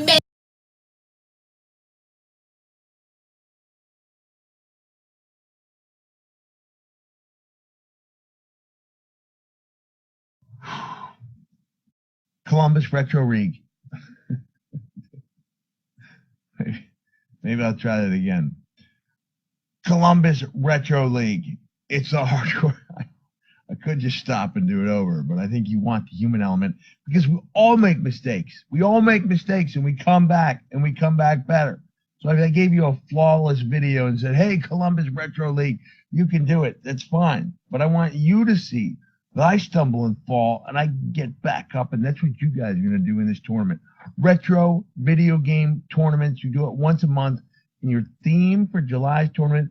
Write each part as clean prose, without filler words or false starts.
the Columbus Retro League. Maybe I'll try that again. Columbus Retro League. It's a hardcore. I could just stop and do it over, but I think you want the human element because we all make mistakes. We all make mistakes and we come back better. So if I gave you a flawless video and said, hey, Columbus Retro League, you can do it. That's fine. But I want you to see that I stumble and fall and I get back up. And that's what you guys are going to do in this tournament. Retro video game tournaments. You do it once a month. And your theme for July's tournament,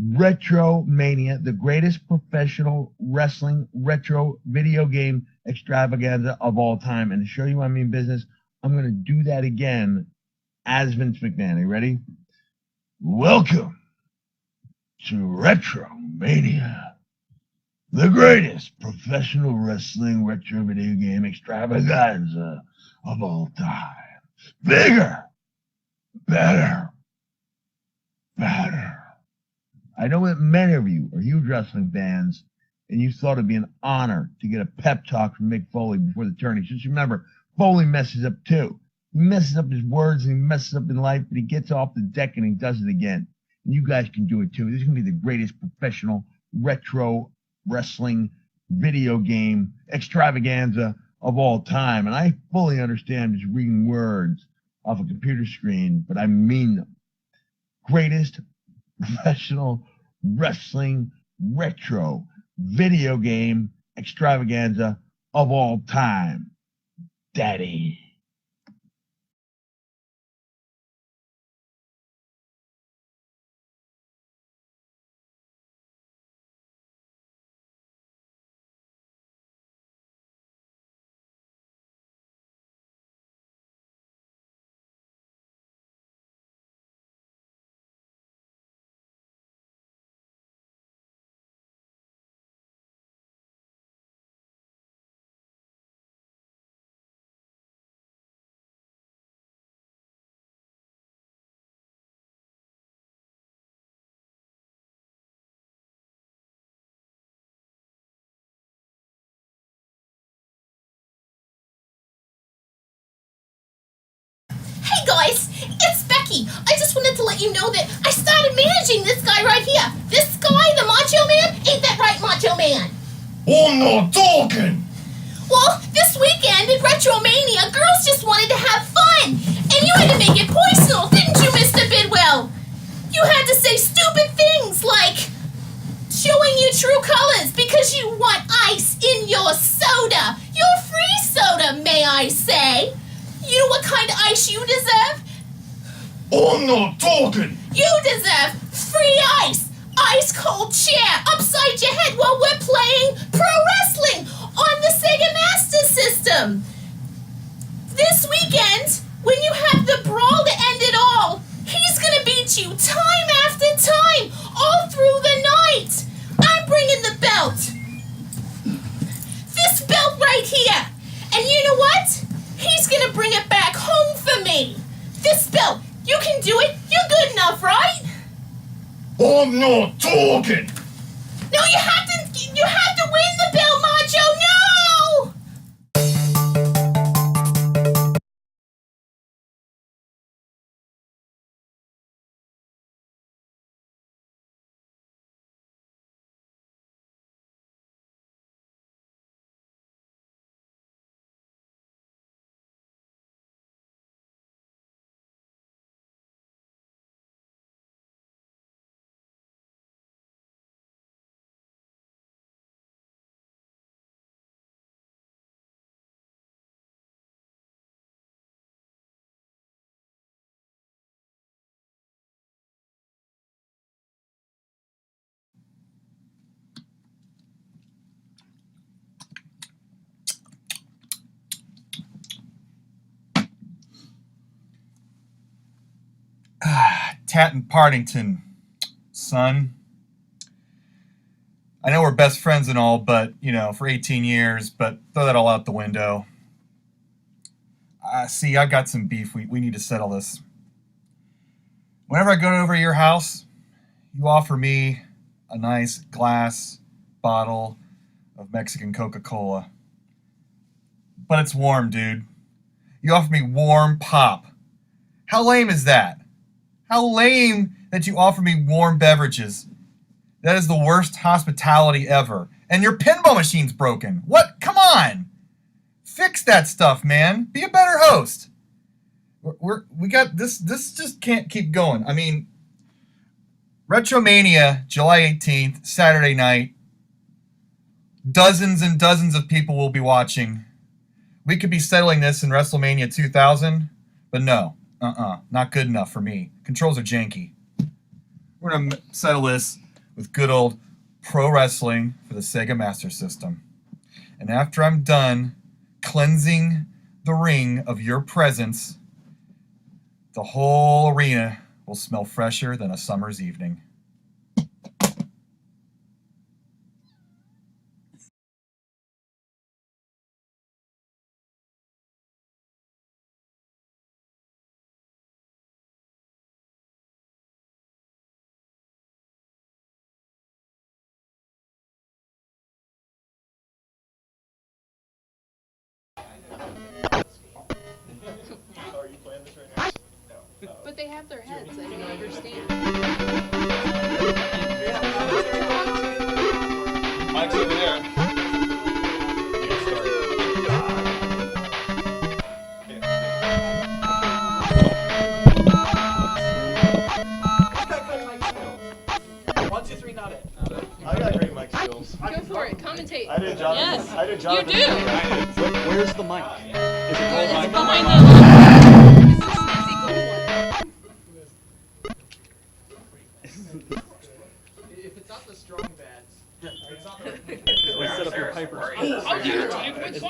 Retromania, the greatest professional wrestling retro video game extravaganza of all time. And to show you I mean business, I'm going to do that again as Vince McMahon. Are you ready? Welcome to Retromania, the greatest professional wrestling retro video game extravaganza of all time. Bigger, better. I know that many of you are huge wrestling fans, and you thought it'd be an honor to get a pep talk from Mick Foley before the tourney. Just remember, Foley messes up too. He messes up his words and he messes up in life, but he gets off the deck and he does it again. And you guys can do it too. This is going to be the greatest professional retro wrestling video game extravaganza of all time. And I fully understand just reading words off a computer screen, but I mean them. Greatest professional wrestling retro video game extravaganza of all time. Daddy. guys, it's Becky. I just wanted to let you know that I started managing this guy right here. This guy, the Macho Man, ain't that right, Macho Man? I'm not talking! Well, this weekend in Retromania, girls just wanted to have fun. And you had to make it personal, didn't you, Mr. Bidwell? You had to say stupid things like showing your true colors because you want ice in your soda. Your free soda, may I say. You know what kind of ice you deserve? I'm not talking! You deserve free ice! Ice cold chair upside your head while we're playing pro wrestling on the Sega Master System. This weekend, when you have the brawl to end it all, he's gonna beat you time after time, all through the night. I'm bringing the belt. This belt right here. And you know what? He's gonna bring it back home for me. This belt, you can do it. You're good enough, right? I'm not talking! No, you have to win the belt, Macho. No! Tatton Partington, son. I know we're best friends and all, but, you know, for 18 years, but throw that all out the window. See, I've got some beef. We need to settle this. Whenever I go over to your house, you offer me a nice glass bottle of Mexican Coca-Cola. But it's warm, dude. You offer me warm pop. How lame is that? How lame that you offer me warm beverages. That is the worst hospitality ever. And your pinball machine's broken. What? Come on! Fix that stuff, man. Be a better host. We got this. This just can't keep going. I mean, Retromania, July 18th, Saturday night. Dozens and dozens of people will be watching. We could be settling this in WrestleMania 2000, but no. Not good enough for me. Controls are janky. We're going to settle this with good old pro wrestling for the Sega Master System. And after I'm done cleansing the ring of your presence, the whole arena will smell fresher than a summer's evening. But they have their heads. I don't understand. Mike's over there. One, two, three, not it. I got great mic skills. Go for it. Commentate. I did Jonathan. Yes. I did Jonathan. You do. Where's the mic? Is it gold It's mic? behind the. It's the snazzy gold one. If it's not the strong beds, it's not the. Set up your pipers. Oh, dude,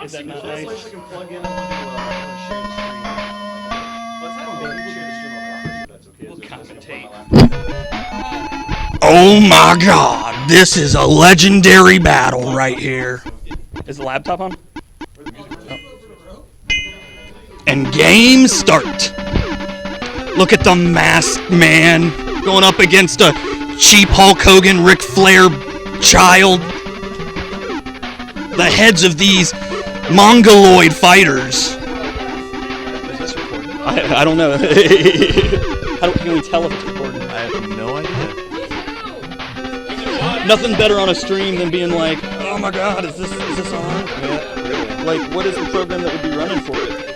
Is that not nice? Just so we can plug in and share the stream. Let's have them share the stream on the that's okay. We'll commentate. Oh my god, this is a legendary battle right here. Is the laptop on? And game start. Look at the masked man going up against a cheap Hulk Hogan, Ric Flair child. The heads of these mongoloid fighters. Is this recording? I don't know. How can we tell if it's recording? I have no idea. Nothing better on a stream than being like, oh my god, is this on? Yeah, really. Like, what is the program that would be running for it?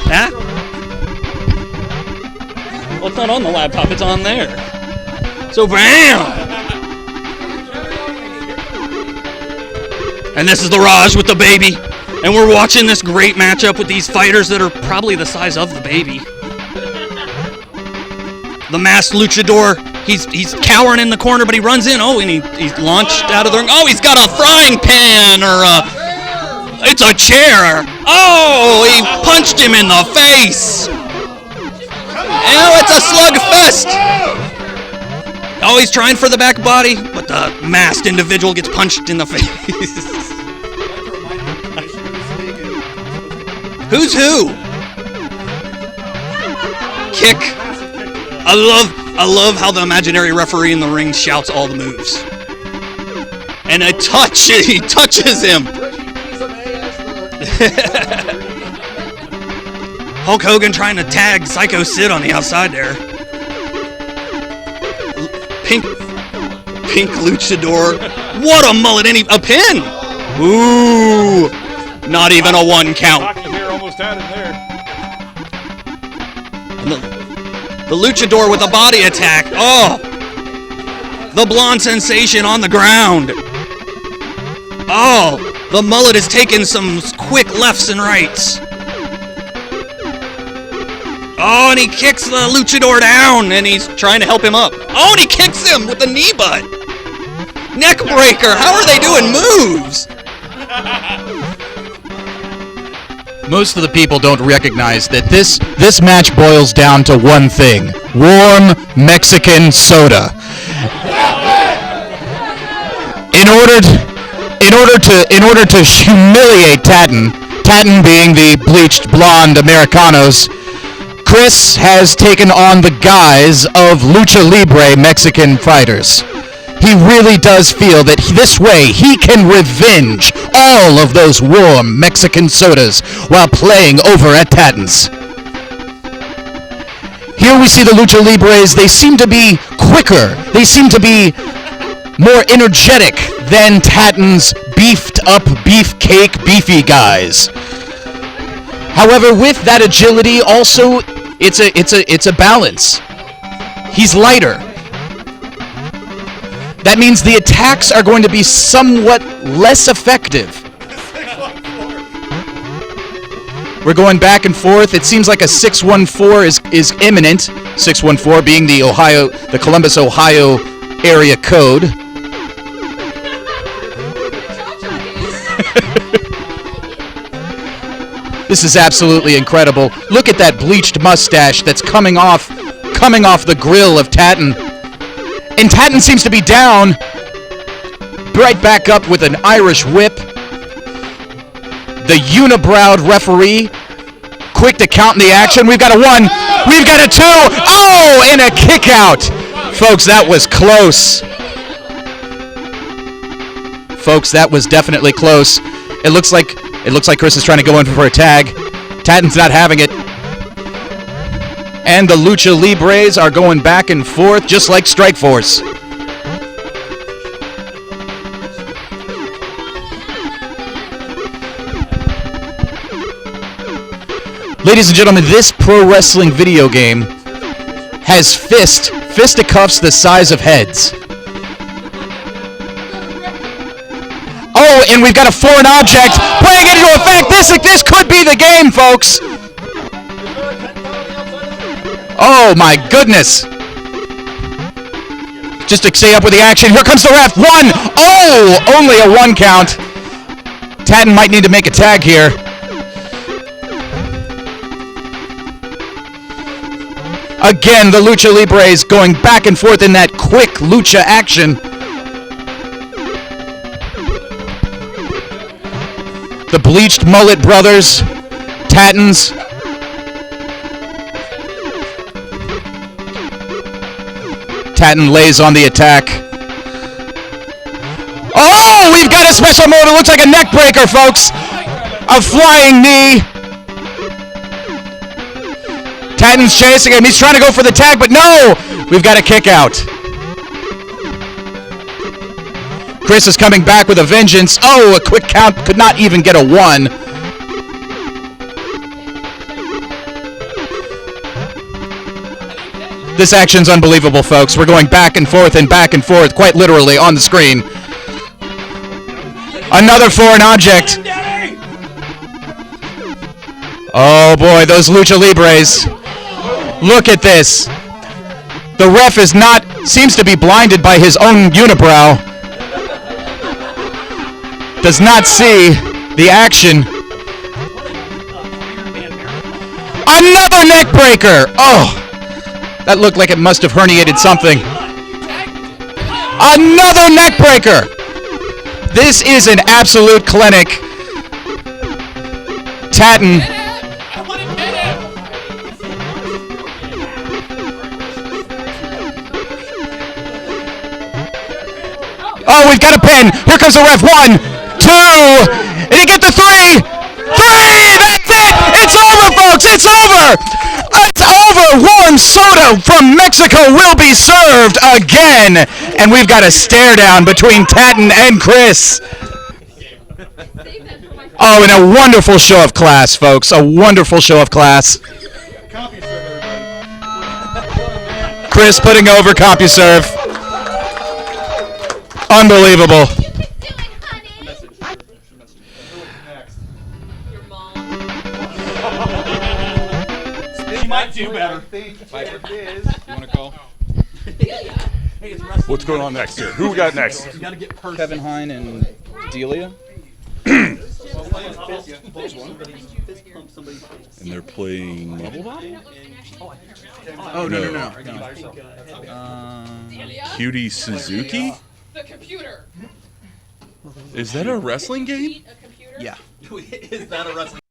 Huh? Well, it's not on the laptop, it's on there. So bam! And this is the Raj with the baby. And we're watching this great matchup with these fighters that are probably the size of the baby. The masked luchador, he's cowering in the corner, but he runs in. Oh, and he's launched out of the ring. Oh, he's got a frying pan or it's a chair. Oh, he punched him in the face. Oh, it's a slugfest. Oh, he's trying for the back body, but the masked individual gets punched in the face. Who's who? Kick. I love how the imaginary referee in the ring shouts all the moves. And a touch, he touches him. Hulk Hogan trying to tag Psycho Sid on the outside there. Pink luchador. What a mullet, a pin. Ooh, not even a 1 count. Almost had it there. And the luchador with a body attack. Oh, the blonde sensation on the ground. Oh, the mullet is taking some quick lefts and rights. Oh, and he kicks the luchador down, and he's trying to help him up. Oh, and he kicks him with the knee butt. Neck breaker. How are they doing moves? Most of the people don't recognize that this match boils down to one thing: warm Mexican soda. In order to humiliate Tatten being the bleached blonde Americanos, Chris has taken on the guise of lucha libre Mexican fighters. He really does feel that this way he can revenge all of those warm Mexican sodas while playing over at Tatten's. Here we see the lucha libres. They seem to be quicker. They seem to be more energetic than Tatten's beefed up beefcake beefy guys. However, with that agility also it's a balance. He's lighter. That means the attacks are going to be somewhat less effective. We're going back and forth. It seems like a 614 is imminent. 614 being the Columbus, Ohio area code. This is absolutely incredible. Look at that bleached mustache that's coming off the grill of Tatten. And Tatten seems to be down. Right back up with an Irish whip. The unibrowed referee, quick to count in the action. We've got a 1. We've got a 2. Oh, and a kick out. Folks, that was close. Folks, that was definitely close. It looks like Chris is trying to go in for a tag. Tatten's not having it. And the Lucha Libres are going back and forth just like Strikeforce. Ladies and gentlemen, this pro wrestling video game has fisticuffs the size of heads. Oh, and we've got a foreign object playing into effect. This could be the game, folks. Oh my goodness. Just to stay up with the action, here comes the ref. 1. Oh, only a 1 count. Tatten might need to make a tag here. Again, the Lucha Libres going back and forth in that quick lucha action. The bleached mullet brothers, Tatten's. Tatten lays on the attack. Oh, we've got a special move. It looks like a neck breaker, folks. A flying knee. Tatten's chasing him. He's trying to go for the tag, but no! We've got a kick out. Chris is coming back with a vengeance. Oh, a quick count. Could not even get a 1. This action's unbelievable, folks. We're going back and forth, quite literally, on the screen. Another foreign object. Oh boy, those Lucha Libres. Look at this. The ref seems to be blinded by his own unibrow. Does not see the action. Another neck breaker. Oh, that looked like it must have herniated something. Another neck breaker. This is an absolute clinic. Tatten. Oh, we've got a pin. Here comes the ref. 1, 2, and he get the 3. 3! That's it! It's over, folks! It's over! It's over! Warm soda from Mexico will be served again! And we've got a stare down between Tatten and Chris. Oh, and a wonderful show of class, folks. A wonderful show of class. Chris putting over CompuServe. Unbelievable. You might do better. You want to call? What's going on next here? Who we got next? Kevin Hine and Delia. And they're playing Bubble Bop? Oh, no. Cutie Suzuki? The computer. Is that a wrestling game? A computer. Yeah. Is that a wrestling?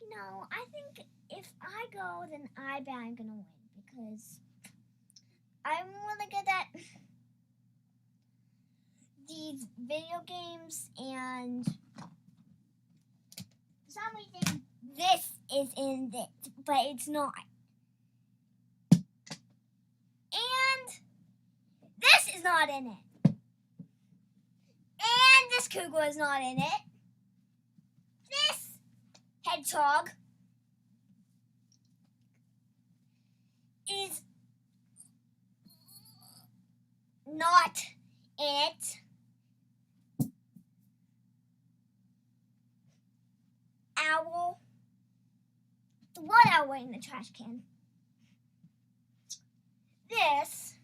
No, I think if I go, then I bet I'm gonna win because I'm really good at these video games, and for some reason this is in it, but it's not. And this is not in it. And this cougar is not in it. This hedgehog is not in it. Owl. The one owl in the trash can. This.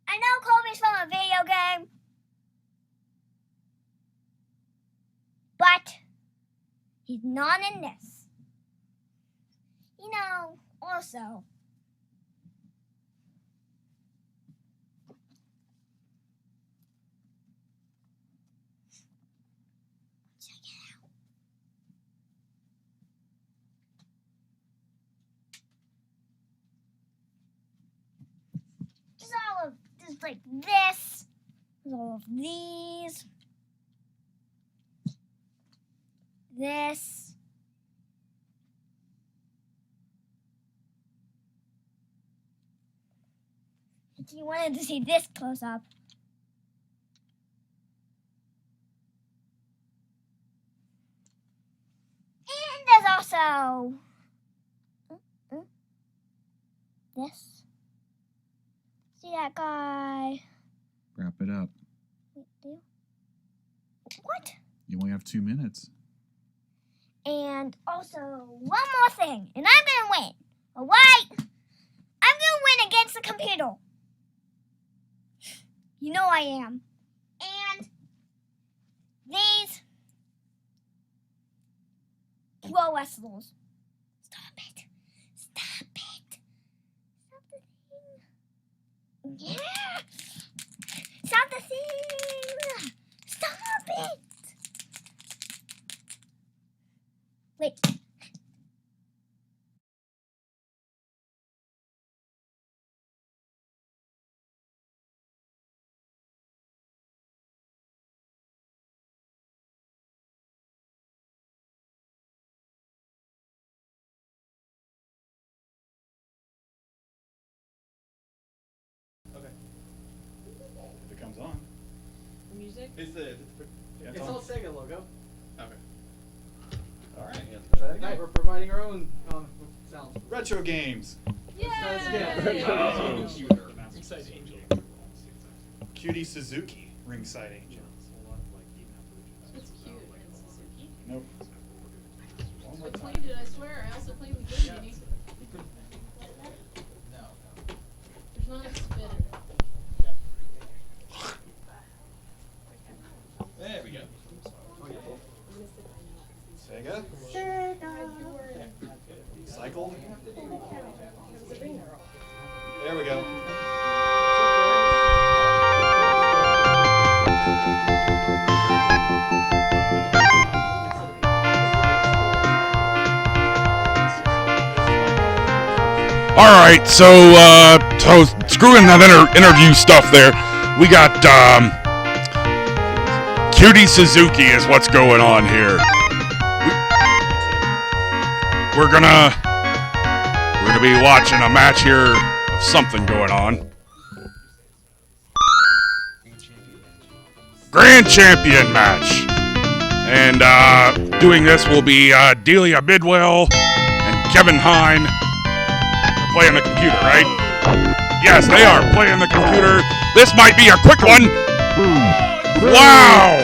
I know Kobe's from a video game. But he's not in this. You know, also. Check it out. Just all of, just like this. There's all of these. This. If you wanted to see this close up. And there's also this. See that guy? Wrap it up. Wait, do? What? You only have 2 minutes. And also, one more thing, and I'm gonna win. Alright? I'm gonna win against the computer. You know I am. And these pro wrestlers. Stop it. Stop it. Stop the thing. Yeah. Stop the thing. Stop it. Wait. If it comes on. The music. It's It's all Sega logo. Okay. All right. Try that again. We're providing our own sound. Retro games. Yeah. Cutie Suzuki, ringside angel. It's cute. It's Suzuki. Nope. One more I time. played it. I swear. I also played with Game Genie. There's not a spitter. There we go. Sega. Cycle. There we go. All right, so screwing that interview stuff there. We got Cutie Suzuki is what's going on here. We're gonna be watching a match here of something going on. Grand Champion match. And doing this will be Delia Bidwell and Kevin Hine. They're playing the computer, right? Yes, they are playing the computer. This might be a quick one. Wow.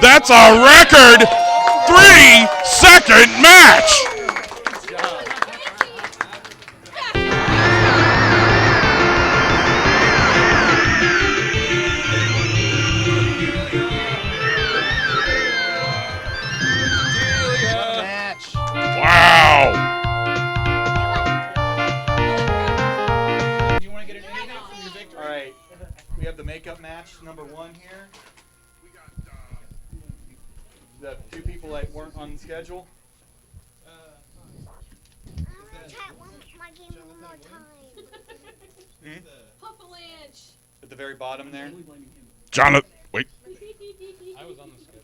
That's a record 3-second match. Wow. Do you want to get anything from your victory? All right. We have the makeup match number 1 here. The 2 people that weren't on the schedule. I'm gonna try my game one more time. Papa Lynch. At the very bottom there. Jonathan, wait. I was on the schedule.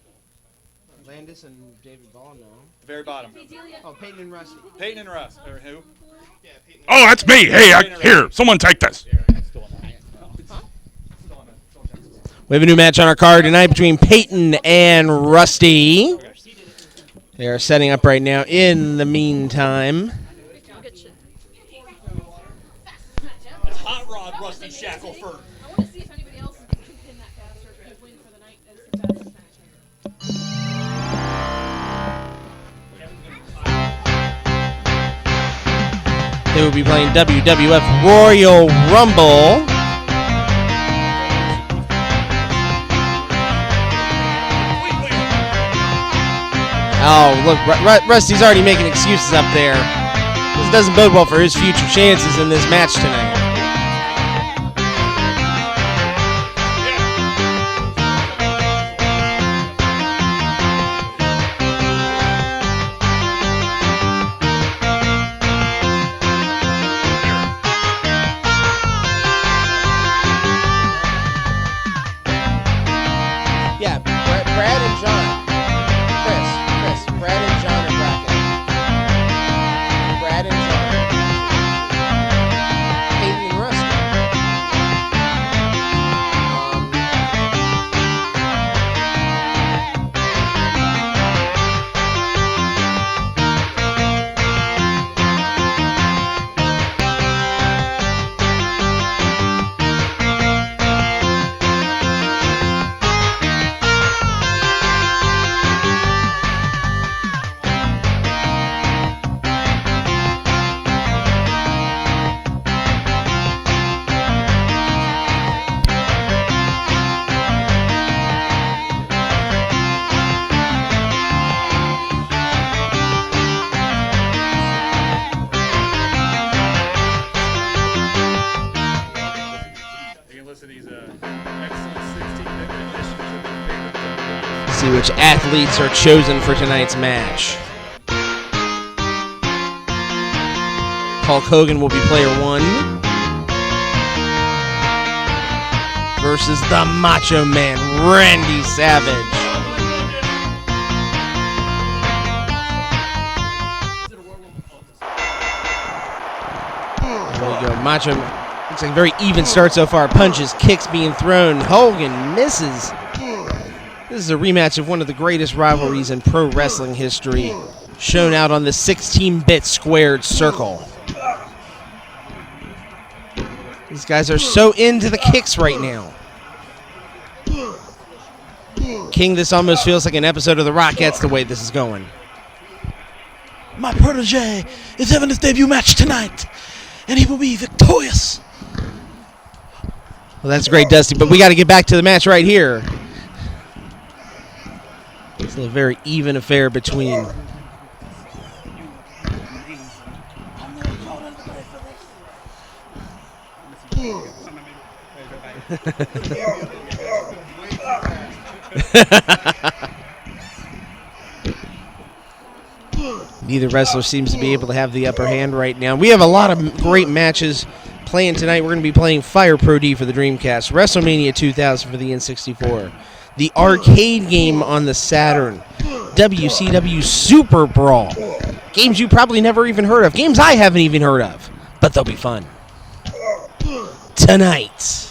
Landis and David Ball, no. The very bottom. Oh, Peyton and Rusty. Peyton and Russ. Or who? Oh, that's me. Hey, here, someone take this. We have a new match on our card tonight between Peyton and Rusty. They are setting up right now. In the meantime, It's Hot Rod Rusty Shackelford. I want to see if anybody else can pin that faster and win for the night as the fastest match. they will be playing WWF Royal Rumble. Oh, look, Rusty's already making excuses up there. This doesn't bode well for his future chances in this match tonight. Yeah, Brad and John. Chris, Brad and John are bracketing. Brad and John. Peyton and Rusty. See which athletes are chosen for tonight's match. Hulk Hogan will be player 1 versus the Macho Man, Randy Savage. There we go. Macho looks like a very even start so far. Punches, kicks being thrown. Hogan misses. This is a rematch of one of the greatest rivalries in pro wrestling history, shown out on the 16-bit squared circle. These guys are so into the kicks right now. King, this almost feels like an episode of The Rockettes the way this is going. My protege is having his debut match tonight, and he will be victorious. Well, that's great, Dusty, but we got to get back to the match right here. It's a very even affair between neither wrestler seems to be able to have the upper hand right now. We have a lot of great matches playing tonight. We're going to be playing Fire Pro D for the Dreamcast, WrestleMania 2000 for the N64, the arcade game on the Saturn, WCW Super Brawl, games you probably never even heard of, games I haven't even heard of, but they'll be fun. Tonight.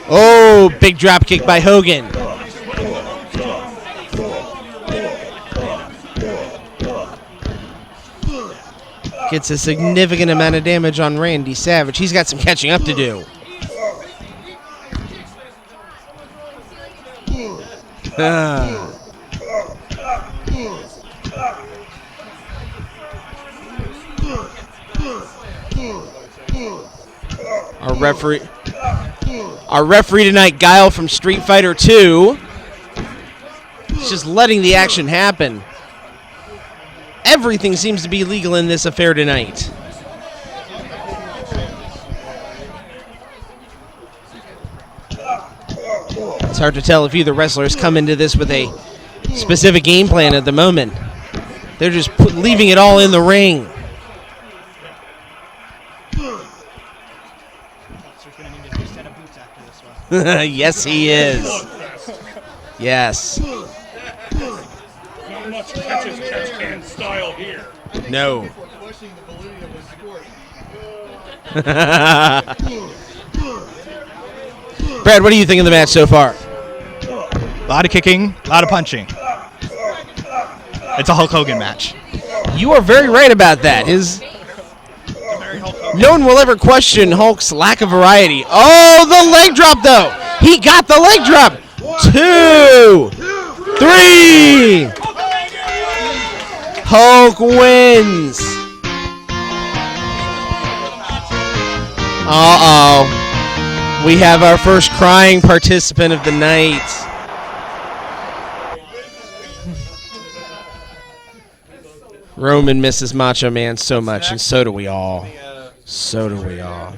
Oh, big drop kick by Hogan. Gets a significant amount of damage on Randy Savage. He's got some catching up to do. Our referee tonight, Guile from Street Fighter 2. He's just letting the action happen. Everything seems to be legal in this affair tonight. It's hard to tell if either wrestlers come into this with a specific game plan at the moment. They're just leaving it all in the ring. Yes, he is. Yes. Not much catches catch can style here. No. Brad, what do you think of the match so far? A lot of kicking, a lot of punching. It's a Hulk Hogan match. You are very right about that. No one will ever question Hulk's lack of variety. Oh, the leg drop, though. He got the leg drop. 2, 3. Hulk wins. Uh-oh. We have our first crying participant of the night. Roman misses Macho Man so much, and so do we all. So do we all.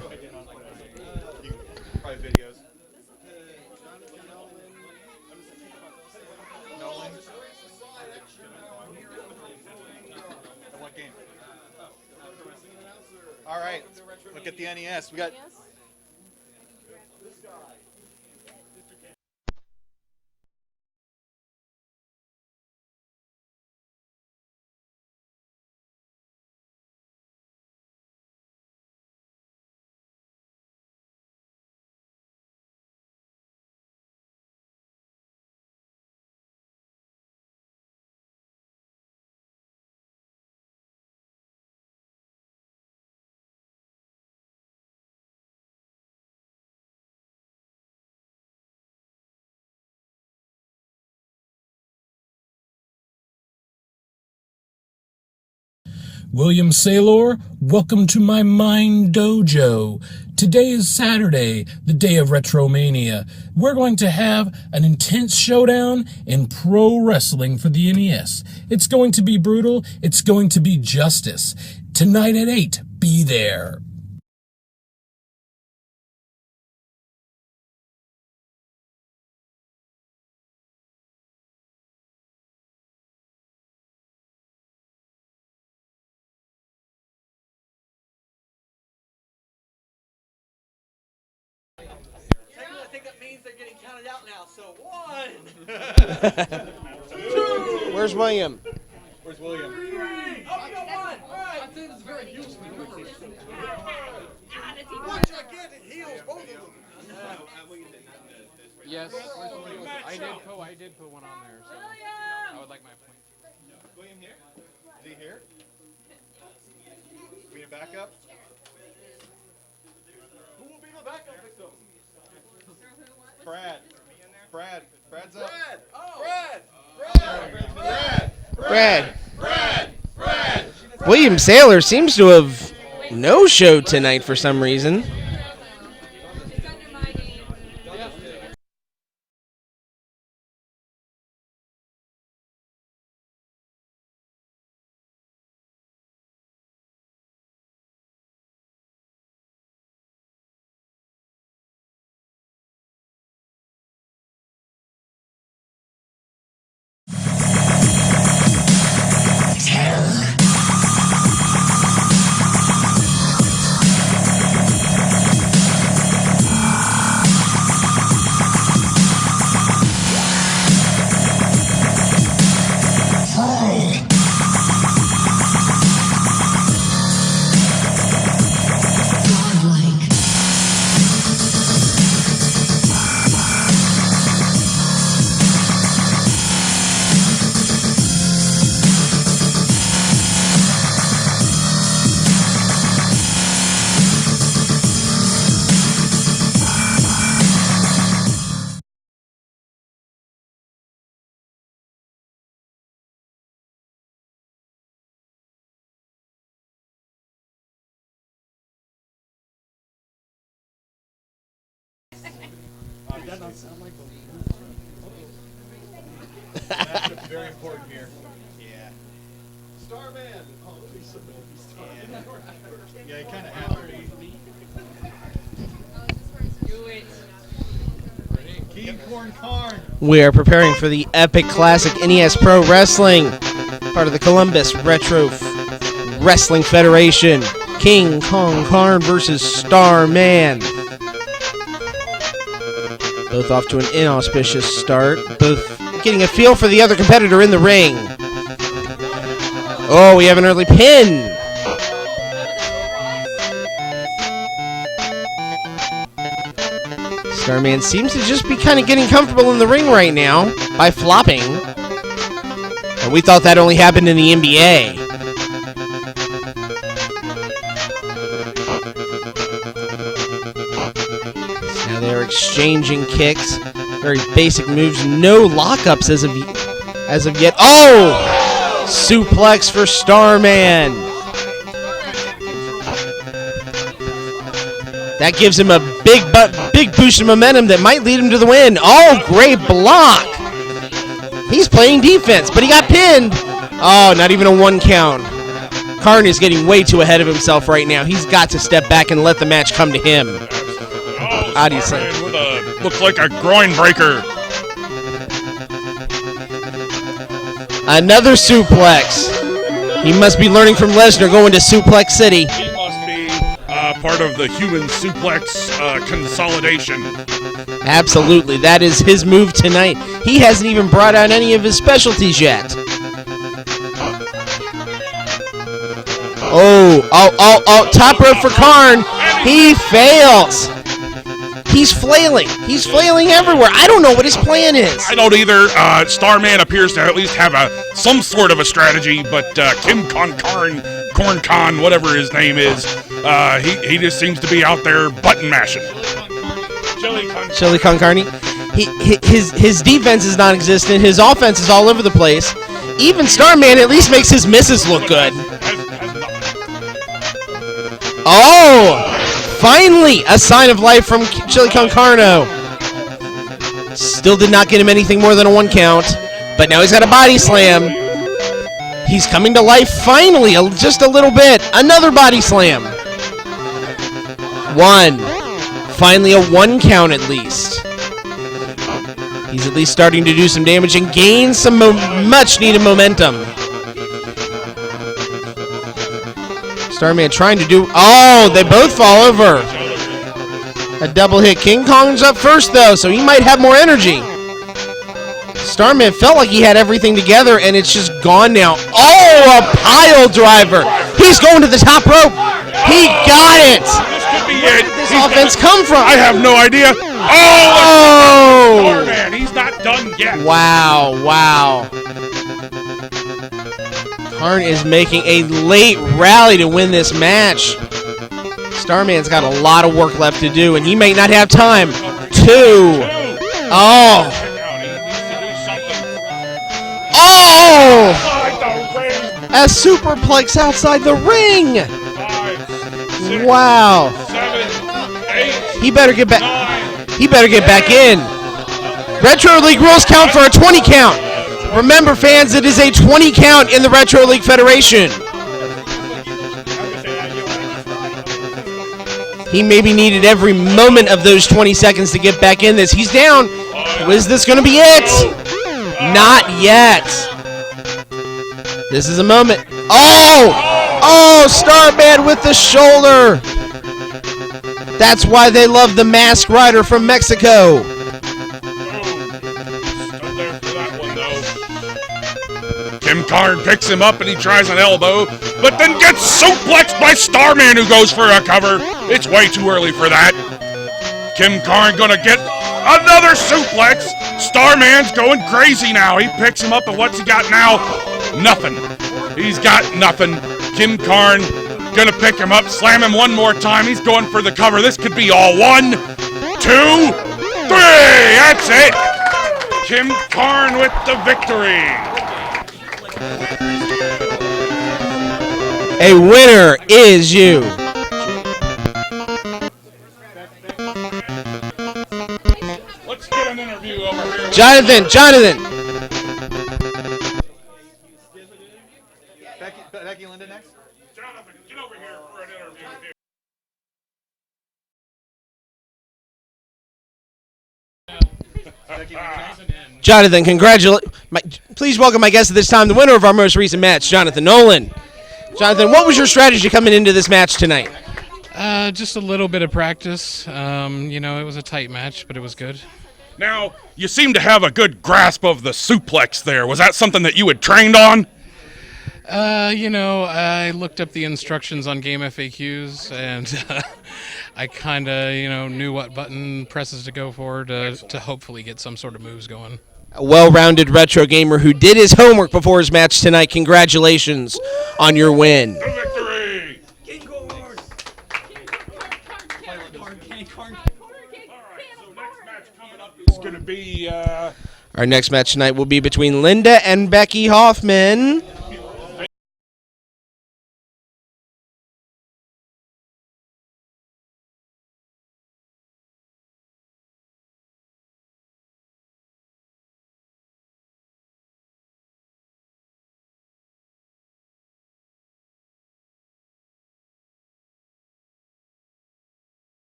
All right, look at the NES. We got. William Saylor, welcome to my Mind Dojo. Today is Saturday, the day of Retromania. We're going to have an intense showdown in pro wrestling for the NES. It's going to be brutal. It's going to be justice. Tonight at 8, be there. I think that means they're getting counted out now. So 1, 2. Where's William? Where's William? 3. Oh, we got 1. All right. I think it's very useful. Watch, I get it. Heals both of them. Yes, I did put one on there. So I would like my point. William here? Is he here? We need backup. Who will be the backup victim? Brad. Brad's up. Brad. William Saylor seems to have no-showed tonight for some reason. That's very important here. Yeah. Starman. Oh, he's so bad. Yeah, he kind of has to be. Do it. King Corn Karn. We are preparing for the epic classic NES Pro Wrestling, part of the Columbus Retro Wrestling Federation. King Kong Karn versus Starman. Both off to an inauspicious start. Both getting a feel for the other competitor in the ring. Oh, we have an early pin. Starman seems to just be kind of getting comfortable in the ring right now by flopping. And we thought that only happened in the NBA. So now they're exchanging kicks. Very basic moves. No lockups as of yet. Oh! Suplex for Starman. That gives him a big boost of momentum that might lead him to the win. Oh, great block. He's playing defense, but he got pinned. Oh, not even a 1 count. Karn is getting way too ahead of himself right now. He's got to step back and let the match come to him. Obviously. Looks like a groin breaker. Another suplex. He must be learning from Lesnar going to Suplex City. He must be part of the human suplex consolidation. Absolutely. That is his move tonight. He hasn't even brought out any of his specialties yet. Oh, top rope for Karn. He fails. He's flailing. He's flailing everywhere. I don't know what his plan is. I don't either. Starman appears to at least have some sort of a strategy, but Kim Corn Con, whatever his name is, he just seems to be out there button mashing. Chili Con Carne. His defense is non-existent. His offense is all over the place. Even Starman at least makes his misses look good. Oh! Finally, a sign of life from Chili Con Carno. Still did not get him anything more than a 1 count, but now he's got a body slam. He's coming to life finally, just a little bit. Another body slam. 1. Finally a 1 count at least. He's at least starting to do some damage and gain some much needed momentum. Starman trying to do... Oh, they both fall over. A double hit. King Kong's up first, though, so he might have more energy. Starman felt like he had everything together, and it's just gone now. Oh, a pile driver. He's going to the top rope. He got it. Where did this offense come from? I have no idea. Oh! Starman, he's not done yet. Wow. Karn is making a late rally to win this match. Starman's got a lot of work left to do, and he may not have time. 2. Oh! A superplex outside the ring! Wow. 7, 8, he better get back. He better get back in. Retro League rules count for a 20 count. Remember, fans, it is a 20 count in the Retro League Federation. He maybe needed every moment of those 20 seconds to get back in this. He's down. Is this going to be it? Not yet. This is a moment. Oh, Starman with the shoulder. That's why they love the Masked Rider from Mexico. Kim Karn picks him up and he tries an elbow, but then gets suplexed by Starman, who goes for a cover. It's way too early for that. Kim Karn gonna get another suplex. Starman's going crazy now. He picks him up, and what's he got now? Nothing. He's got nothing. Kim Karn gonna pick him up, slam him one more time. He's going for the cover. This could be all 1, 2, 3. That's it. Kim Karn with the victory. A winner is you. Let's get an interview over here. Jonathan. Becky Linda next. Jonathan, get over here for an interview here. Jonathan, please welcome my guest at this time, the winner of our most recent match, Jonathan Nolan. Jonathan, what was your strategy coming into this match tonight? Just a little bit of practice. It was a tight match, but it was good. Now, you seem to have a good grasp of the suplex there. Was that something that you had trained on? I looked up the instructions on Game FAQs, and I kind of, knew what button presses to go for to hopefully get some sort of moves going. A well-rounded retro gamer who did his homework before his match tonight. Congratulations on your win. Victory! It's going to be... Our next match tonight will be between Linda and Becky Hoffman.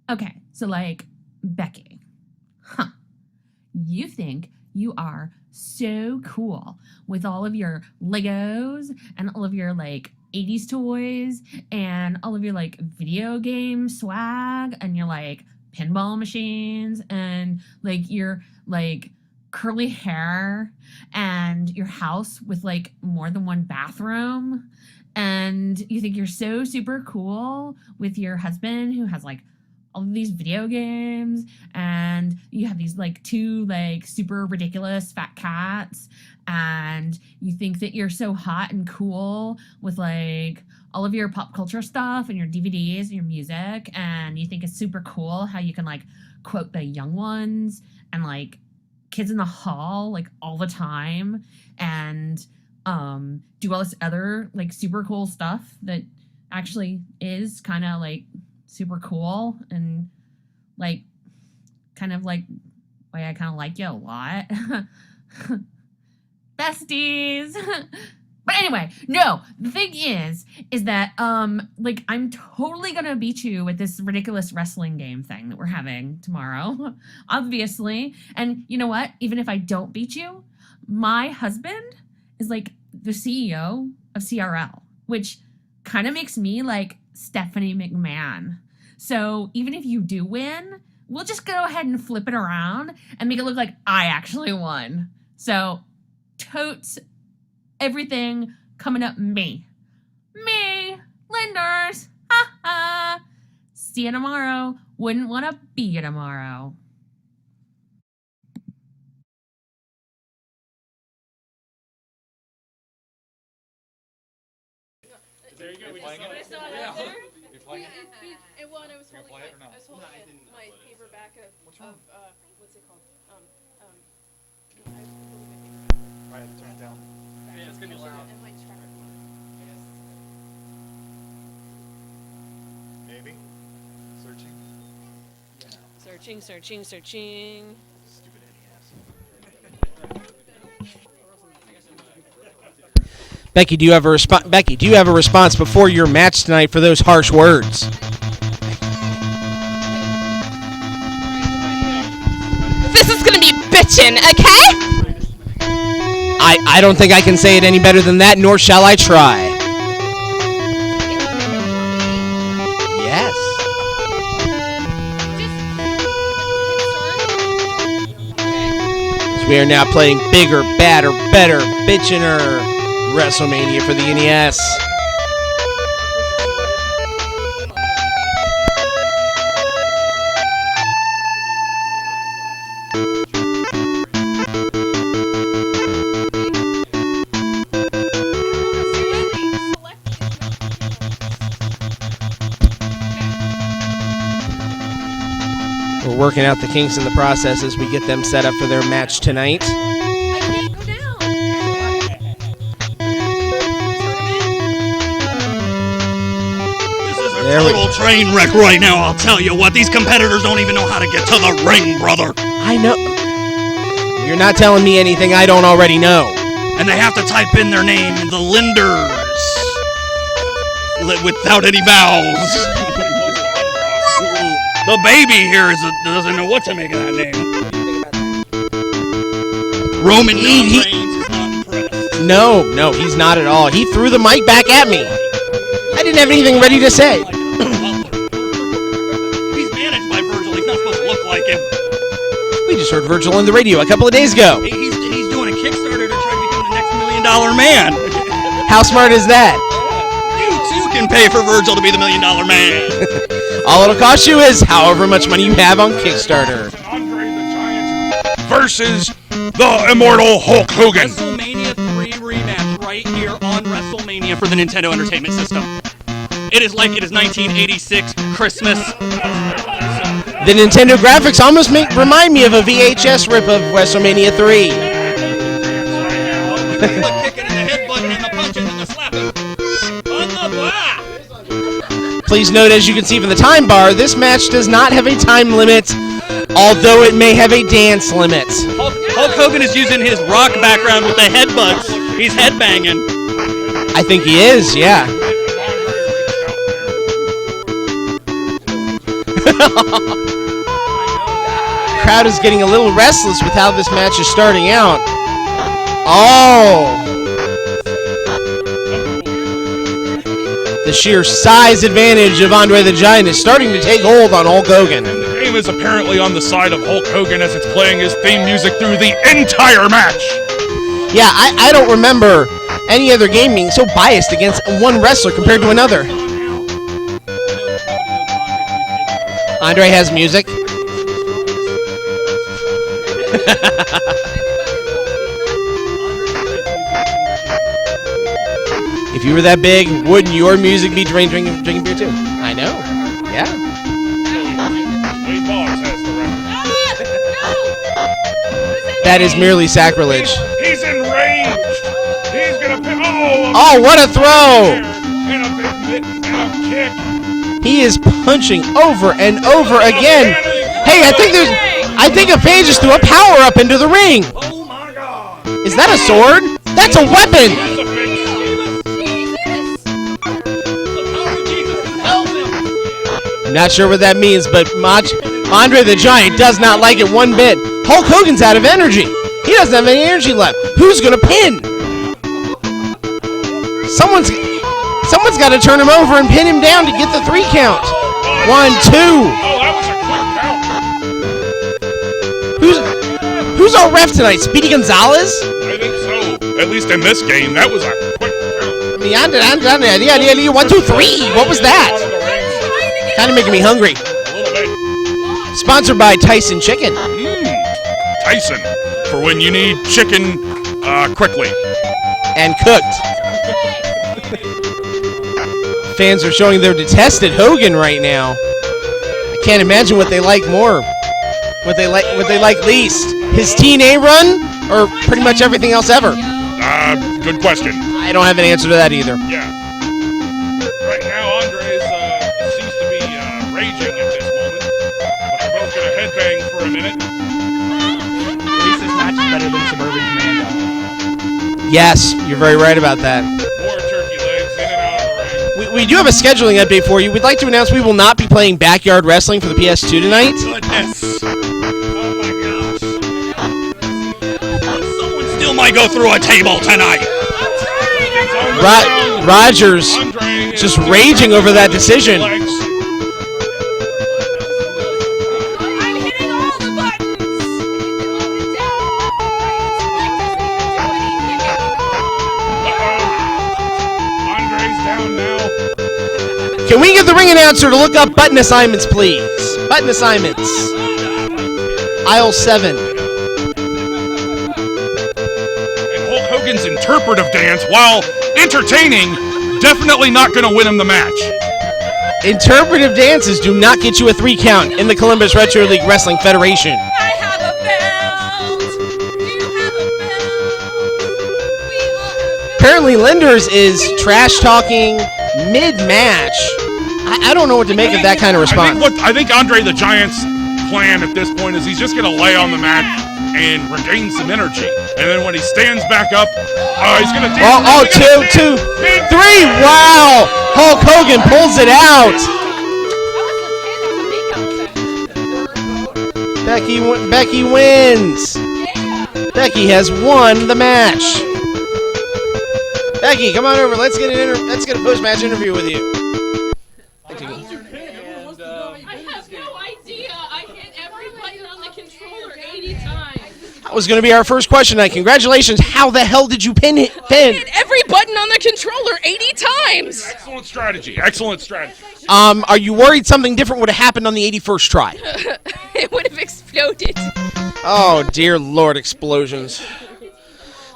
Okay, so Becky, you think you are so cool with all of your Legos and all of your 80s toys and all of your video game swag and your pinball machines and your curly hair and your house with more than one bathroom, and you think you're so super cool with your husband who has all of these video games, and you have these two super ridiculous fat cats, and you think that you're so hot and cool with all of your pop culture stuff and your DVDs and your music, and you think it's super cool how you can quote the young ones and Kids in the Hall all the time, and do all this other super cool stuff that actually is kind of super cool and why I kind of like you a lot. Besties. But anyway, no, the thing is that I'm totally gonna beat you with this ridiculous wrestling game thing that we're having tomorrow, obviously. And you know what? Even if I don't beat you, my husband is the CEO of CRL, which kind of makes me Stephanie McMahon. So even if you do win, we'll just go ahead and flip it around and make it look like I actually won. So totes everything coming up me. Linders. Ha ha. See you tomorrow. Wouldn't want to be you tomorrow. There you go. We I saw that there. playing it? Well, I was holding my paperback of what's it called? I have to turn it down. Yeah, it's gonna be loud. And my tracker. Maybe. Searching. Yeah. Searching. Stupid Becky, do you have a response before your match tonight for those harsh words? This is gonna be bitchin', okay? I don't think I can say it any better than that, nor shall I try. Yes. So we are now playing bigger, badder, better, bitchin'-er WrestleMania for the NES. We're working out the kinks in the process as we get them set up for their match tonight. This is Total train wreck right now, I'll tell you what. These competitors don't even know how to get to the ring, brother. I know. You're not telling me anything I don't already know. And they have to type in their name, the Linders. Without any vowels. The baby here doesn't know what to make of that name. Roman Reigns is not impressed. No, he's not at all. He threw the mic back at me. I didn't have anything ready to say. He's managed by Virgil. He's not supposed to look like him. We just heard Virgil on the radio a couple of days ago. He's doing a Kickstarter to try to become the next $1 million man. How smart is that? You can pay for Virgil to be the $1 million man. All it'll cost you is however much money you have on Kickstarter. Versus the immortal Hulk Hogan. WrestleMania 3 rematch right here on WrestleMania for the Nintendo Entertainment System. It is like it is 1986 Christmas. The Nintendo graphics almost remind me of a VHS rip of WrestleMania 3. The kicking and the headbutting and the punching and the slapping. On the block. Please note, as you can see from the time bar, this match does not have a time limit, although it may have a dance limit. Hulk Hogan is using his rock background with the headbutts. He's headbanging. I think he is, yeah. Crowd is getting a little restless with how this match is starting out. Oh! The sheer size advantage of Andre the Giant is starting to take hold on Hulk Hogan. The game is apparently on the side of Hulk Hogan as it's playing his theme music through the entire match. Yeah, I don't remember any other game being so biased against one wrestler compared to another. Andre has music. If you were that big, wouldn't your music be drinking beer too? I know. Yeah. That is merely sacrilege. He's enraged. He's gonna pick. Oh, what a throw! And a big hit and a kick. He is punching over and over again. Hey, I think a fan just threw a power up into the ring. Oh my God! Is that a sword? That's a weapon. I'm not sure what that means, but Andre the Giant does not like it one bit. Hulk Hogan's out of energy. He doesn't have any energy left. Who's gonna pin? Someone's got to turn him over and pin him down to get the 3 count. 1, 2. Oh, that was a quick count. Who's our ref tonight? Speedy Gonzalez? I think so. At least in this game, that was a quick count. 1, 2, 3. What was that? Kind of making me hungry. A little bit. Sponsored by Tyson Chicken. Tyson, for when you need chicken quickly. And cooked. Fans are showing their detested Hogan right now. I can't imagine what they like more. What they like least. His TNA run or pretty much everything else ever? Good question. I don't have an answer to that either. Yeah. Right now, Andres seems to be raging at this moment. But they're both going to headbang for a minute. At least this match is better than Suburban Commando. Yes, you're very right about that. More turkey legs in and out of the ring. We do have a scheduling update for you. We'd like to announce we will not be playing Backyard Wrestling for the PS2 tonight. Goodness. Oh my gosh. Someone still might go through a table tonight. Rogers just raging over that decision. Can we get the ring announcer to look up button assignments, please? Button assignments. Aisle 7. And Hulk Hogan's interpretive dance, while entertaining, definitely not going to win him the match. Interpretive dances do not get you a 3 count in the Columbus Retro League Wrestling Federation. I have a belt. You have a belt. Apparently, Linders is trash talking mid-match I don't know what to make of that kind of response. I think Andre the Giant's plan at this point is he's just going to lay on the mat and regain some energy. And then when he stands back up, he's going to... Two, three. Wow. Hulk Hogan pulls it out. Becky wins. Becky has won the match. Becky, come on over. Let's get a post-match interview with you. I have no idea. I hit every button on the controller 80 times. That was going to be our first question tonight. Congratulations. How the hell did you pin it? I hit every button on the controller 80 times. Excellent strategy. Excellent strategy. Are you worried something different would have happened on the 81st try? It would have exploded. Oh, dear Lord, explosions.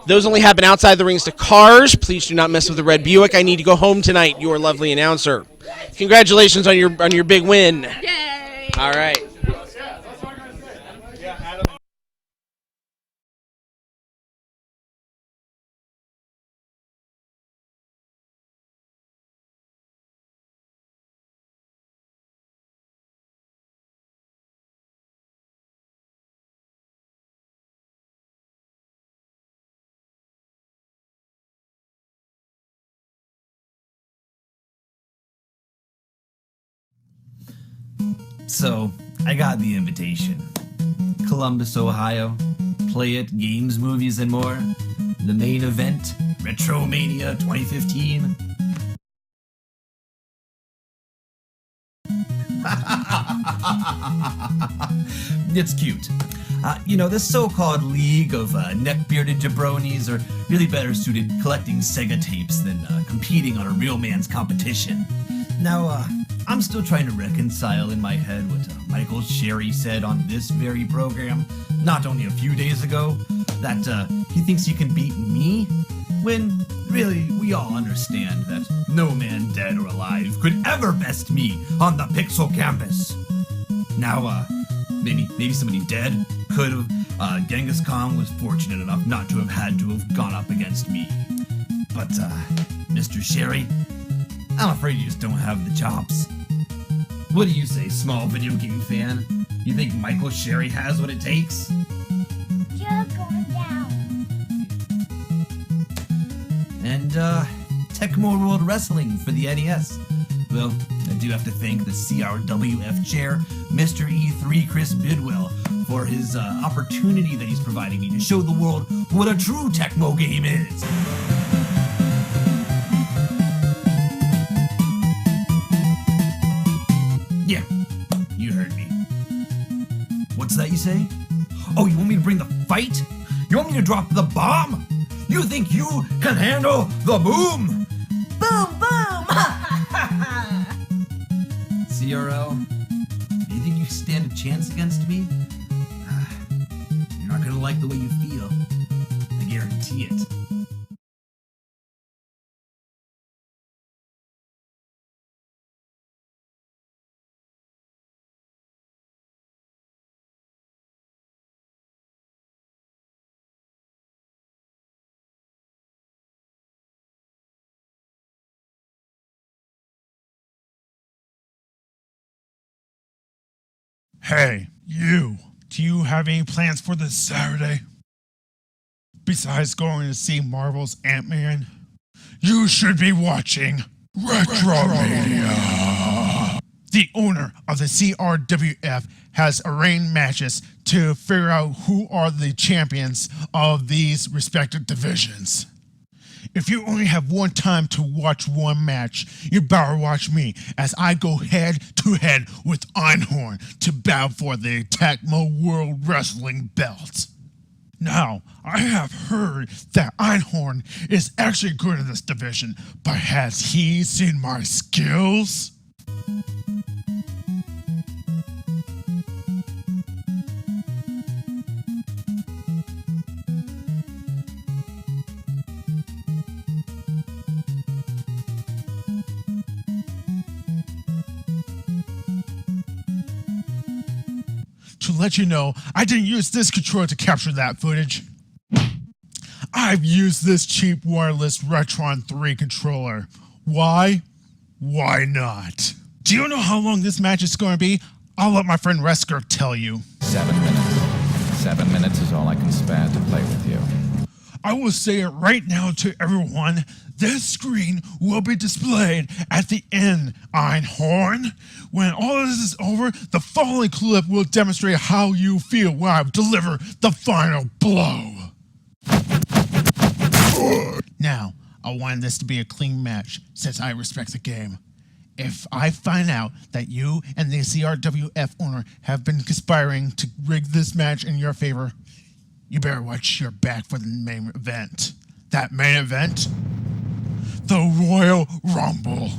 Those only happen outside the rings to cars. Please do not mess with the red Buick. I need to go home tonight, your lovely announcer. Congratulations on your big win. Yay! All right. So, I got the invitation. Columbus, Ohio. Play It, games, movies, and more. The main event, Retromania 2015. It's cute. This so-called league of neck-bearded jabronis are really better suited collecting Sega tapes than competing on a real man's competition. Now, I'm still trying to reconcile in my head what Michael Sherry said on this very program, not only a few days ago, that he thinks he can beat me, when really we all understand that no man dead or alive could ever best me on the Pixel campus. Now, maybe somebody dead could have. Genghis Khan was fortunate enough not to have had to have gone up against me. But, Mr. Sherry, I'm afraid you just don't have the chops. What do you say, small video game fan? You think Michael Sherry has what it takes? You're going down. And, Tecmo World Wrestling for the NES. Well, I do have to thank the CRWF chair, Mr. E3 Chris Bidwell, for his opportunity that he's providing me to show the world what a true Tecmo game is. Yeah, you heard me. What's that you say? Oh, you want me to bring the fight? You want me to drop the bomb? You think you can handle the boom? Boom, boom! CRL, do you think you stand a chance against me? You're not gonna like the way you feel. I guarantee it. Hey, you. Do you have any plans for this Saturday? Besides going to see Marvel's Ant-Man? You should be watching Retromania. The owner of the CRWF has arranged matches to figure out who are the champions of these respective divisions. If you only have one time to watch one match, you better watch me as I go head to head with Einhorn to battle for the Tecmo World Wrestling belt. Now, I have heard that Einhorn is actually good in this division, but has he seen my skills? To let you know, I didn't use this controller to capture that footage. I've used this cheap wireless Retron 3 controller. Why? Why not? Do you know how long this match is going to be? I'll let my friend Resker tell you. 7 minutes. 7 minutes is all I can spare to play with you. I will say it right now to everyone. This screen will be displayed at the end, Einhorn. When all of this is over, the following clip will demonstrate how you feel when I deliver the final blow. Now, I want this to be a clean match, since I respect the game. If I find out that you and the CRWF owner have been conspiring to rig this match in your favor, you better watch your back for the main event. That main event? The Royal Rumble.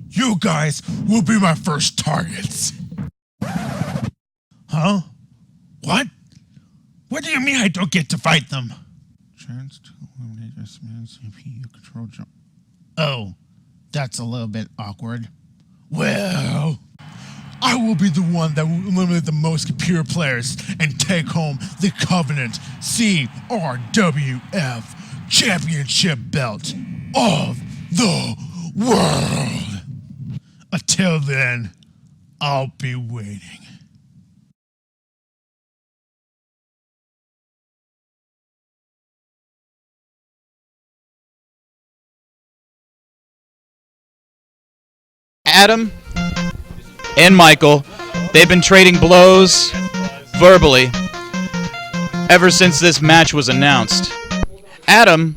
You guys will be my first targets. Huh? What? What do you mean I don't get to fight them? Chance to eliminate this man's CPU control jump. Oh, that's a little bit awkward. Well, I will be the one that will eliminate the most computer players and take home the Covenant CRWF Championship belt of the world. Until then, I'll be waiting. Adam and Michael, they've been trading blows verbally ever since this match was announced. Adam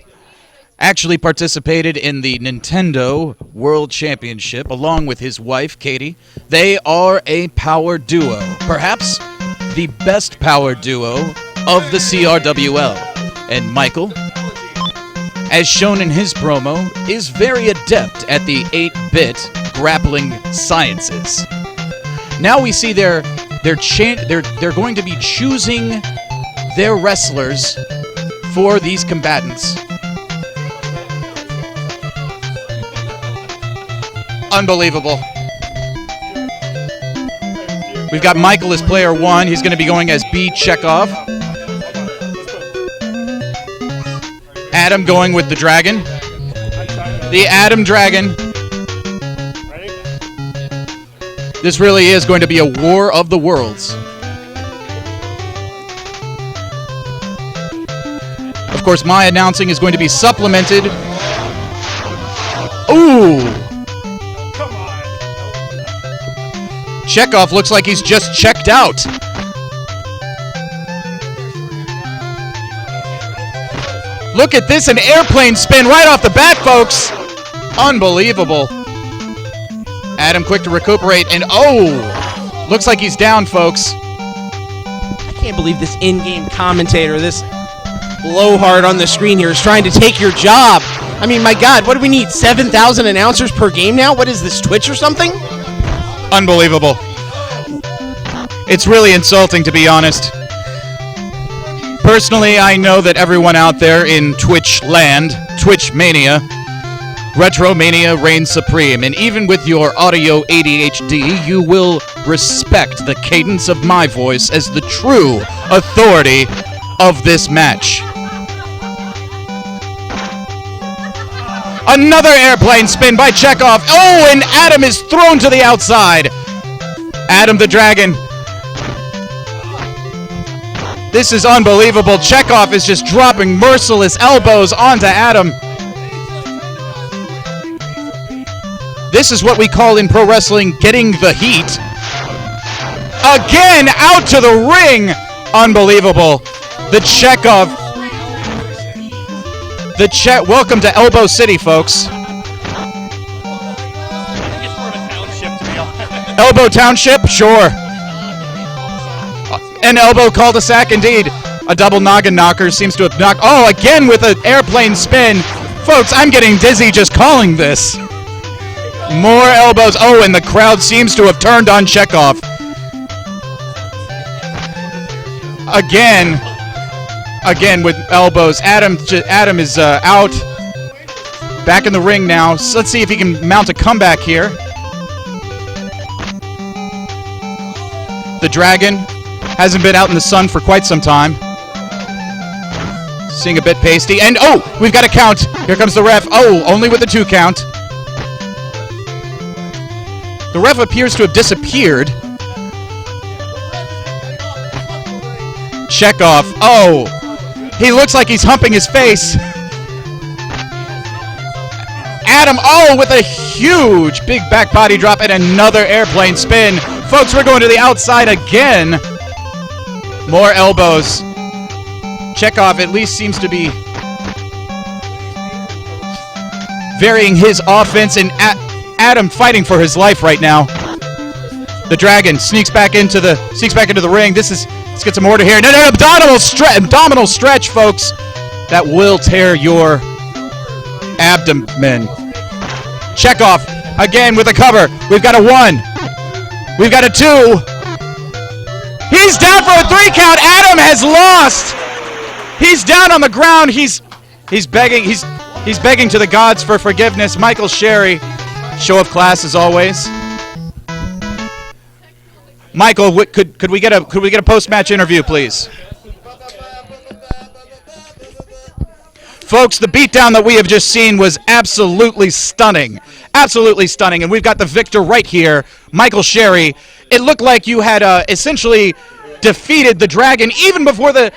actually participated in the Nintendo World Championship along with his wife, Katie. They are a power duo, perhaps the best power duo of the CRWL. And Michael, as shown in his promo, is very adept at the 8-bit grappling sciences. Now we see they're going to be choosing their wrestlers for these combatants. Unbelievable. We've got Michael as player 1. He's going to be going as B. Chekhov. Adam going with the Dragon. The Adam Dragon. This really is going to be a war of the worlds. Of course, my announcing is going to be supplemented. Ooh! Chekhov looks like he's just checked out. Look at this, an airplane spin right off the bat, folks. Unbelievable. Adam quick to recuperate, and oh! Looks like he's down, folks. I can't believe this in-game commentator, this blowhard on the screen here is trying to take your job. I mean, my God, what do we need, 7,000 announcers per game now? What is this, Twitch or something? Unbelievable. It's really insulting, to be honest. Personally, I know that everyone out there in Twitch land, Twitch Mania, Retromania reigns supreme, and even with your audio ADHD, you will respect the cadence of my voice as the true authority of this match. Another airplane spin by Chekhov. Oh, and Adam is thrown to the outside. Adam the Dragon. This is unbelievable. Chekhov is just dropping merciless elbows onto Adam. This is what we call in pro wrestling getting the heat. Again, out to the ring. Unbelievable. The Chekhov. Welcome to Elbow City, folks. Elbow Township? Sure. An elbow cul-de-sac, indeed. A double noggin knocker seems to have knocked... Oh, again with an airplane spin. Folks, I'm getting dizzy just calling this. More elbows. Oh, and the crowd seems to have turned on Chekhov. Again with elbows. Adam is out. Back in the ring now. So let's see if he can mount a comeback here. The Dragon hasn't been out in the sun for quite some time. Seeing a bit pasty. And oh, we've got a count. Here comes the ref. Oh, only with the 2 count. The ref appears to have disappeared. Chekhov. Oh, he looks like he's humping his face. Adam, with a huge big back body drop and another airplane spin. Folks, we're going to the outside again. More elbows. Chekhov at least seems to be varying his offense, and Adam fighting for his life right now. The Dragon sneaks back into the ring. Let's get some order here. No, abdominal stretch, folks. That will tear your abdomen. Chekhov again with a cover. We've got a 1. We've got a 2. He's down for a 3 count. Adam has lost. He's down on the ground. He's begging. He's begging to the gods for forgiveness. Michael Sherry, show of class as always. Michael, could we get a post-match interview, please? Folks, the beatdown that we have just seen was absolutely stunning. Absolutely stunning. And we've got the victor right here, Michael Sherry. It looked like you had essentially defeated the Dragon even before the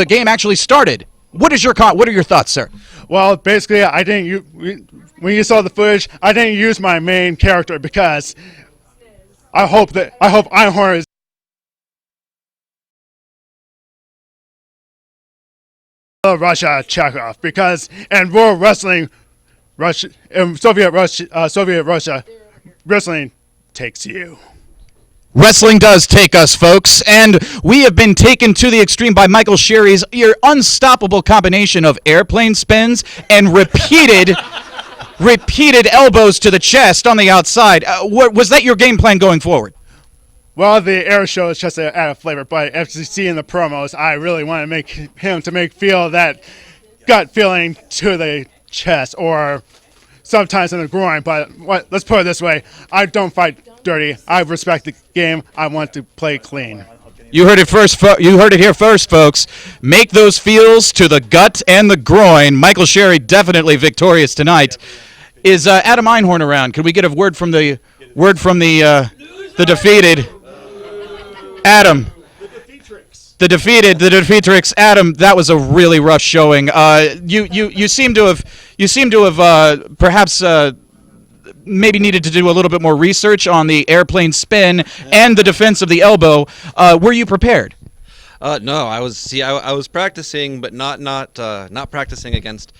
game actually started. What are your thoughts, sir? Well, basically, when you saw the footage, I didn't use my main character because I hope Einhorn is Russia Chekhov, because in World Wrestling, Soviet Russia, wrestling takes you. Wrestling does take us, folks, and we have been taken to the extreme by Michael Sherry's unstoppable combination of airplane spins and repeated elbows to the chest on the outside. Was that your game plan going forward? Well, the air show is just to add a flavor, but after seeing the promos, I really want to make him feel that gut feeling to the chest or sometimes in the groin. But let's put it this way: I don't fight dirty. I respect the game. I want to play clean. You heard it first. You heard it here first, folks. Make those feels to the gut and the groin. Michael Sherry definitely victorious tonight. Is Adam Einhorn around? Can we get a word from the defeated Adam? The defeatrix Adam. That was a really rough showing. You seem to have perhaps maybe needed to do a little bit more research on the airplane spin and the defense of the elbow. Were you prepared? No, I was practicing, but not practicing against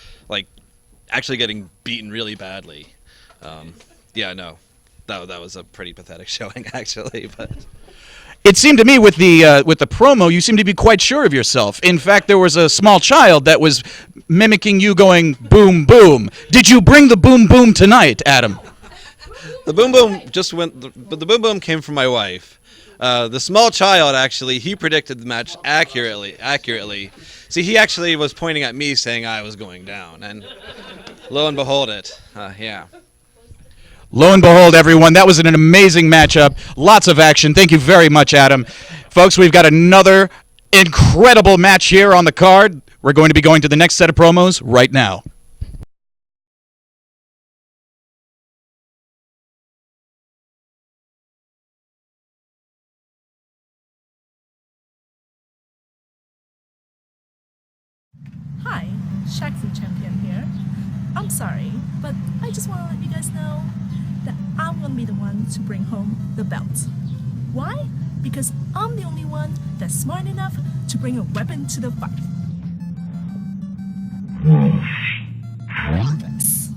actually getting beaten really badly. No, that was a pretty pathetic showing actually, but. It seemed to me with the promo, you seemed to be quite sure of yourself. In fact, there was a small child that was mimicking you going boom boom. Did you bring the boom boom tonight, Adam? The boom boom but the boom boom came from my wife. The small child actually, he predicted the match accurately. See, he actually was pointing at me saying I was going down, and lo and behold yeah. Lo and behold, everyone, that was an amazing matchup. Lots of action. Thank you very much, Adam. Folks, we've got another incredible match here on the card. We're going to be going to the next set of promos right now. Hi, Shaxi Champion here. I'm sorry, but I just want to let you guys know that I'm gonna be the one to bring home the belt. Why? Because I'm the only one that's smart enough to bring a weapon to the fight. Yes.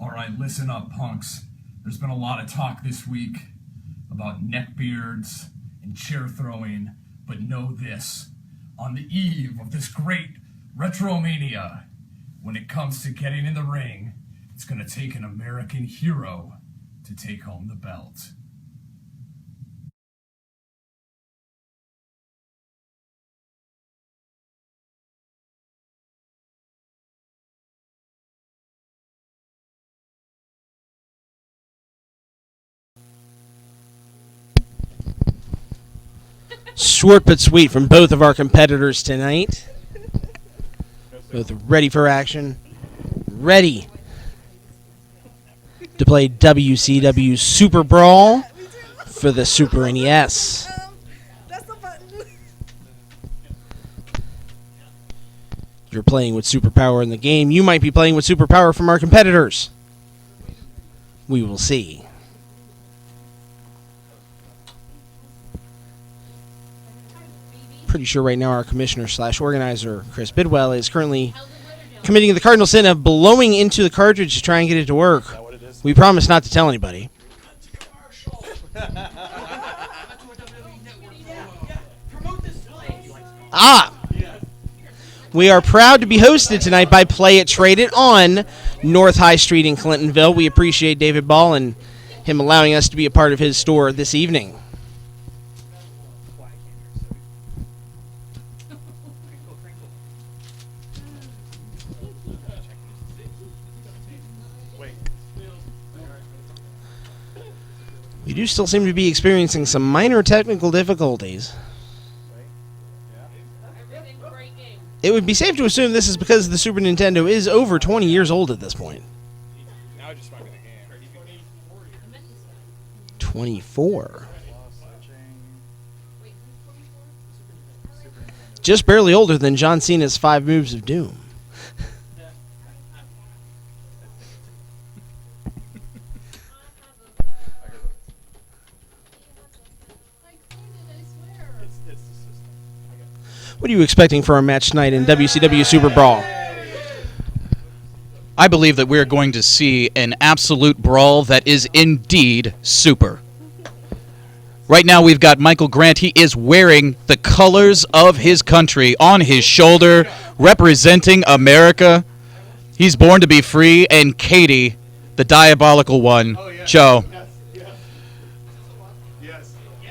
Alright, listen up, punks. There's been a lot of talk this week about neckbeards and chair throwing, but know this. On the eve of this great Retromania, when it comes to getting in the ring, it's gonna take an American hero to take home the belt. Short but sweet from both of our competitors tonight. Both ready for action. Ready to play WCW Super Brawl for the Super NES. You're playing with superpower in the game. You might be playing with superpower from our competitors. We will see. Pretty sure right now our commissioner/organizer, Chris Bidwell, is currently committing the cardinal sin of blowing into the cartridge to try and get it to work. We promise not to tell anybody. We are proud to be hosted tonight by Play It Trade It on North High Street in Clintonville. We appreciate David Ball and him allowing us to be a part of his store this evening. We do still seem to be experiencing some minor technical difficulties. It would be safe to assume this is because the Super Nintendo is over 20 years old at this point. 24. Just barely older than John Cena's 5 Moves of Doom. What are you expecting for our match tonight in WCW Super Brawl? I believe that we're going to see an absolute brawl that is indeed super. Right now we've got Michael Grant. He is wearing the colors of his country on his shoulder, representing America. He's born to be free. And Katie, the diabolical one, Joe.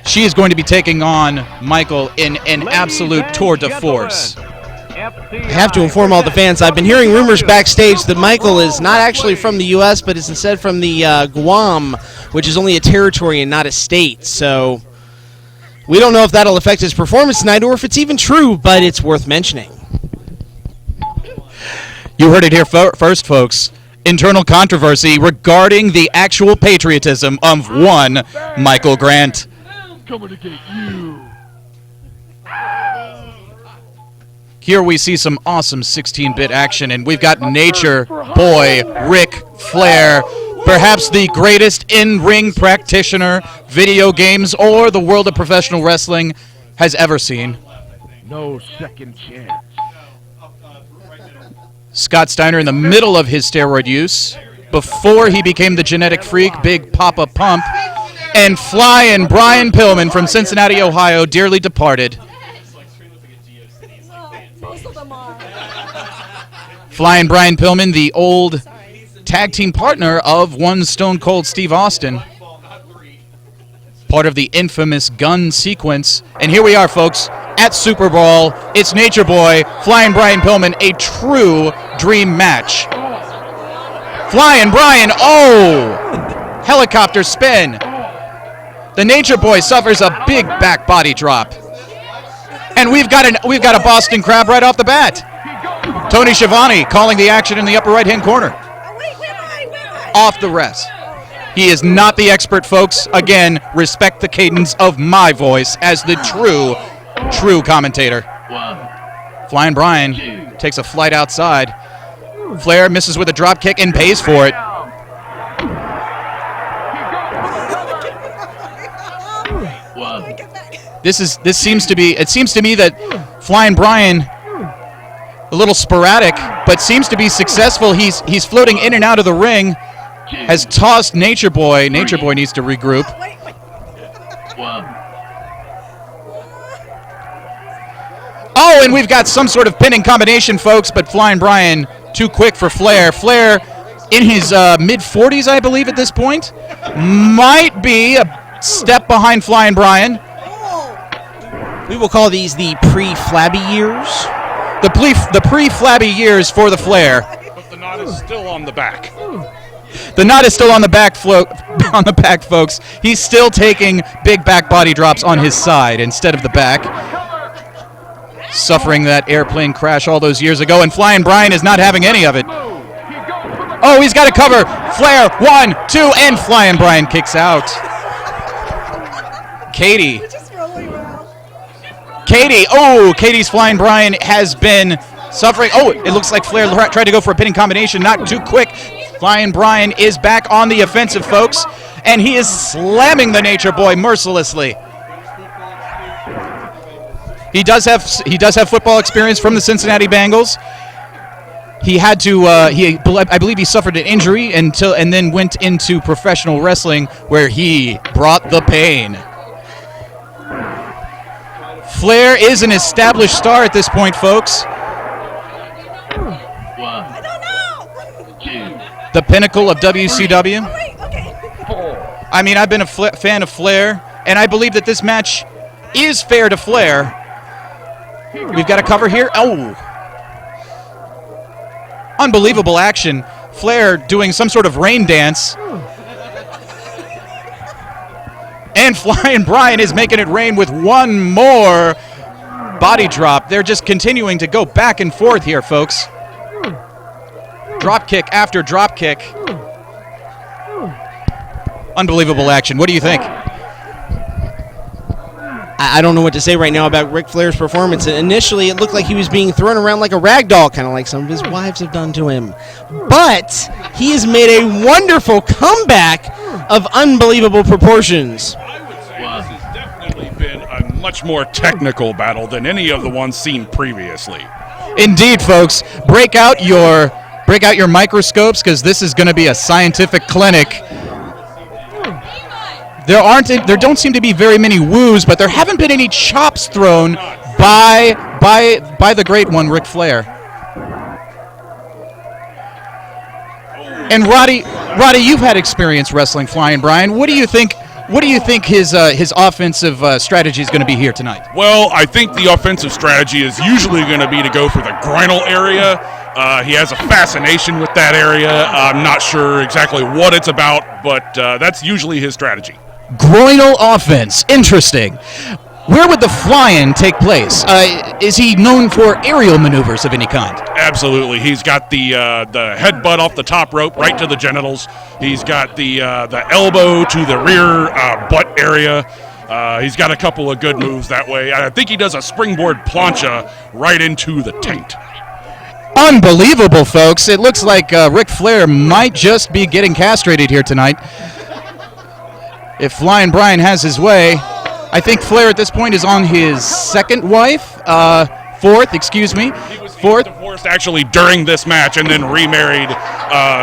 She is going to be taking on Michael in an absolute tour de force. I have to inform all the fans, I've been hearing rumors backstage that Michael is not actually from the U.S., but is instead from the Guam, which is only a territory and not a state. So we don't know if that'll affect his performance tonight or if it's even true, but it's worth mentioning. You heard it here first, folks. Internal controversy regarding the actual patriotism of one Michael Grant. Coming to get you. Here we see some awesome 16-bit action, and we've got Nature Boy Ric Flair, perhaps the greatest in-ring practitioner video games or the world of professional wrestling has ever seen. No second chance. Scott Steiner in the middle of his steroid use before he became the genetic freak, Big Papa Pump, and Flying Brian Pillman from Cincinnati, Ohio, dearly departed. Flying Brian Pillman, the old tag team partner of one Stone Cold Steve Austin. Part of the infamous gun sequence. And here we are, folks, at Super Brawl. It's Nature Boy, Flying Brian Pillman, a true dream match. Flying Brian, helicopter spin. The Nature Boy suffers a big back body drop. And we've got a Boston Crab right off the bat. Tony Schiavone calling the action in the upper right-hand corner. Off the rest. He is not the expert, folks. Again, respect the cadence of my voice as the true commentator. Flying Brian takes a flight outside. Flair misses with a drop kick and pays for it. This seems to be. It seems to me that Flying Brian, a little sporadic, but seems to be successful. He's floating in and out of the ring. Has tossed Nature Boy. Nature Boy needs to regroup. Oh, and we've got some sort of pinning combination, folks. But Flying Brian too quick for Flair. Flair in his mid-40s, I believe, at this point, might be a step behind Flying Brian. We will call these the pre-flabby years. The pre-flabby years for the Flair. But the knot is still on the back. The knot is still on the back, folks. He's still taking big back body drops on his side instead of the back. Suffering that airplane crash all those years ago, and Flying Brian is not having any of it. Oh, he's got to cover. Flair, 1, 2, and Flying Brian kicks out. Katie. Katie's Flying Brian has been suffering. Oh, it looks like Flair tried to go for a pinning combination, not too quick. Flying Brian is back on the offensive, folks, and he is slamming the Nature Boy mercilessly. He does have football experience from the Cincinnati Bengals. He had to. I believe he suffered an injury and then went into professional wrestling, where he brought the pain. Flair is an established star at this point, folks. The pinnacle of WCW. I mean, I've been a fan of Flair, and I believe that this match is fair to Flair. We've got a cover here. Oh. Unbelievable action. Flair doing some sort of rain dance. And Flying Brian is making it rain with one more body drop. They're just continuing to go back and forth here, folks. Drop kick after drop kick. Unbelievable action. What do you think? I don't know what to say right now about Ric Flair's performance. Initially, it looked like he was being thrown around like a rag doll, kind of like some of his wives have done to him. But he has made a wonderful comeback of unbelievable proportions. This has definitely been a much more technical battle than any of the ones seen previously. Indeed, folks. Break out your microscopes, because this is going to be a scientific clinic. There don't seem to be very many woos, but there haven't been any chops thrown by the great one, Ric Flair. And Roddy, you've had experience wrestling Flying Brian. What do you think his offensive strategy is going to be here tonight? Well, I think the offensive strategy is usually going to be to go for the groinal area. He has a fascination with that area. I'm not sure exactly what it's about, but that's usually his strategy. Groinal offense. Interesting. Where would the fly-in take place? Is he known for aerial maneuvers of any kind? Absolutely. He's got the headbutt off the top rope right to the genitals. He's got the elbow to the rear butt area. He's got a couple of good moves that way. I think he does a springboard plancha right into the taint. Unbelievable, folks. It looks like Ric Flair might just be getting castrated here tonight. If Flying Brian has his way. I think Flair at this point is on his second wife. Fourth, excuse me. He was divorced actually during this match and then remarried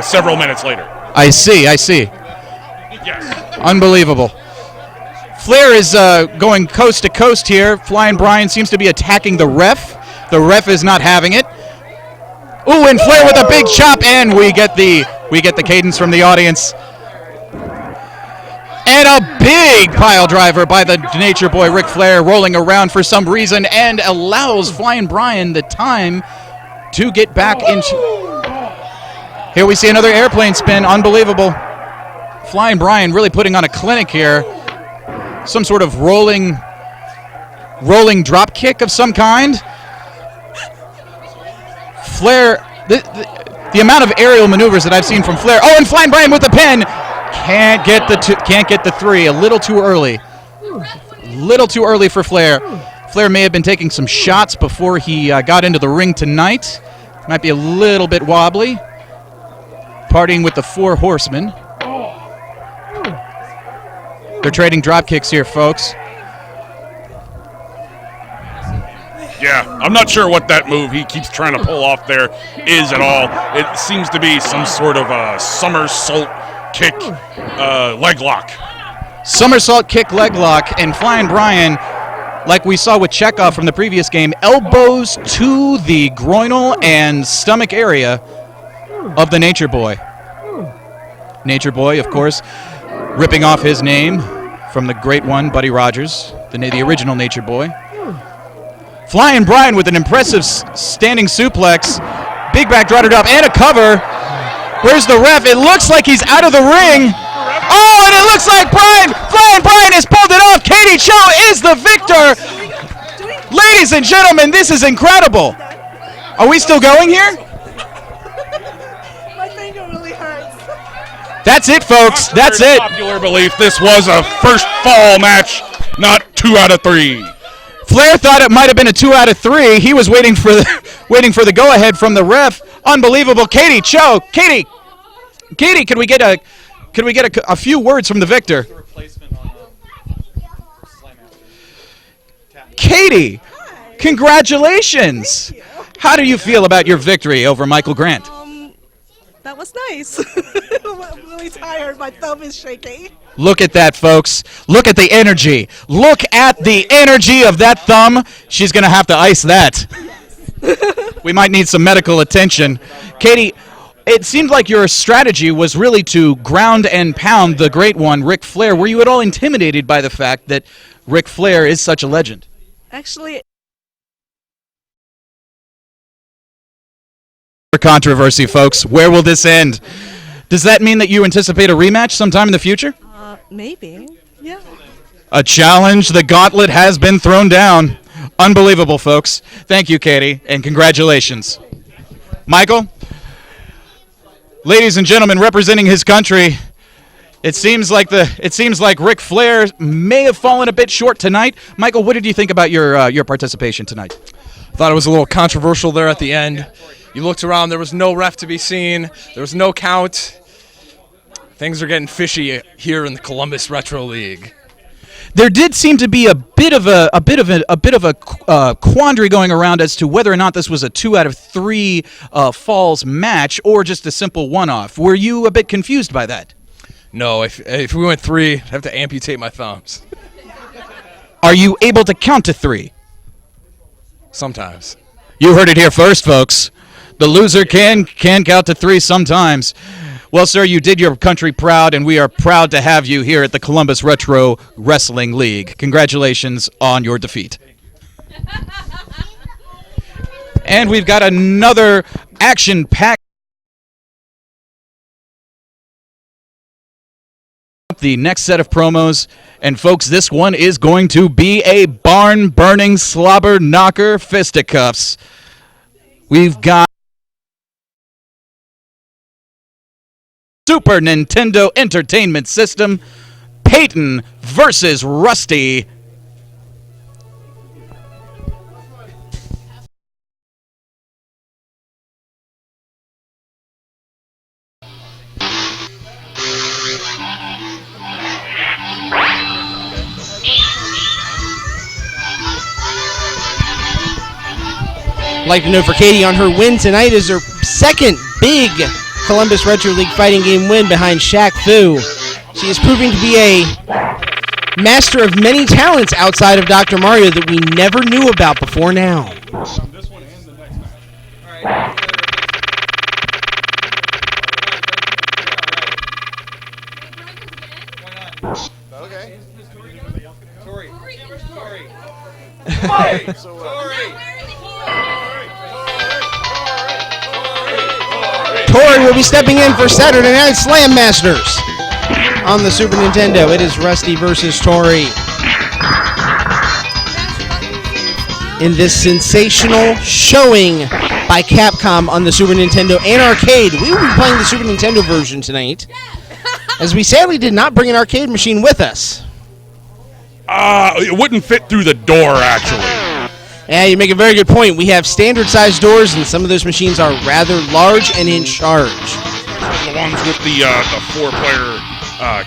several minutes later. I see. Yes. Unbelievable. Flair is going coast to coast here. Flying Brian seems to be attacking the ref. The ref is not having it. Ooh, and Flair with a big chop, and we get the cadence from the audience. And a big pile driver by the Nature Boy Ric Flair, rolling around for some reason, and allows Flying Brian the time to get back into... Here we see another airplane spin. Unbelievable. Flying Brian really putting on a clinic here. Some sort of rolling drop kick of some kind. Flair, the amount of aerial maneuvers that I've seen from Flair. Oh, and Flying Brian with the pin. Can't get the three. A little too early. Little too early for Flair. Flair may have been taking some shots before he got into the ring tonight. Might be a little bit wobbly. Partying with the Four Horsemen. They're trading drop kicks here, folks. Yeah, I'm not sure what that move he keeps trying to pull off there is at all. It seems to be some sort of a somersault kick leg lock. Somersault kick leg lock, and Flying Brian, like we saw with Chekhov from the previous game, elbows to the groinal and stomach area of the Nature Boy. Nature Boy, of course, ripping off his name from the great one, Buddy Rogers, the original Nature Boy. Flying Brian with an impressive standing suplex. Big back drop and a cover. Where's the ref? It looks like he's out of the ring. Oh, and it looks like Flying Brian has pulled it off. Katie Cho is the victor. Ladies and gentlemen, this is incredible. Are we still going here? My finger really hurts. That's it, folks. That's it. Popular belief, this was a first fall match, not 2 out of 3. Flair thought it might have been a 2 out of 3. He was waiting for the go-ahead from the ref. Unbelievable. Katie Cho. Katie, could we get a few words from the victor? Katie, congratulations. How do you feel about your victory over Michael Grant? That was nice. I'm really tired. My thumb is shaking. Look at that, folks. Look at the energy. Look at the energy of that thumb. She's going to have to ice that. We might need some medical attention. Katie, it seemed like your strategy was really to ground and pound the great one, Ric Flair. Were you at all intimidated by the fact that Ric Flair is such a legend? Actually, controversy, folks. Where will this end? Does that mean that you anticipate a rematch sometime in the future? maybe. Yeah. A challenge. The gauntlet has been thrown down. Unbelievable, folks. Thank you, Katie, and congratulations. Michael, ladies and gentlemen, representing his country, it seems like Ric Flair may have fallen a bit short tonight. Michael, what did you think about your participation tonight? I thought it was a little controversial there at the end. You looked around, there was no ref to be seen, there was no count. Things are getting fishy here in the Columbus Retro League. There did seem to be a bit of a quandary going around as to whether or not this was a 2 out of 3 falls match or just a simple one-off. Were you a bit confused by that? No, if we went 3, I'd have to amputate my thumbs. Are you able to count to 3? Sometimes. You heard it here first, folks. The loser can count to 3 sometimes. Well, sir, you did your country proud, and we are proud to have you here at the Columbus Retro Wrestling League. Congratulations on your defeat. And we've got another action-packed the next set of promos. And, folks, this one is going to be a barn-burning slobber-knocker fisticuffs. We've got Super Nintendo Entertainment System, Peyton versus Rusty. I'd like to know for Katie on her win tonight is her second big Columbus Retro League fighting game win behind Shaq Fu. She is proving to be a master of many talents outside of Dr. Mario that we never knew about before now. Okay. Tori will be stepping in for Saturday Night Slam Masters on the Super Nintendo. It is Rusty versus Tori. In this sensational showing by Capcom on the Super Nintendo and arcade. We will be playing the Super Nintendo version tonight, as we sadly did not bring an arcade machine with us. It wouldn't fit through the door, actually. Yeah, you make a very good point. We have standard-sized doors, and some of those machines are rather large and in charge. The ones with the 4-player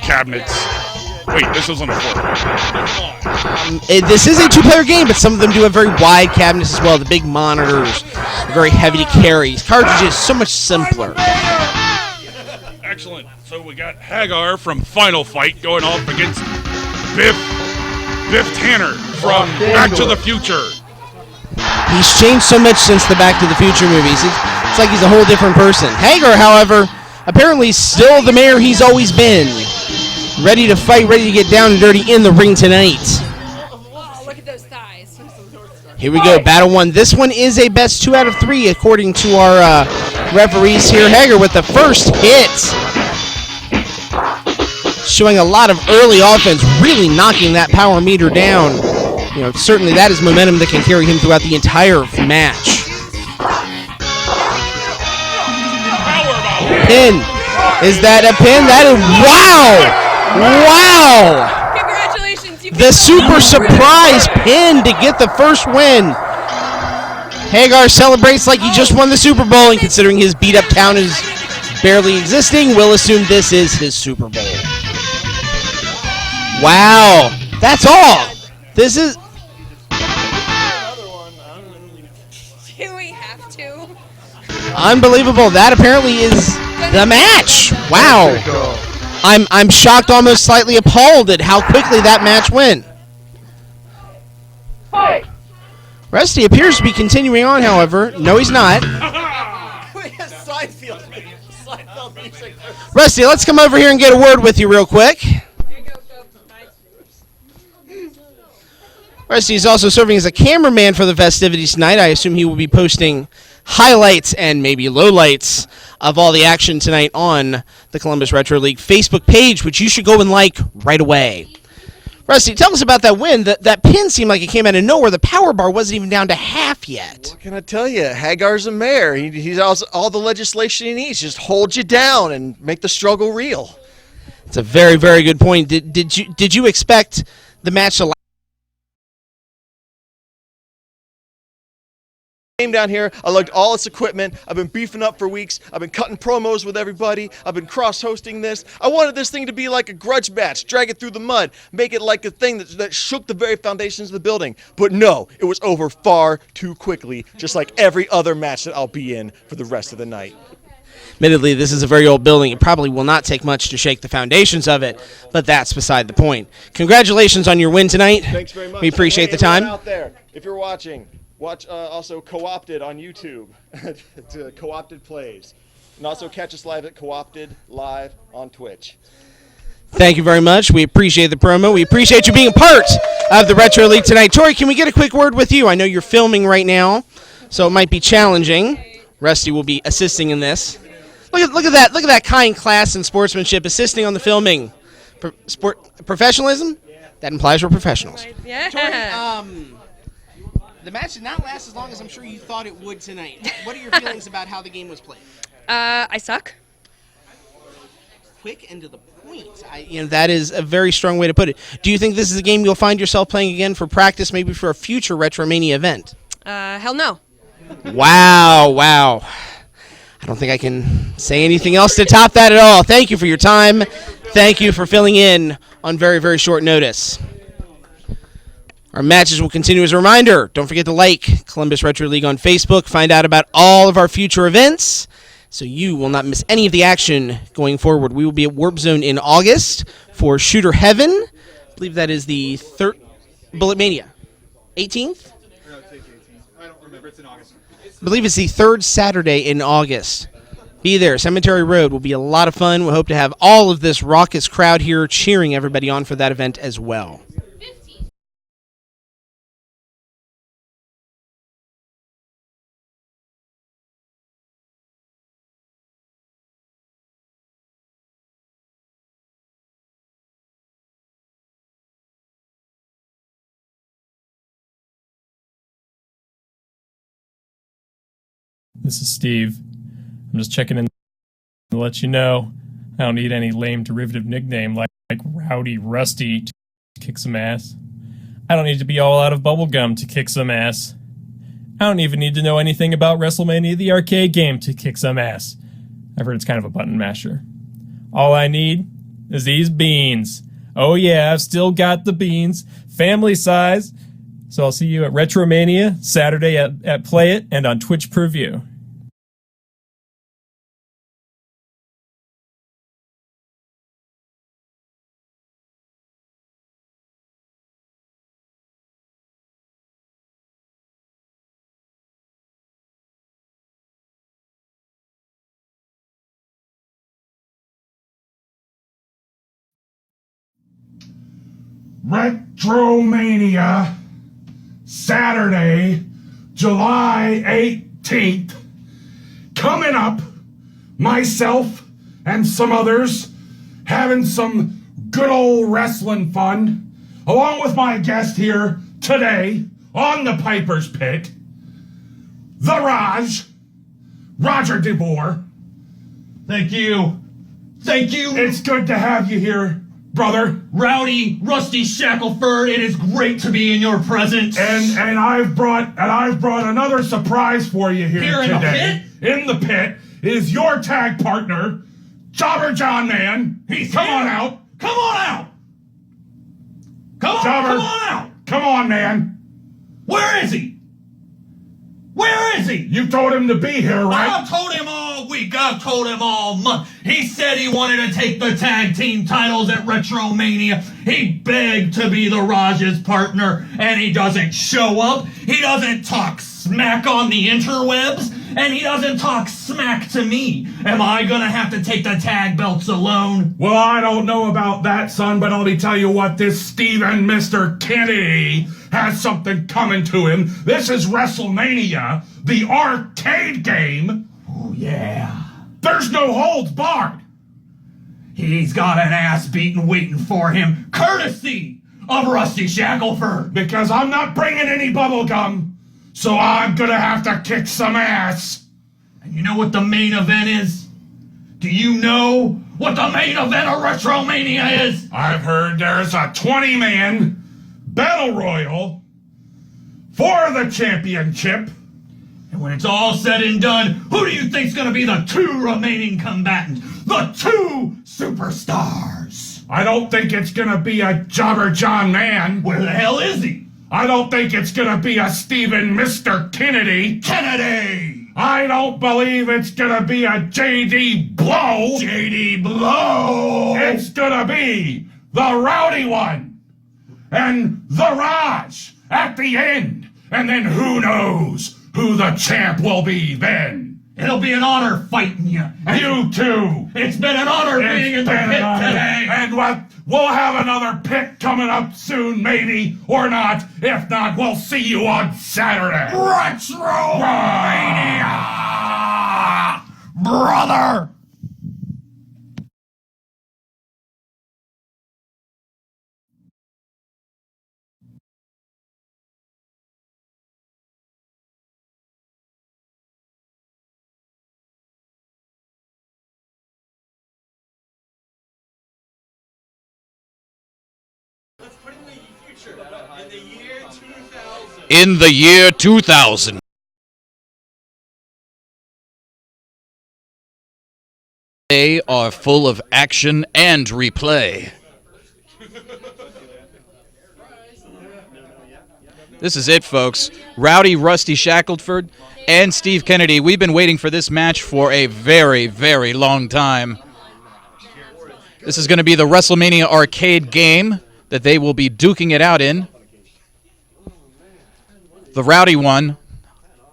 cabinets. Wait, this isn't a 4-player. This is a 2-player game, but some of them do have very wide cabinets as well. The big monitors, very heavy to carry. Cartridges so much simpler. Excellent. So we got Hagar from Final Fight going off against Biff Tanner from Back to the Future. He's changed so much since the Back to the Future movies. It's like he's a whole different person. Hagar, however, apparently still the mayor he's always been. Ready to fight, ready to get down and dirty in the ring tonight. Oh, look at those thighs. Here we go, battle one. This one is a best 2 out of 3 according to our referees here. Hager with the first hit. Showing a lot of early offense, really knocking that power meter down. You know, certainly that is momentum that can carry him throughout the entire match. Pin. Is that a pin? That is, wow! Congratulations. The super surprise pin to get the first win. Hagar celebrates like he just won the Super Bowl, and considering his beat-up town is barely existing, we'll assume this is his Super Bowl. Wow. That's all. This is... Do we have to? Unbelievable. That apparently is the match. Wow. I'm shocked, almost slightly appalled at how quickly that match went. Rusty appears to be continuing on, however. No, he's not. Rusty, let's come over here and get a word with you real quick. Rusty is also serving as a cameraman for the festivities tonight. I assume he will be posting highlights and maybe lowlights of all the action tonight on the Columbus Retro League Facebook page, which you should go and like right away. Rusty, tell us about that win. That pin seemed like it came out of nowhere. The power bar wasn't even down to half yet. What can I tell you? Hagar's a mayor. He's all the legislation he needs. Just hold you down and make the struggle real. It's a very, very good point. Did you expect the match to last? Came down here, I looked all its equipment. I've been beefing up for weeks. I've been cutting promos with everybody. I've been cross-hosting this. I wanted this thing to be like a grudge match, drag it through the mud, make it like a thing that shook the very foundations of the building. But no, it was over far too quickly, just like every other match that I'll be in for the rest of the night. Admittedly, this is a very old building. It probably will not take much to shake the foundations of it, but that's beside the point. Congratulations on your win tonight. Thanks very much. We appreciate the Everyone time. out there, if you're watching, watch also Co-opted on YouTube. To Co-opted Plays. And also catch us live at Co-opted Live on Twitch. Thank you very much. We appreciate the promo. We appreciate you being a part of the Retro League tonight. Tori, can we get a quick word with you? I know you're filming right now, so it might be challenging. Rusty will be assisting in this. Look at that. Look at that kind class and sportsmanship, assisting on the filming. Professionalism? That implies we're professionals. Yeah. Tori, the match did not last as long as I'm sure you thought it would tonight. What are your feelings about how the game was played? I suck. Quick and to the point. That is a very strong way to put it. Do you think this is a game you'll find yourself playing again for practice, maybe for a future Retromania event? Hell no. Wow. I don't think I can say anything else to top that at all. Thank you for your time. Thank you for filling in on very, very short notice. Our matches will continue as a reminder. Don't forget to like Columbus Retro League on Facebook. Find out about all of our future events so you will not miss any of the action going forward. We will be at Warp Zone in August for Shooter Heaven. I believe that is the third Bullet Mania. 18th? No, it's 18th. I don't remember. It's in August. I believe it's the third Saturday in August. Be there. Cemetery Road will be a lot of fun. We hope to have all of this raucous crowd here cheering everybody on for that event as well. This is Steve. I'm just checking in to let you know I don't need any lame derivative nickname like Rowdy Rusty to kick some ass. I don't need to be all out of bubblegum to kick some ass. I don't even need to know anything about WrestleMania the arcade game to kick some ass. I've heard it's kind of a button masher. All I need is these beans. Oh yeah, I've still got the beans. Family size. So I'll see you at Retromania Saturday at Play It and on Twitch per view. Retromania, Saturday, July 18th. coming up, myself and some others having some good old wrestling fun, along with my guest here today on the Piper's Pit, the Roger DeBoer. Thank you. Thank you. It's good to have you here, brother. Rowdy Rusty Shackelford, it is great to be in your presence. And I've brought another surprise for you here today. In the pit is your tag partner, Jobber John Man. Come on out. Come on out. Jobber, come on out. Come on, man. Where is he? Where is he? You told him to be here, right? I've told him all week. I've told him all month. He said he wanted to take the tag team titles at Retromania. He begged to be the Raj's partner, and he doesn't show up. He doesn't talk smack on the interwebs, and he doesn't talk smack to me. Am I gonna have to take the tag belts alone? Well, I don't know about that, son, but let me tell you what, this Steven Mr. Kennedy has something coming to him. This is WrestleMania, the arcade game. Oh, yeah. There's no holds barred. He's got an ass beating waiting for him, courtesy of Rusty Shackelford. Because I'm not bringing any bubble gum, so I'm gonna have to kick some ass. And you know what the main event is? Do you know what the main event of Retromania is? I've heard there's a 20-man battle royal for the championship. And when it's all said and done, who do you think's gonna be the two remaining combatants? The two superstars! I don't think it's gonna be a Jobber John Man. Where the hell is he? I don't think it's gonna be a Steven Mr. Kennedy. Kennedy! I don't believe it's gonna be a J.D. Blow. J.D. Blow! It's gonna be the Rowdy One and the Raj at the end. And then who knows who the champ will be then. It'll be an honor fighting you. You too. It's been an honor being in the pit today. And we'll have another pit coming up soon, maybe, or not. If not, we'll see you on Saturday. Retromania! Brother! In the year 2000. They are full of action and replay. This is it, folks. Rowdy Rusty Shackelford and Steve Kennedy. We've been waiting for this match for a very, very long time. This is going to be the WrestleMania arcade game that they will be duking it out in. The Rowdy One,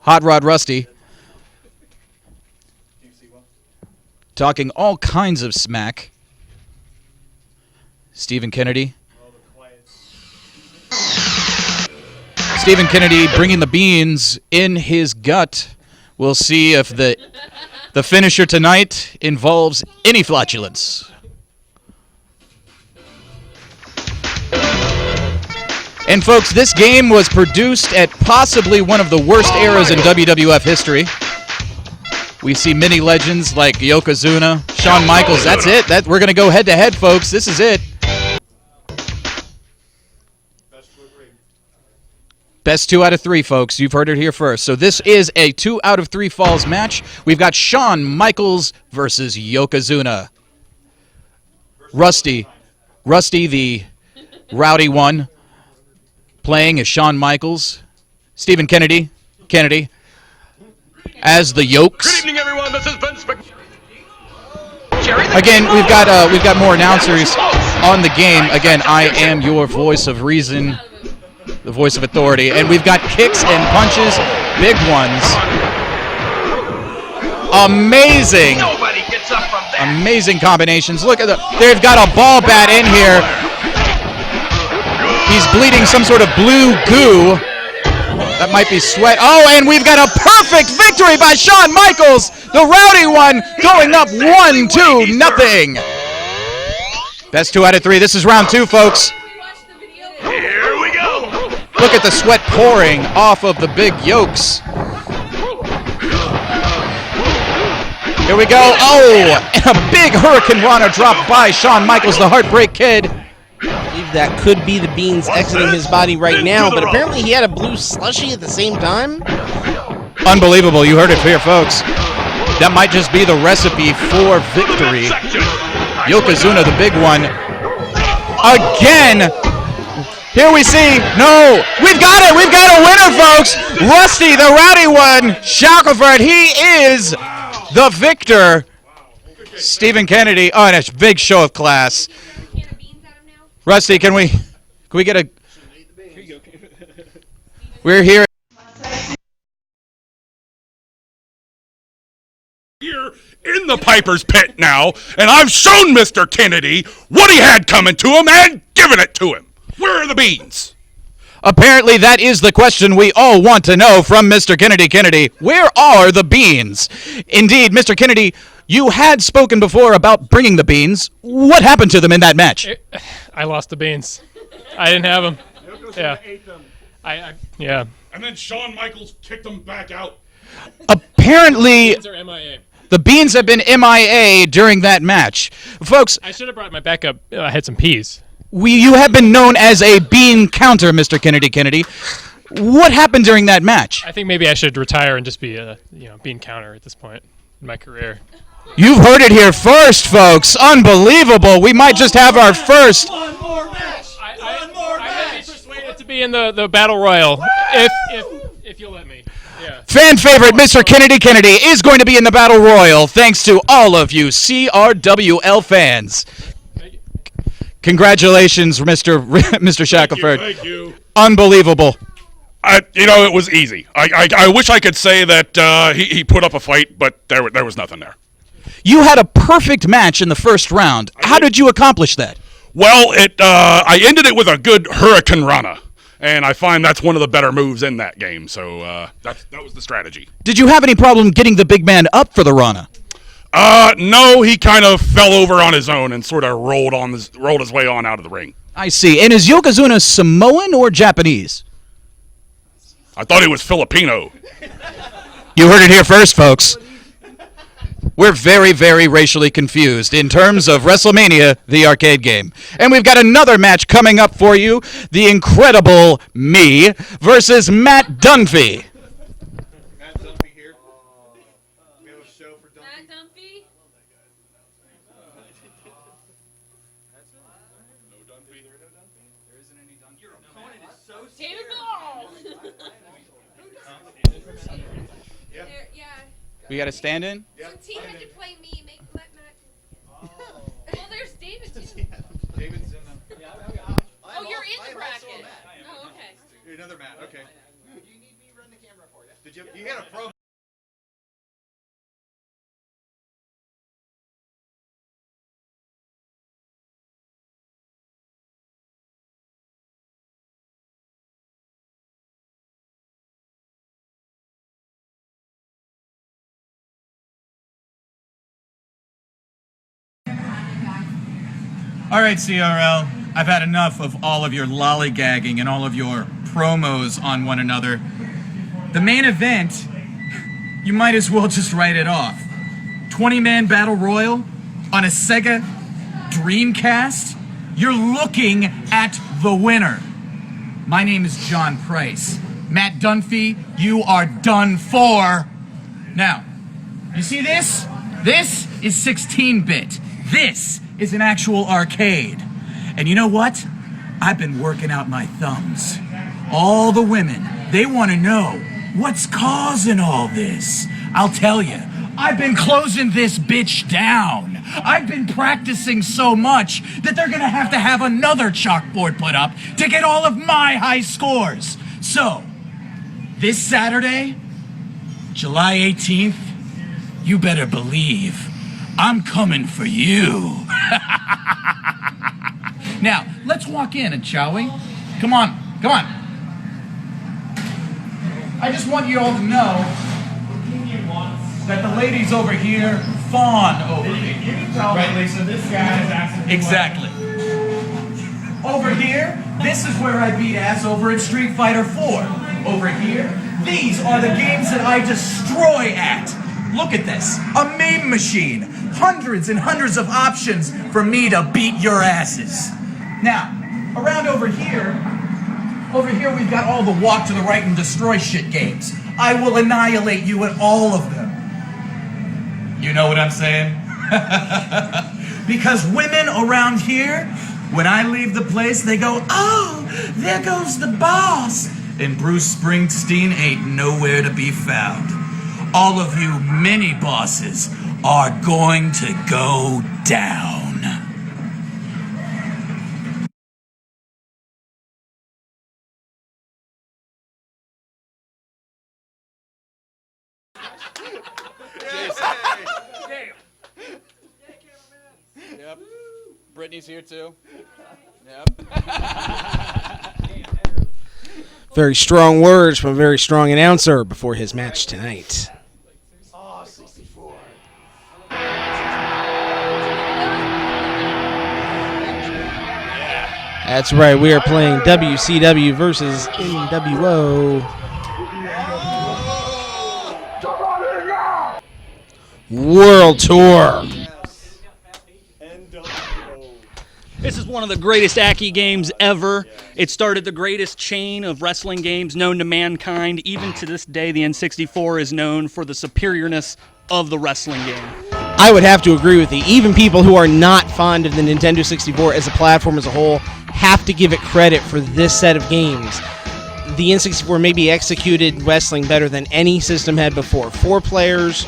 Hot Rod Rusty, talking all kinds of smack. Stephen Kennedy. Stephen Kennedy bringing the beans in his gut. We'll see if the finisher tonight involves any flatulence. And folks, this game was produced at possibly one of the worst eras in WWF history. We see many legends like Yokozuna, Shawn Michaels. That's it. We're going to go head-to-head, folks. This is it. Best 2 out of 3, folks. You've heard it here first. So this is a 2 out of 3 falls match. We've got Shawn Michaels versus Yokozuna. Rusty, the Rowdy One, playing as Shawn Michaels. Stephen Kennedy, as the Yokes. Good evening, everyone. This is Ben Again, we've got more announcers on the game. Again, I am your voice of reason, the voice of authority, and we've got kicks and punches, big ones. Amazing. Nobody gets up from that. Amazing combinations. Look at they've got a ball bat in here. He's bleeding some sort of blue goo. That might be Sweat. Oh, and we've got a perfect victory by Shawn Michaels. The Rowdy one going up 1-2 nothing. Best 2 out of 3. This is round 2, folks. Here we go. Look at the sweat pouring off of the big yokes. Here we go. Oh, and a big Hurricane Rana drop by Shawn Michaels, the Heartbreak Kid. I believe that could be the Beans exiting his body right now, but apparently he had a blue slushy at the same time. Unbelievable. You heard it here, folks. That might just be the recipe for victory. Yokozuna, the big one. Again. Here we see, no, we've got it. We've got a winner, folks. Rusty, the Rowdy one. Shackelford, he is the victor. Stephen Kennedy, oh, and a big show of class. Rusty, can we get a... We're here. Here in the Piper's Pit now, and I've shown Mr. Kennedy what he had coming to him and given it to him. Where are the beans? Apparently that is the question we all want to know from Mr. Kennedy. Where are the beans? Indeed, Mr. Kennedy, you had spoken before about bringing the beans. What happened to them in that match? I lost the beans. I didn't have them. Yeah. Yeah. And then Shawn Michaels kicked them back out. Apparently, Beans are MIA. the beans have been MIA during that match. Folks, I should have brought my backup. I had some peas. you have been known as a bean counter, Mr. Kennedy. What happened during that match? I think maybe I should retire and just be a bean counter at this point in my career. You've heard it here first, folks. Unbelievable. We might just have our first. One more match. I may be persuaded to be in the battle royal if you'll let me. Yeah. Fan favorite Mr. Kennedy is going to be in the battle royal, thanks to all of you CRWL fans. Congratulations, Mr. Shackelford. Thank you. Unbelievable. It was easy. I wish I could say that he put up a fight, but there was nothing there. You had a perfect match in the first round. How did you accomplish that? Well, I ended it with a good Hurricane Rana, and I find that's one of the better moves in that game. So that was the strategy. Did you have any problem getting the big man up for the Rana? No, he kind of fell over on his own and sort of rolled his way on out of the ring. I see. And is Yokozuna Samoan or Japanese? I thought he was Filipino. You heard it here first, folks. We're very, very racially confused in terms of WrestleMania, the arcade game. And we've got another match coming up for you. The incredible me versus Matt Dunphy. Matt Dunphy here. We have a show for Dunphy. Matt Dunphy? No Dunphy. There isn't any Dunphy. Your opponent is so David Ball! Yeah. Yeah. We got a stand-in? Since he had to play me, let Matt. Well, there's David too. David's in the. Oh, you're in the bracket. Oh, okay. You're another Matt. Okay. You need me to run the camera for you. Did you had a pro. All right, CRL, I've had enough of all of your lollygagging and all of your promos on one another. The main event, you might as well just write it off. 20-man battle royal on a Sega Dreamcast? You're looking at the winner. My name is John Price. Matt Dunphy, you are done for. Now, you see this? This is 16-bit. This is an actual arcade. And you know what? I've been working out my thumbs. All the women, they want to know what's causing all this. I'll tell you, I've been closing this bitch down. I've been practicing so much that they're gonna have to have another chalkboard put up to get all of my high scores. So, this Saturday, July 18th, you better believe I'm coming for you. Now, let's walk in, shall we? Come on, come on. I just want you all to know that the ladies over here fawn over me. You can tell, right, Lisa, this guy is asking. Exactly. Over here, this is where I beat ass over in Street Fighter 4. Over here, these are the games that I destroy at. Look at this, a meme machine. Hundreds and hundreds of options for me to beat your asses. Now, around over here we've got all the walk to the right and destroy shit games. I will annihilate you at all of them. You know what I'm saying? Because women around here, when I leave the place, they go, oh, there goes the boss. And Bruce Springsteen ain't nowhere to be found. All of you mini bosses are going to go down. Yep. Brittany's here too. Yep. Very strong words from a very strong announcer before his match tonight. That's right, we are playing WCW versus NWO. World Tour. This is one of the greatest Aki games ever. It started the greatest chain of wrestling games known to mankind. Even to this day, the N64 is known for the superiorness of the wrestling game. I would have to agree with you. Even people who are not fond of the Nintendo 64 as a platform as a whole have to give it credit for this set of games. The N64 maybe executed wrestling better than any system had before. 4 players,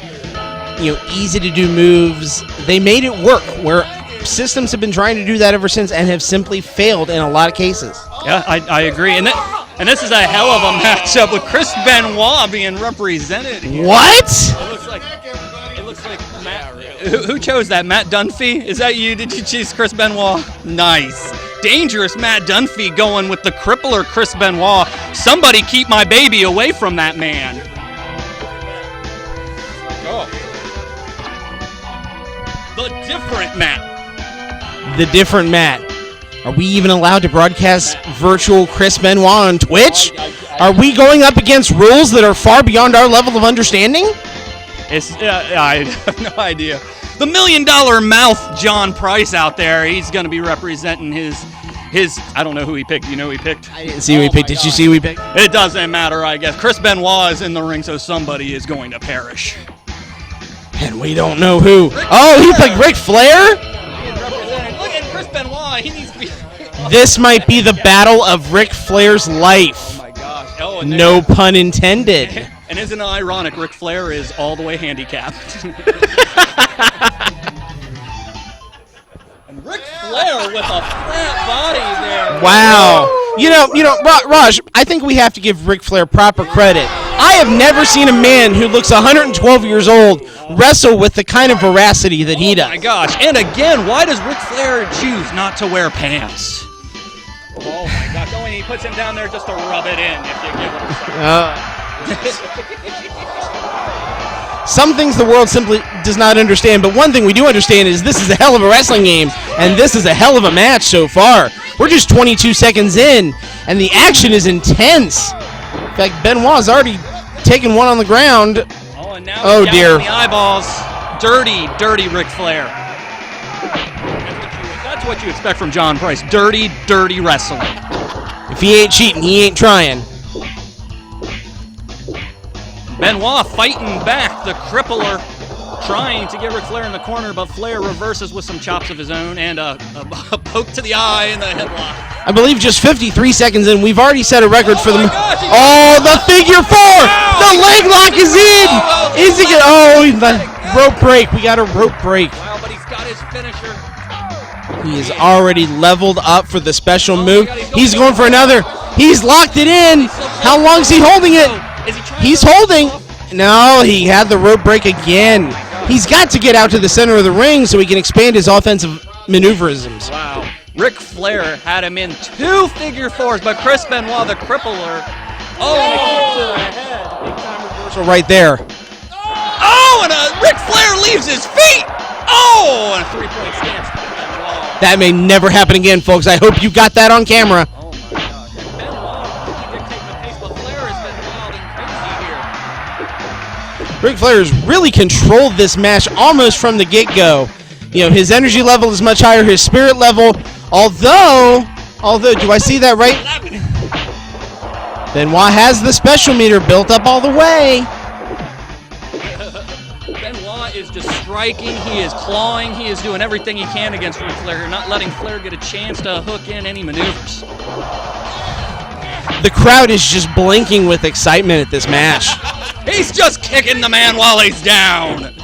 easy to do moves. They made it work where systems have been trying to do that ever since and have simply failed in a lot of cases. Yeah, I agree. And this is a hell of a matchup with Chris Benoit being represented here. What? It looks like Matt. Who chose that? Matt Dunphy? Is that you? Did you choose Chris Benoit? Nice. Dangerous Matt Dunphy going with the crippler Chris Benoit. Somebody keep my baby away from that man. Oh. The different Matt. The different Matt. Are we even allowed to broadcast virtual Chris Benoit on Twitch? Are we going up against rules that are far beyond our level of understanding? I have no idea. The $1 million mouth John Price out there, he's going to be representing his. I don't know who he picked. You know who he picked? I didn't see who he picked. Did you see who he picked? It doesn't matter, I guess. Chris Benoit is in the ring, so somebody is going to perish. And we don't know who. Oh, he picked Ric Flair? Look at Chris Benoit. He needs to be. This might be the battle of Ric Flair's life. Oh my gosh. Oh, no pun intended. And isn't it ironic? Ric Flair is all the way handicapped. And Ric Flair with a flat body there. Wow. Raj, I think we have to give Ric Flair proper credit. I have never seen a man who looks 112 years old wrestle with the kind of veracity that he does. Oh my gosh. And again, why does Ric Flair choose not to wear pants? Oh my gosh. Oh, and he puts him down there just to rub it in, if you get what I'm saying. Some things the world simply does not understand, but one thing we do understand is this is a hell of a wrestling game, and this is a hell of a match so far. We're just 22 seconds in, and the action is intense. In fact, Benoit's already taken one on the ground. Oh, and now oh dear. The eyeballs. Dirty, dirty Ric Flair. That's what you expect from John Price. Dirty, dirty wrestling. If he ain't cheating, he ain't trying. Benoit fighting back, the crippler trying to get Ric Flair in the corner, but Flair reverses with some chops of his own and a poke to the eye and the headlock. I believe just 53 seconds in, we've already set a record for them. Oh, the figure 4! The leg lock is in! Is he gonna, the rope break. We got a rope break. Wow, but he's got his finisher. He is already leveled up for the special move. He's going for another. He's locked it in. How long is he holding it? He's holding. No, he had the rope break again. He's got to get out to the center of the ring so he can expand his offensive maneuverisms. Wow. Ric Flair had him in 2 figure 4s, but Chris Benoit, the crippler, So right there. Oh, and Ric Flair leaves his feet. Oh, and a 3-point stance. That may never happen again, folks. I hope you got that on camera. Ric Flair has really controlled this match almost from the get-go. You know, his energy level is much higher, his spirit level, although, do I see that right? Benoit has the special meter built up all the way. Benoit is just striking, he is clawing, he is doing everything he can against Ric Flair, not letting Flair get a chance to hook in any maneuvers. The crowd is just blinking with excitement at this match. He's just kicking the man while he's down.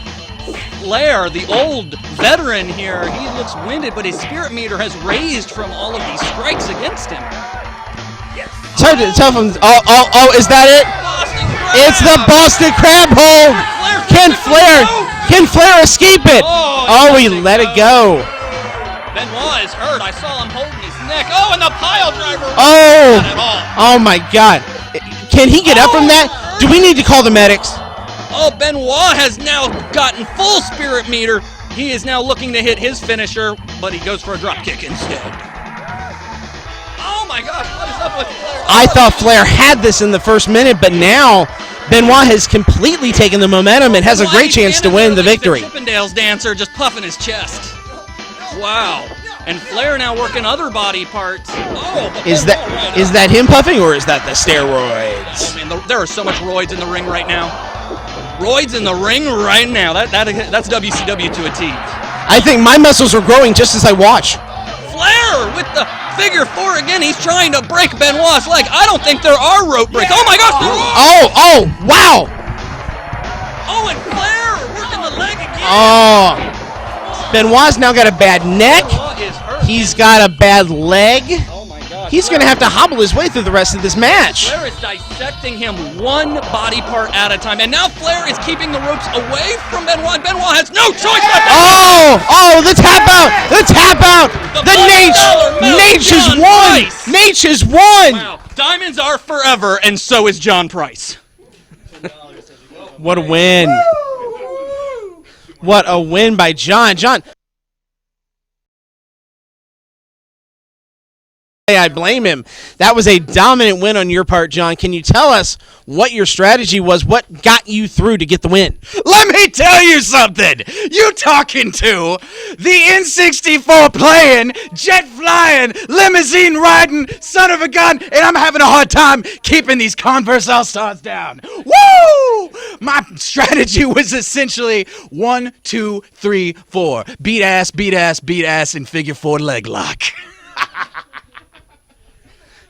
Flair, the old veteran here, he looks winded, but his spirit meter has raised from all of these strikes against him. It's hard to tell from. Oh, is that it? It's the Boston Crab hold. Can Flair escape it? Oh, he let it go. Benoit is hurt. I saw him holding his neck. Oh, and the pile driver. Oh my God. Can he get up from that? Do we need to call the medics? Oh, Benoit has now gotten full spirit meter. He is now looking to hit his finisher, but he goes for a drop kick instead. Oh my gosh, what is up with Flair? I thought Flair had this in the first minute, but now Benoit has completely taken the momentum and has a great chance to win the victory. Chippendale's dancer just puffing his chest. Wow. And Flair now working other body parts. Oh, is that him puffing, or is that the steroids? Oh man, there are so much roids in the ring right now. Roids in the ring right now. That's WCW to a T. I think my muscles are growing just as I watch. Flair with the figure 4 again. He's trying to break Benoit's leg. I don't think there are rope breaks. Oh my gosh! Oh, wow! Oh, and Flair working the leg again. Oh, Benoit's now got a bad neck. He's got a bad leg. Oh my gosh! He's going to have to hobble his way through the rest of this match. Flair is dissecting him one body part at a time, and now Flair is keeping the ropes away from Benoit. Benoit has no choice but to... Oh, the tap out! The tap out! The Nate has won! Nate has won! Wow, diamonds are forever, and so is John Price. What a win. What a win by John. I blame him. That was a dominant win on your part, John. Can you tell us what your strategy was? What got you through to get the win? Let me tell you something. You talking to the N64 playing, jet flying, limousine riding, son of a gun, and I'm having a hard time keeping these Converse All-Stars down. Woo! My strategy was essentially 1, 2, 3, 4. Beat ass, beat ass, beat ass, and figure 4 leg lock.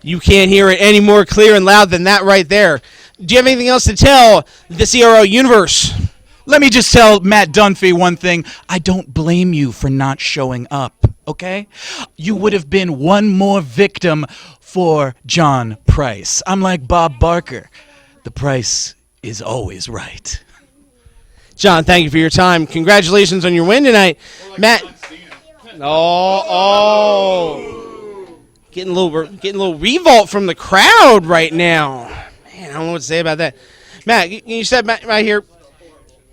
You can't hear it any more clear and loud than that right there. Do you have anything else to tell the CRO universe? Let me just tell Matt Dunphy one thing. I don't blame you for not showing up, okay? You would have been one more victim for John Price. I'm like Bob Barker. The price is always right. John, thank you for your time. Congratulations on your win tonight. Matt. Getting a little revolt from the crowd right now. Man, I don't know what to say about that. Matt, you said right here,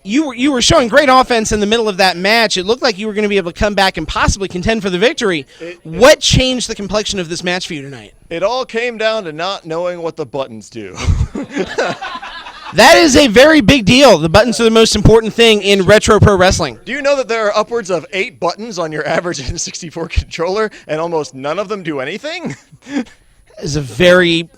you were showing great offense in the middle of that match. It looked like you were going to be able to come back and possibly contend for the victory. What changed the complexion of this match for you tonight? It all came down to not knowing what the buttons do. That is a very big deal. The buttons are the most important thing in retro pro wrestling. Do you know that there are upwards of 8 buttons on your average N64 controller, and almost none of them do anything? Is a very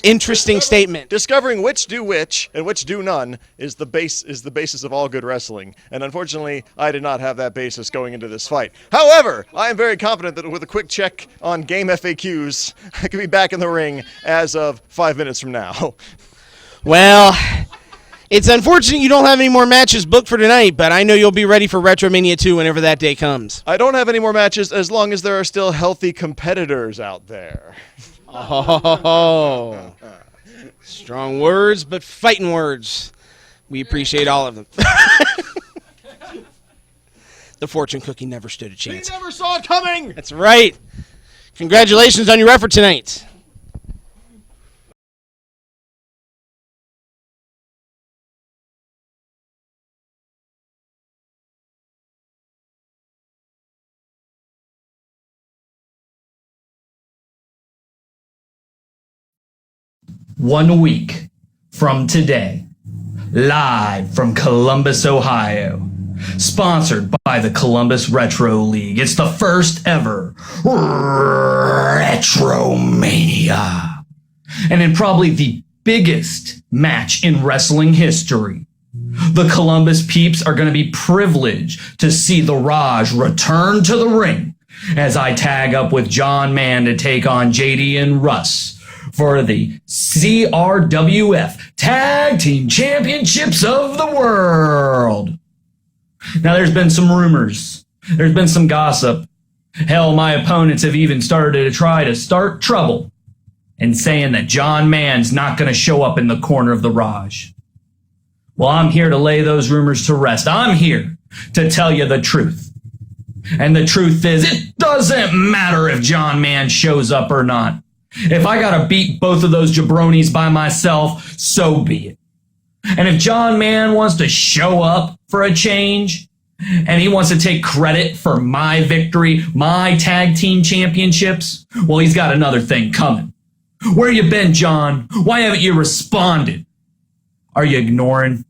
interesting statement. Discovering which do which and which do none is the basis of all good wrestling. And unfortunately, I did not have that basis going into this fight. However, I am very confident that with a quick check on game FAQs, I could be back in the ring as of 5 minutes from now. Well, it's unfortunate you don't have any more matches booked for tonight, but I know you'll be ready for Retromania 2 whenever that day comes. I don't have any more matches as long as there are still healthy competitors out there. Oh, strong words, but fighting words. We appreciate all of them. The fortune cookie never stood a chance. We never saw it coming! That's right. Congratulations on your effort tonight. 1 week from today, live from Columbus, Ohio, sponsored by the Columbus Retro League. It's the first ever Retromania. And in probably the biggest match in wrestling history, the Columbus peeps are going to be privileged to see the Raj return to the ring as I tag up with John Mann to take on JD and Russ for the CRWF Tag Team Championships of the World. Now, there's been some rumors. There's been some gossip. Hell, my opponents have even started to try to start trouble and saying that John Mann's not going to show up in the corner of the Raj. Well, I'm here to lay those rumors to rest. I'm here to tell you the truth. And the truth is, it doesn't matter if John Mann shows up or not. If I gotta beat both of those jabronis by myself, so be it. And if John Mann wants to show up for a change, and he wants to take credit for my victory, my tag team championships, well, he's got another thing coming. Where you been, John? Why haven't you responded? Are you ignoring?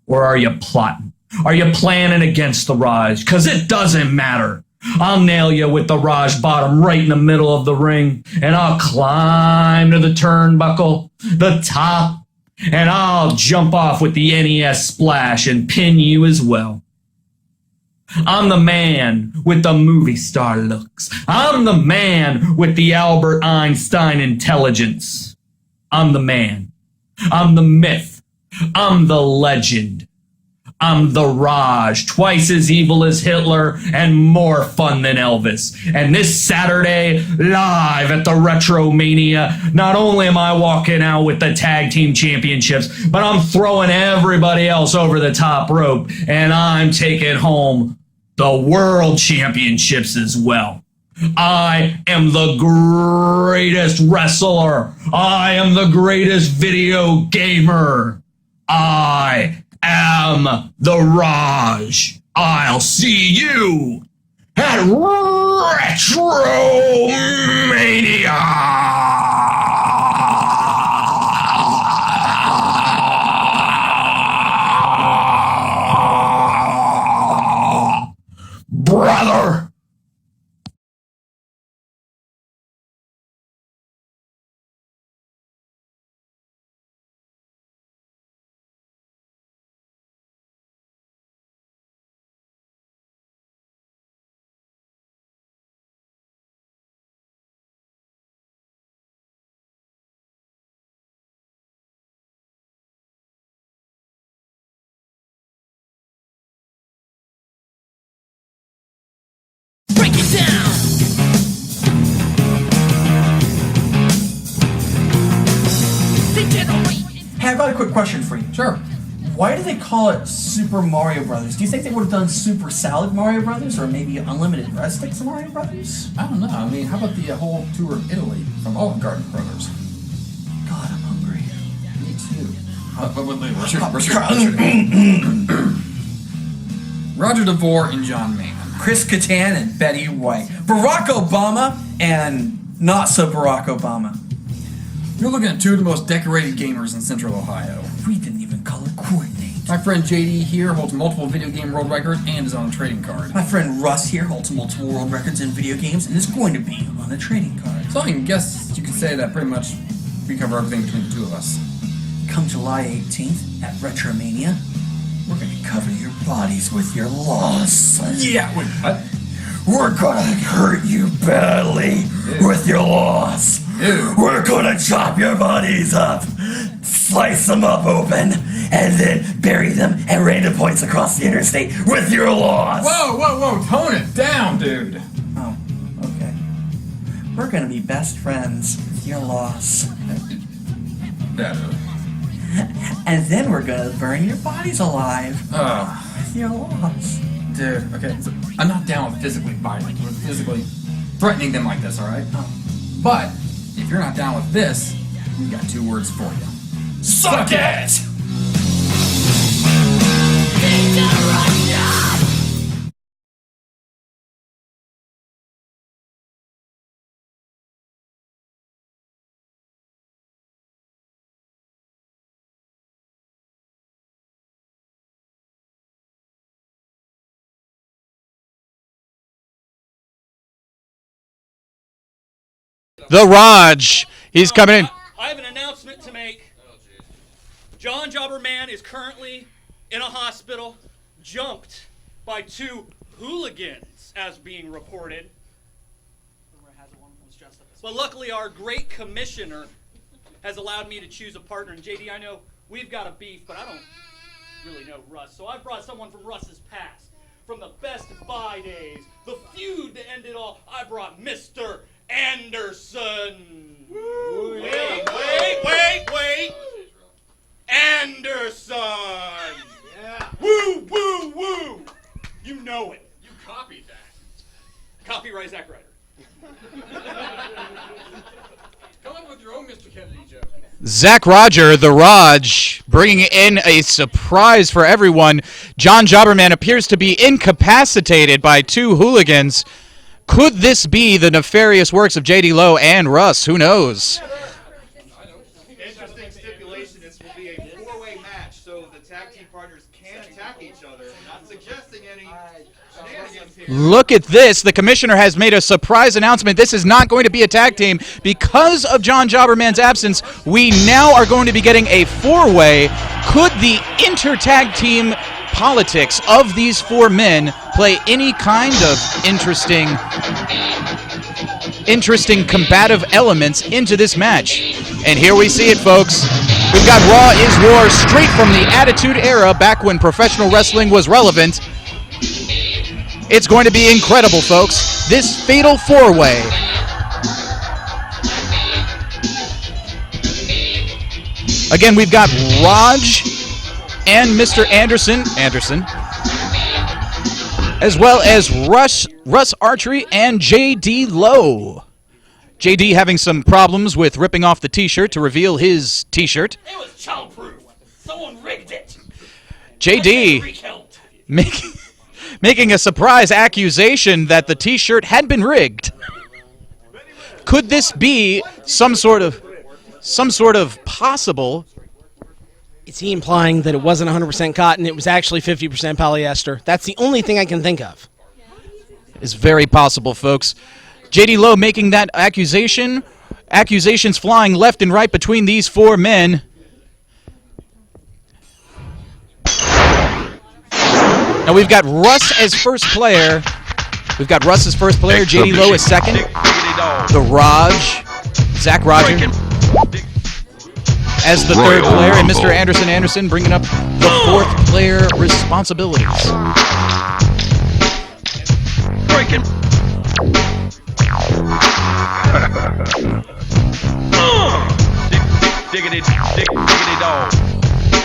Or are you plotting? Are you planning against the Raj? Because it doesn't matter. I'll nail you with the Raj bottom right in the middle of the ring, and I'll climb to the turnbuckle, the top, and I'll jump off with the NES splash and pin you as well. I'm the man with the movie star looks. I'm the man with the Albert Einstein intelligence. I'm the man. I'm the myth. I'm the legend. I'm the Raj, twice as evil as Hitler and more fun than Elvis. And this Saturday, live at the Retromania, not only am I walking out with the tag team championships, but I'm throwing everybody else over the top rope, and I'm taking home the world championships as well. I am the greatest wrestler. I am the greatest video gamer. I am the Raj. I'll see you at Retromania. Brother. Break it down. Hey, I've got a quick question for you. Sure. Why do they call it Super Mario Brothers? Do you think they would have done Super Salad Mario Brothers, or maybe Unlimited Bread Sticks Mario Brothers? I don't know. I mean, how about the whole tour of Italy from Olive Garden Brothers? God, I'm hungry. Me too. What's your Roger DeVore and John Mann. Chris Kattan and Betty White. Barack Obama and not so Barack Obama. You're looking at two of the most decorated gamers in Central Ohio. We didn't even color coordinate. My friend JD here holds multiple video game world records and is on a trading card. My friend Russ here holds multiple world records in video games and is going to be on a trading card. So I can guess you could say that pretty much we cover everything between the two of us. Come July 18th at Retromania, we're going to cover your bodies with your loss. Yeah, wait, what? We're going to hurt you badly with your loss. Ew. We're going to chop your bodies up, slice them up open, and then bury them at random points across the interstate with your loss. Whoa, tone it down, dude. Oh, okay. We're going to be best friends with your loss. Better. And then we're going to burn your bodies alive with your loss. Dude, okay, so I'm not down with physically threatening them like this, alright? But, if you're not down with this, we got two words for you. Suck it! The Raj. He's coming in. I have an announcement to make. John Jobberman is currently in a hospital, jumped by 2 hooligans, as being reported. But luckily, our great commissioner has allowed me to choose a partner. And JD, I know we've got a beef, but I don't really know Russ. So I brought someone from Russ's past, from the Best Buy days, the feud to end it all. I brought Mr. Anderson. Wait. Anderson. Yeah. Woo. You know it. You copied that. Copyright Zack Ryder. Come up with your own Mr. Kennedy joke. Zach Roger, the Raj, bringing in a surprise for everyone. John Jobberman appears to be incapacitated by 2 hooligans. Could this be the nefarious works of J.D. Lowe and Russ? Who knows? Interesting stipulation. This will be a 4-way match, so the tag team partners can attack each other. Not suggesting any shenanigans here. Look at this. The commissioner has made a surprise announcement. This is not going to be a tag team. Because of John Jobberman's absence, we now are going to be getting a 4-way. Could the inter-tag team politics of these 4 men play any kind of interesting combative elements into this match? And here we see it, folks. We've got Raw is War straight from the Attitude Era, back when professional wrestling was relevant. It's going to be incredible, folks. This fatal 4-way. Again, we've got Raj and Mr. Anderson, as well as Russ Archery and J.D. Lowe. J.D. having some problems with ripping off the T-shirt to reveal his T-shirt. It was childproof. Someone rigged it. J.D. making a surprise accusation that the T-shirt had been rigged. Could this be some sort of possible? Is he implying that it wasn't 100% cotton, it was actually 50% polyester? That's the only thing I can think of. It's very possible, folks. J.D. Lowe making that accusation. Accusations flying left and right between these 4 men. Now we've got Russ as first player. J.D. Lowe as second. The Raj, Zach Roger, as the third player, and Mr. Anderson bringing up the 4th player responsibilities.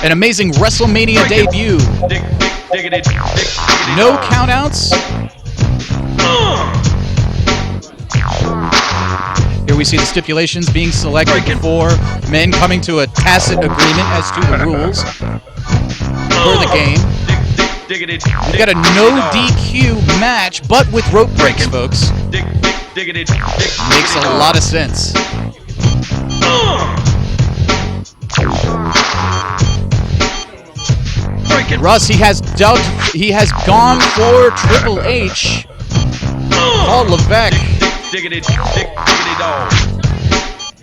An amazing WrestleMania debut. No countouts. Here we see the stipulations being selected for men coming to a tacit agreement as to the rules for the game. We've got a no DQ match, but with rope breaks, folks. Makes a lot of sense. Russ, he has gone for Triple H. Paul Levesque.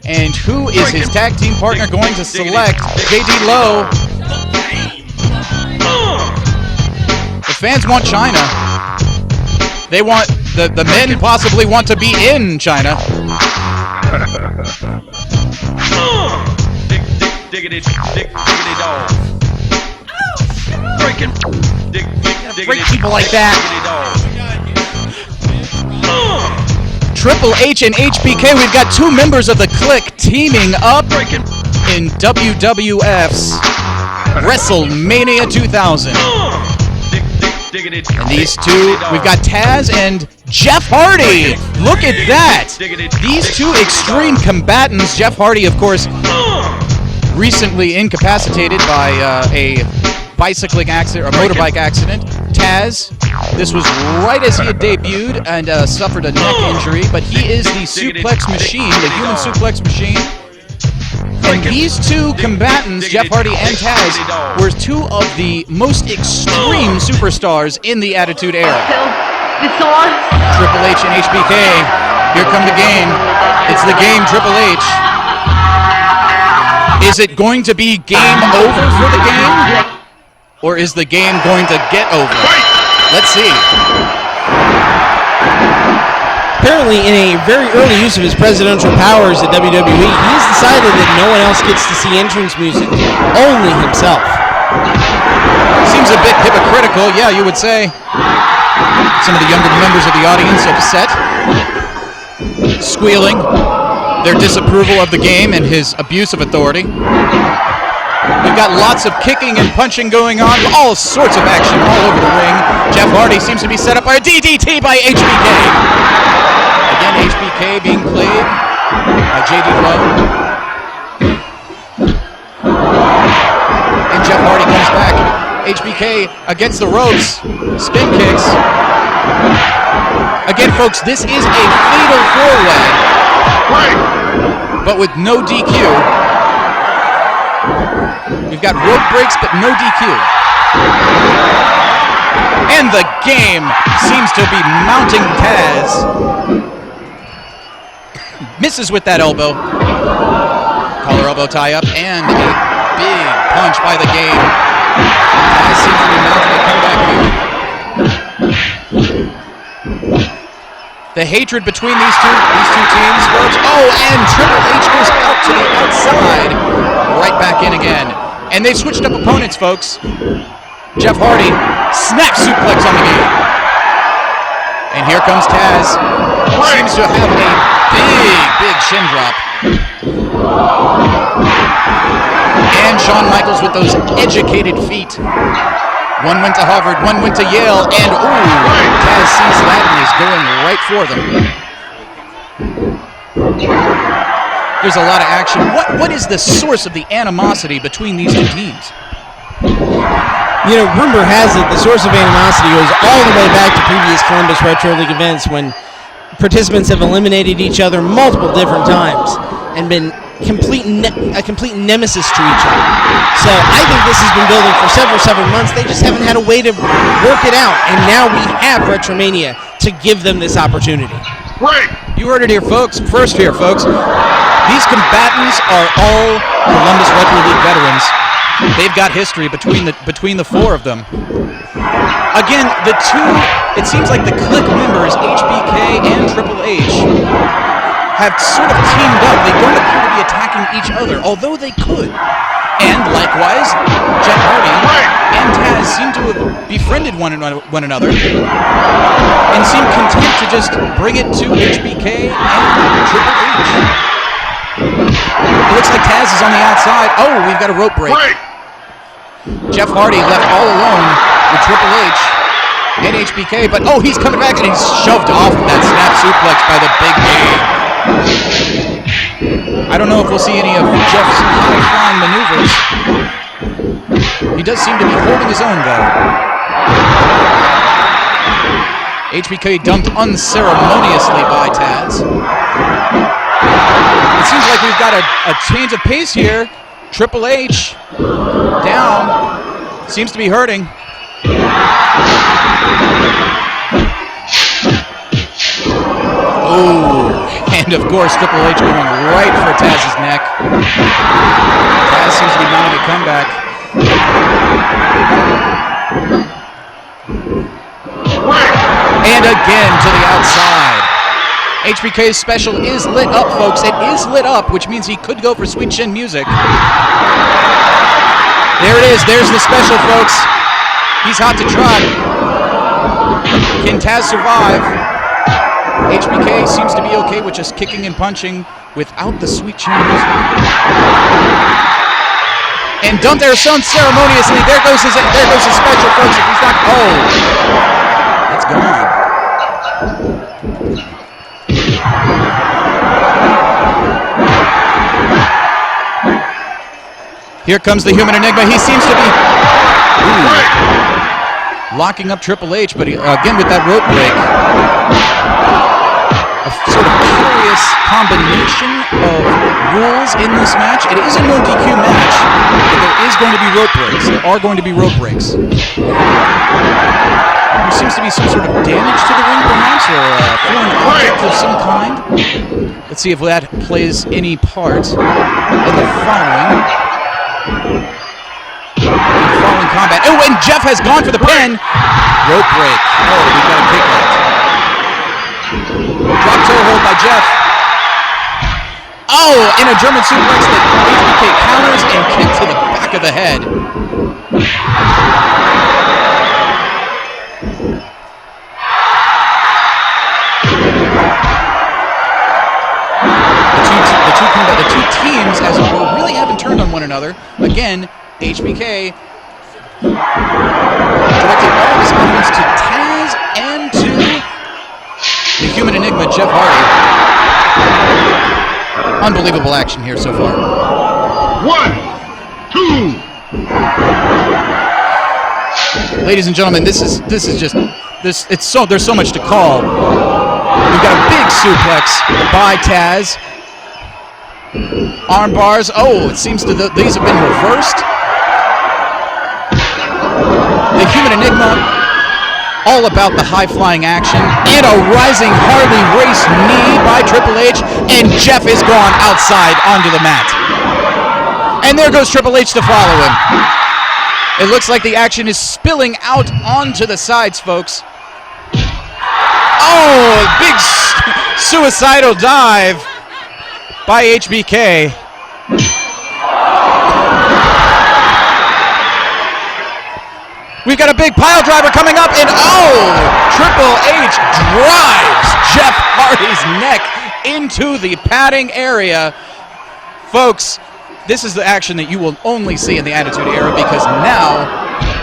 And who is his tag team partner going to select? J.D. Lowe. The fans want China. They want the men possibly want to be in China. Break people like that. Triple H and HBK, we've got 2 members of the Clique teaming up in WWF's WrestleMania 2000. And these 2, we've got Taz and Jeff Hardy. Look at that. These 2 extreme combatants. Jeff Hardy, of course, recently incapacitated by a bicycling accident, or motorbike accident. Taz, this was right as he had debuted and suffered a neck injury, but he is the suplex machine, the human suplex machine. And these 2 combatants, Jeff Hardy and Taz, were 2 of the most extreme superstars in the Attitude Era. Triple H and HBK Here come the game. It's the game, Triple H. Is it going to be game over for the game? Or is the game going to get over? Let's see. Apparently, in a very early use of his presidential powers at WWE, he's decided that no one else gets to see entrance music, only himself. Seems a bit hypocritical, yeah, you would say. Some of the younger members of the audience upset, squealing their disapproval of the game and his abuse of authority. We've got lots of kicking and punching going on, all sorts of action all over the ring. Jeff Hardy seems to be set up by a DDT by HBK. Again, HBK being played by JD Lowe. And Jeff Hardy comes back. HBK against the ropes. Spin kicks. Again, folks, this is a fatal four-way. But with no DQ. We've got rope breaks, but no DQ. And the game seems to be mounting Taz. Misses with that elbow. Collar elbow tie up and a big punch by the game. Taz seems to be mounting a comeback here. The hatred between these two teams, folks. Oh, and Triple H goes out to the outside. Right back in again. And they've switched up opponents, folks. Jeff Hardy, snap suplex on the game. And here comes Taz. Seems to have a big shin drop. And Shawn Michaels with those educated feet. One went to Harvard, one went to Yale, and Taz sees that and is going right for them. There's a lot of action. What is the source of the animosity between these two teams? You know, rumor has it the source of animosity goes all the way back to previous Columbus Retro League events when participants have eliminated each other multiple different times and been a complete nemesis to each other. So I think this has been building for several months. They just haven't had a way to work it out, and now we have Retromania to give them this opportunity. Right. You heard it here, folks. First here, folks. These combatants are all Columbus Retro League veterans. They've got history between the four of them. Again, the two, it seems like the Clique members, HBK and Triple H, have sort of teamed up. They don't appear to be attacking each other, although they could. And likewise, Jeff Hardy and Taz seem to have befriended one another and seem content to just bring it to HBK and Triple H. It looks like Taz is on the outside. Oh, we've got a rope break. Jeff Hardy left all alone with Triple H and HBK, but oh, he's coming back and he's shoved off with that snap suplex by the big game. I don't know if we'll see any of Jeff's high-flying maneuvers. He does seem to be holding his own, though. HBK dumped unceremoniously by Taz. It seems like we've got a change of pace here. Triple H down. Seems to be hurting. Oh, and of course Triple H going right for Taz's neck. Taz seems to be mounting a comeback. And again to the outside. HBK's special is lit up, folks. It is lit up, which means he could go for Sweet Chin music. There it is. There's the special, folks. He's hot to trot. Can Taz survive? HBK seems to be okay with just kicking and punching without the Sweet Chin music. And dumped there unceremoniously. There goes his special, folks. If he's not, it's gone. Here comes the Human Enigma. He seems to be locking up Triple H, but again with that rope break. A sort of curious combination of rules in this match. It is a no DQ match, but there is going to be rope breaks. There are going to be rope breaks. There seems to be some sort of damage to the ring, perhaps, or a foreign object of some kind. Let's see if that plays any part in the following combat. Oh, and Jeff has gone for the pin. Rope break. Oh, we've got a kick out. Drop toe hold by Jeff. Oh, and a German suplex that HBK counters and kick to the back of the head. The two teams, as it were, really haven't turned on one another. Again, HBK directing all of his offense to Taz and to the human enigma, Jeff Hardy. Unbelievable action here so far. 1, 2. Ladies and gentlemen, this is just this. There's so much to call. We've got a big suplex by Taz. Arm bars. Oh, it seems these have been reversed. The human enigma, all about the high-flying action, and a rising Harley race knee by Triple H, and Jeff is gone outside onto the mat. And there goes Triple H to follow him. It looks like the action is spilling out onto the sides, folks. Oh, big suicidal dive by HBK. We've got a big pile driver coming up, and Triple H drives Jeff Hardy's neck into the padding area. Folks, this is the action that you will only see in the Attitude Era, because now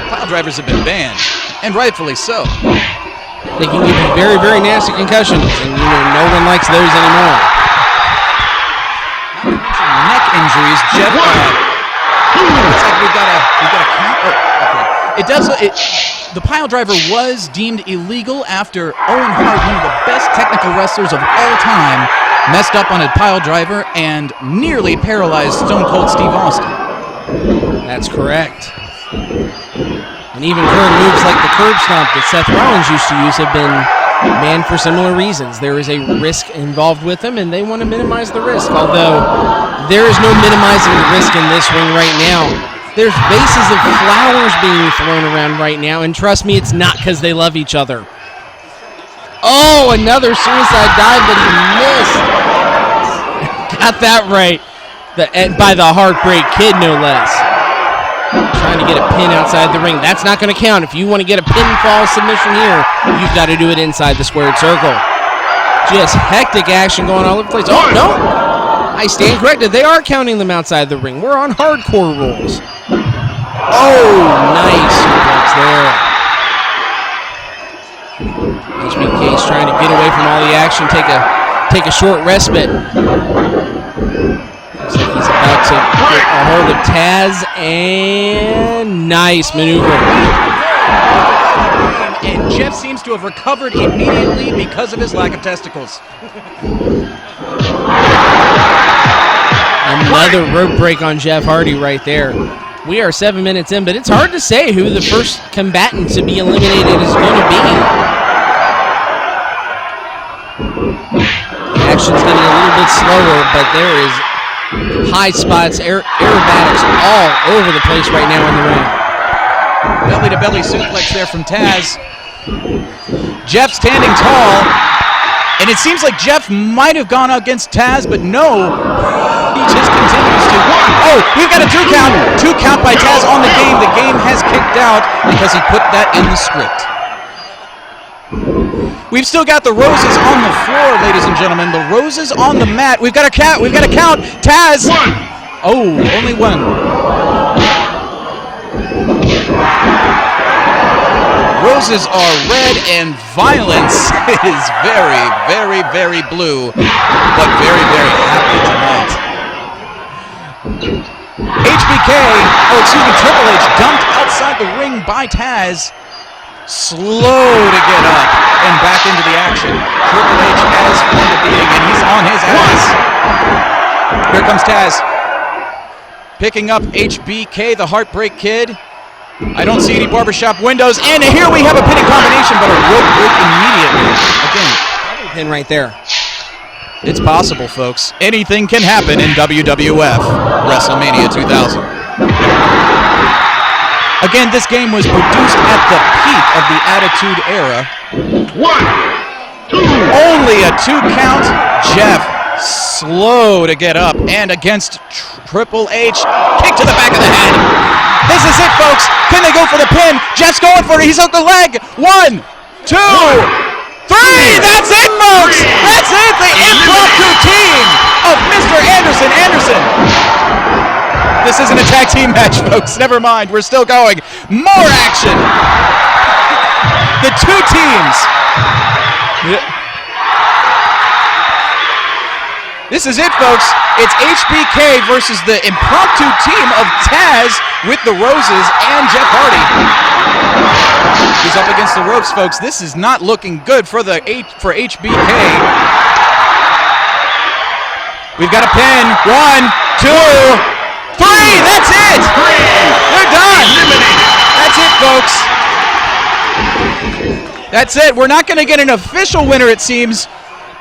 pile drivers have been banned, and rightfully so. They can give you very, very nasty concussions, and no one likes those anymore. Neck injuries. Jeff, looks like we've got a count. Oh, okay. The pile driver was deemed illegal after Owen Hart, one of the best technical wrestlers of all time, messed up on a pile driver and nearly paralyzed Stone Cold Steve Austin. That's correct. And even current moves like the curb stomp that Seth Rollins used to use have been banned for similar reasons. There is a risk involved with them, and they want to minimize the risk. Although there is no minimizing the risk in this ring right now. There's vases of flowers being thrown around right now, and trust me, it's not because they love each other. Oh, another suicide dive that he missed. Got that right. By the Heartbreak Kid, no less. Trying to get a pin outside the ring. That's not going to count. If you want to get a pinfall submission here, you've got to do it inside the squared circle. Just hectic action going all over the place. Oh, no. I stand corrected. They are counting them outside the ring. We're on hardcore rules. Oh, nice suplex there. HBK's trying to get away from all the action, take a short respite. Looks like he's about to get a hold of Taz, and nice maneuver. And Jeff seems to have recovered immediately because of his lack of testicles. Another rope break on Jeff Hardy right there. We are 7 minutes in, but it's hard to say who the first combatant to be eliminated is going to be. The action's getting a little bit slower, but there is high spots, aerobatics all over the place right now in the ring. Belly-to-belly suplex there from Taz. Jeff standing tall, and it seems like Jeff might have gone against Taz, but no, he just continues to. Oh, we've got a 2 count. 2 count by Taz on the game. The game has kicked out because he put that in the script. We've still got the roses on the floor, ladies and gentlemen. The roses on the mat. We've got a count. We've got a count. Taz. Oh, only one. Roses are red and violence is very, very, very blue, but very, very happy tonight. Triple H dumped outside the ring by Taz. Slow to get up and back into the action. Triple H has fun to being, and he's on his ass. Here comes Taz. Picking up HBK, the Heartbreak Kid. I don't see any barbershop windows, and here we have a pinning combination, but a rope break immediately. Again, pin right there. It's possible, folks. Anything can happen in WWF WrestleMania 2000. Again, this game was produced at the peak of the Attitude Era. 1, 2. Only a 2 count. Jeff, slow to get up, and against Triple H, kick to the back of the head. This is it, folks. Can they go for the pin? Jeff's going for it. He's hooked the leg. 1, 2, 3. That's it, folks. That's it. The impromptu team of Mr. Anderson. This isn't a tag team match, folks. Never mind. We're still going. More action. The 2 teams. This is it, folks. It's HBK versus the impromptu team of Taz with the Roses and Jeff Hardy. He's up against the ropes, folks. This is not looking good for HBK. We've got a pin. 1, 2, 3. That's it. We're done. That's it, folks. That's it. We're not going to get an official winner, it seems,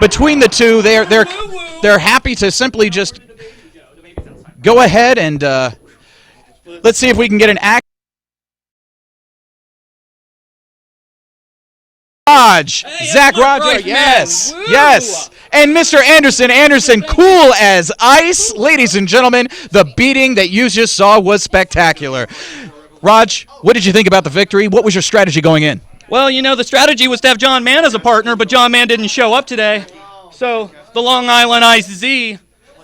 between the two. They're happy to simply just go ahead and let's see if we can get an act. Zach Rogers, yes, yes. And Mr. Anderson, cool as ice. Ladies and gentlemen, the beating that you just saw was spectacular. Raj, what did you think about the victory? What was your strategy going in? Well, you know, the strategy was to have John Mann as a partner, but John Mann didn't show up today. So the Long Island IZ,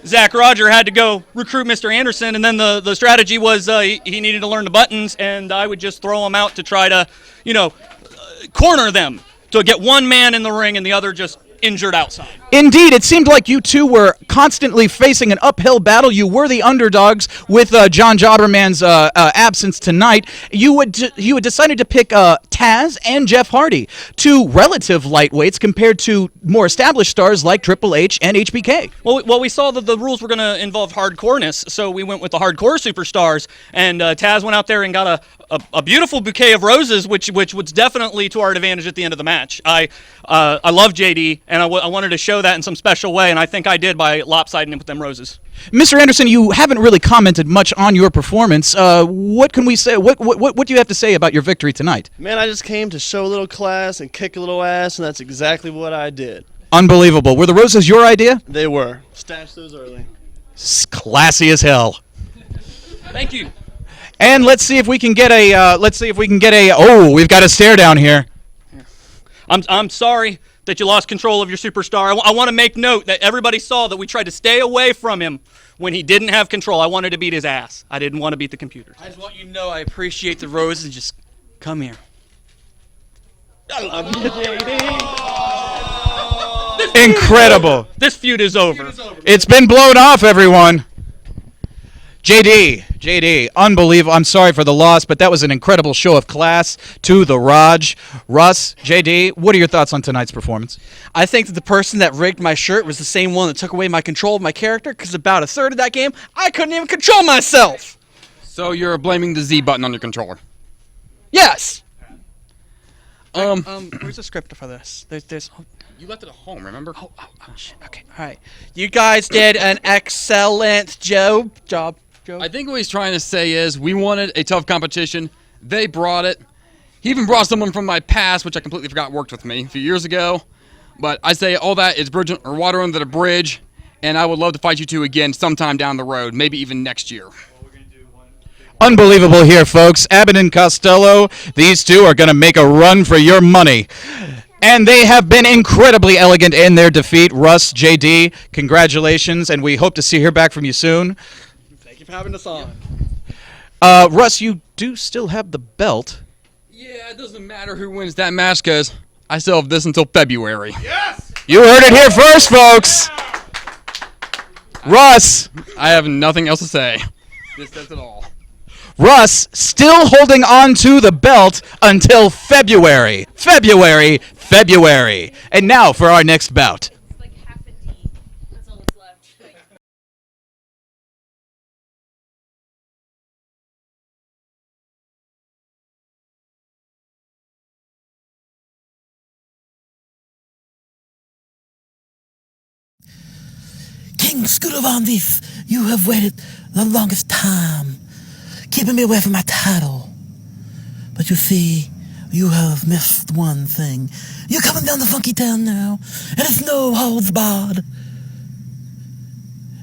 Zach Roger, had to go recruit Mr. Anderson, and then the strategy was he needed to learn the buttons, and I would just throw them out to try to, corner them, to get one man in the ring and the other just injured outside. Indeed, it seemed like you two were constantly facing an uphill battle. You were the underdogs with John Jobberman's absence tonight. You had decided to pick Taz and Jeff Hardy, 2 relative lightweights compared to more established stars like Triple H and HBK. Well, we saw that the rules were going to involve hardcoreness, so we went with the hardcore superstars, and Taz went out there and got a beautiful bouquet of roses, which was definitely to our advantage at the end of the match. I love JD, and I wanted to show that in some special way, and I think I did by lopsiding him with them roses. Mr. Anderson, you haven't really commented much on your performance. What can we say? What do you have to say about your victory tonight? Man, I just came to show a little class and kick a little ass, and that's exactly what I did. Unbelievable. Were the roses your idea? They were. Stashed those early. Classy as hell. Thank you. And let's see if we can get a. Oh, we've got a stare down here. I'm sorry that you lost control of your superstar. I want to make note that everybody saw that we tried to stay away from him when he didn't have control. I wanted to beat his ass. I didn't want to beat the computers. I just want you to know I appreciate the roses. Just come here. I love you, JD. Incredible. This feud is over. It's been blown off, everyone. JD, unbelievable. I'm sorry for the loss, but that was an incredible show of class to the Raj. Russ, JD, what are your thoughts on tonight's performance? I think that the person that rigged my shirt was the same one that took away my control of my character, because about a third of that game, I couldn't even control myself. So you're blaming the Z button on your controller? Yes. Where's the script for this? There's. You left it at home, remember? Oh, shit. Okay, all right. You guys did an excellent job. I think what he's trying to say is we wanted a tough competition. They brought it. He even brought someone from my past, which I completely forgot worked with me a few years ago. But I say all that is water under the bridge, and I would love to fight you two again sometime down the road, maybe even next year. Unbelievable here, folks. Abbott and Costello, these two are going to make a run for your money. And they have been incredibly elegant in their defeat. Russ, JD, congratulations, and we hope to hear back from you soon. Thank you for having us on. Russ, you do still have the belt. Yeah, it doesn't matter who wins that match, because I still have this until February. Yes! You heard it here first, folks. Russ. I have nothing else to say. This says it all. Russ still holding on to the belt until February. February. And now for our next bout. King Scooter Von Vief, you have waited the longest time, keeping me away from my title. But you see, you have missed one thing. You're coming down to Funky Town now, and it's no holds barred.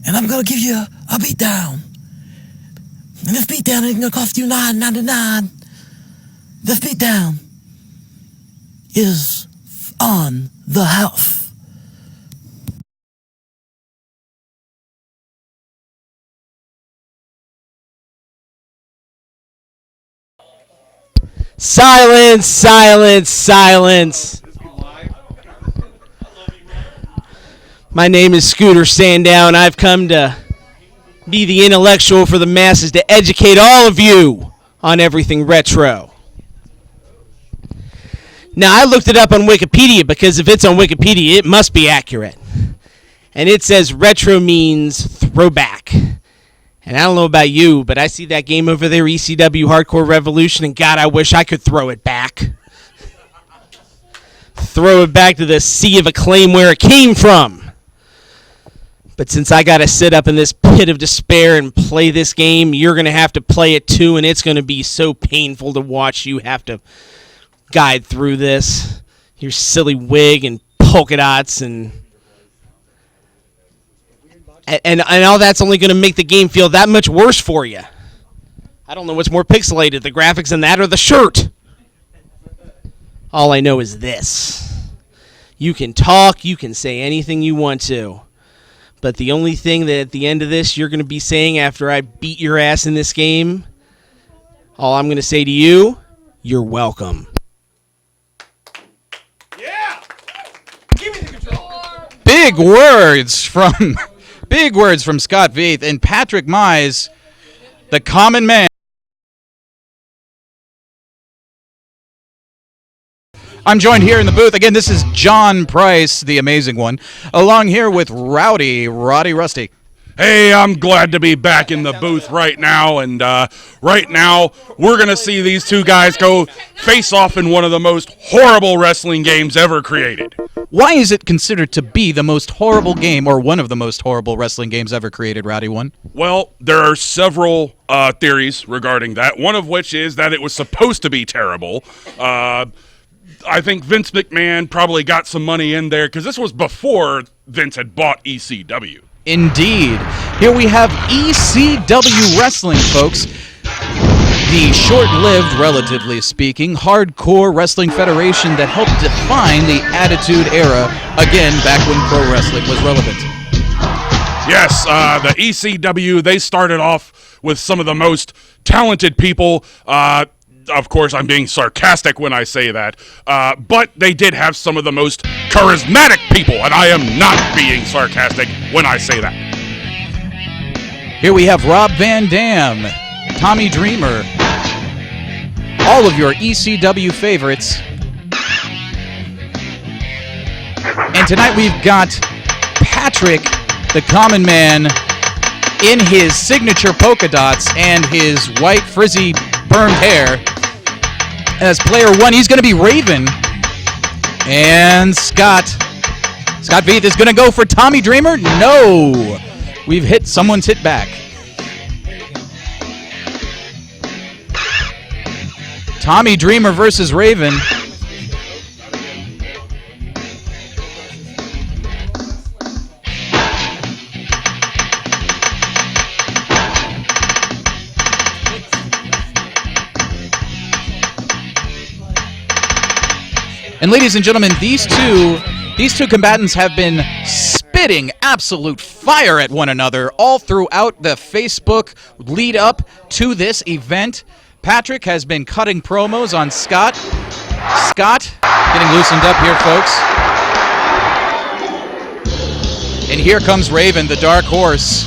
And I'm gonna give you a beatdown. And this beatdown ain't gonna cost you $9.99. This beatdown is on the house. Silence, silence, silence. My name is Scooter Sandown. I've come to be the intellectual for the masses to educate all of you on everything retro. Now, I looked it up on Wikipedia because if it's on Wikipedia, it must be accurate. And it says retro means throwback. And I don't know about you, but I see that game over there, ECW Hardcore Revolution, and God, I wish I could throw it back. Throw it back to the sea of acclaim where it came from. But since I got to sit up in this pit of despair and play this game, you're going to have to play it too, and it's going to be so painful to watch you have to guide through this. Your silly wig and polka dots and all that's only going to make the game feel that much worse for you. I don't know what's more pixelated, the graphics in that or the shirt. All I know is this. You can talk, you can say anything you want to. But the only thing that at the end of this you're going to be saying after I beat your ass in this game, all I'm going to say to you, you're welcome. Big words from Scott Veith and Patrick Mize, the common man. I'm joined here in the booth. Again, this is John Price, the amazing one, along here with Roddy Rusty. Hey, I'm glad to be back in the booth right now, and right now we're going to see these two guys go face off in one of the most horrible wrestling games ever created. Why is it considered to be the most horrible game, or one of the most horrible wrestling games ever created, Rowdy One? Well, there are several theories regarding that, one of which is that it was supposed to be terrible. I think Vince McMahon probably got some money in there, because this was before Vince had bought ECW. Indeed. Here we have ECW Wrestling, folks. The short-lived, relatively speaking, hardcore wrestling federation that helped define the Attitude Era, again, back when pro wrestling was relevant. Yes, the ECW, they started off with some of the most talented people. Of course, I'm being sarcastic when I say that, but they did have some of the most charismatic people, and I am not being sarcastic when I say that. Here we have Rob Van Dam, Tommy Dreamer, all of your ECW favorites. And tonight we've got Patrick, the common man, in his signature polka dots and his white frizzy burned hair. As player one, he's going to be Raven. And Scott Veith is going to go for Tommy Dreamer. No. Someone's hit back. Tommy Dreamer versus Raven. And ladies and gentlemen, these two combatants have been spitting absolute fire at one another all throughout the Facebook lead up to this event. Patrick has been cutting promos on Scott. Scott getting loosened up here, folks. And here comes Raven, the dark horse.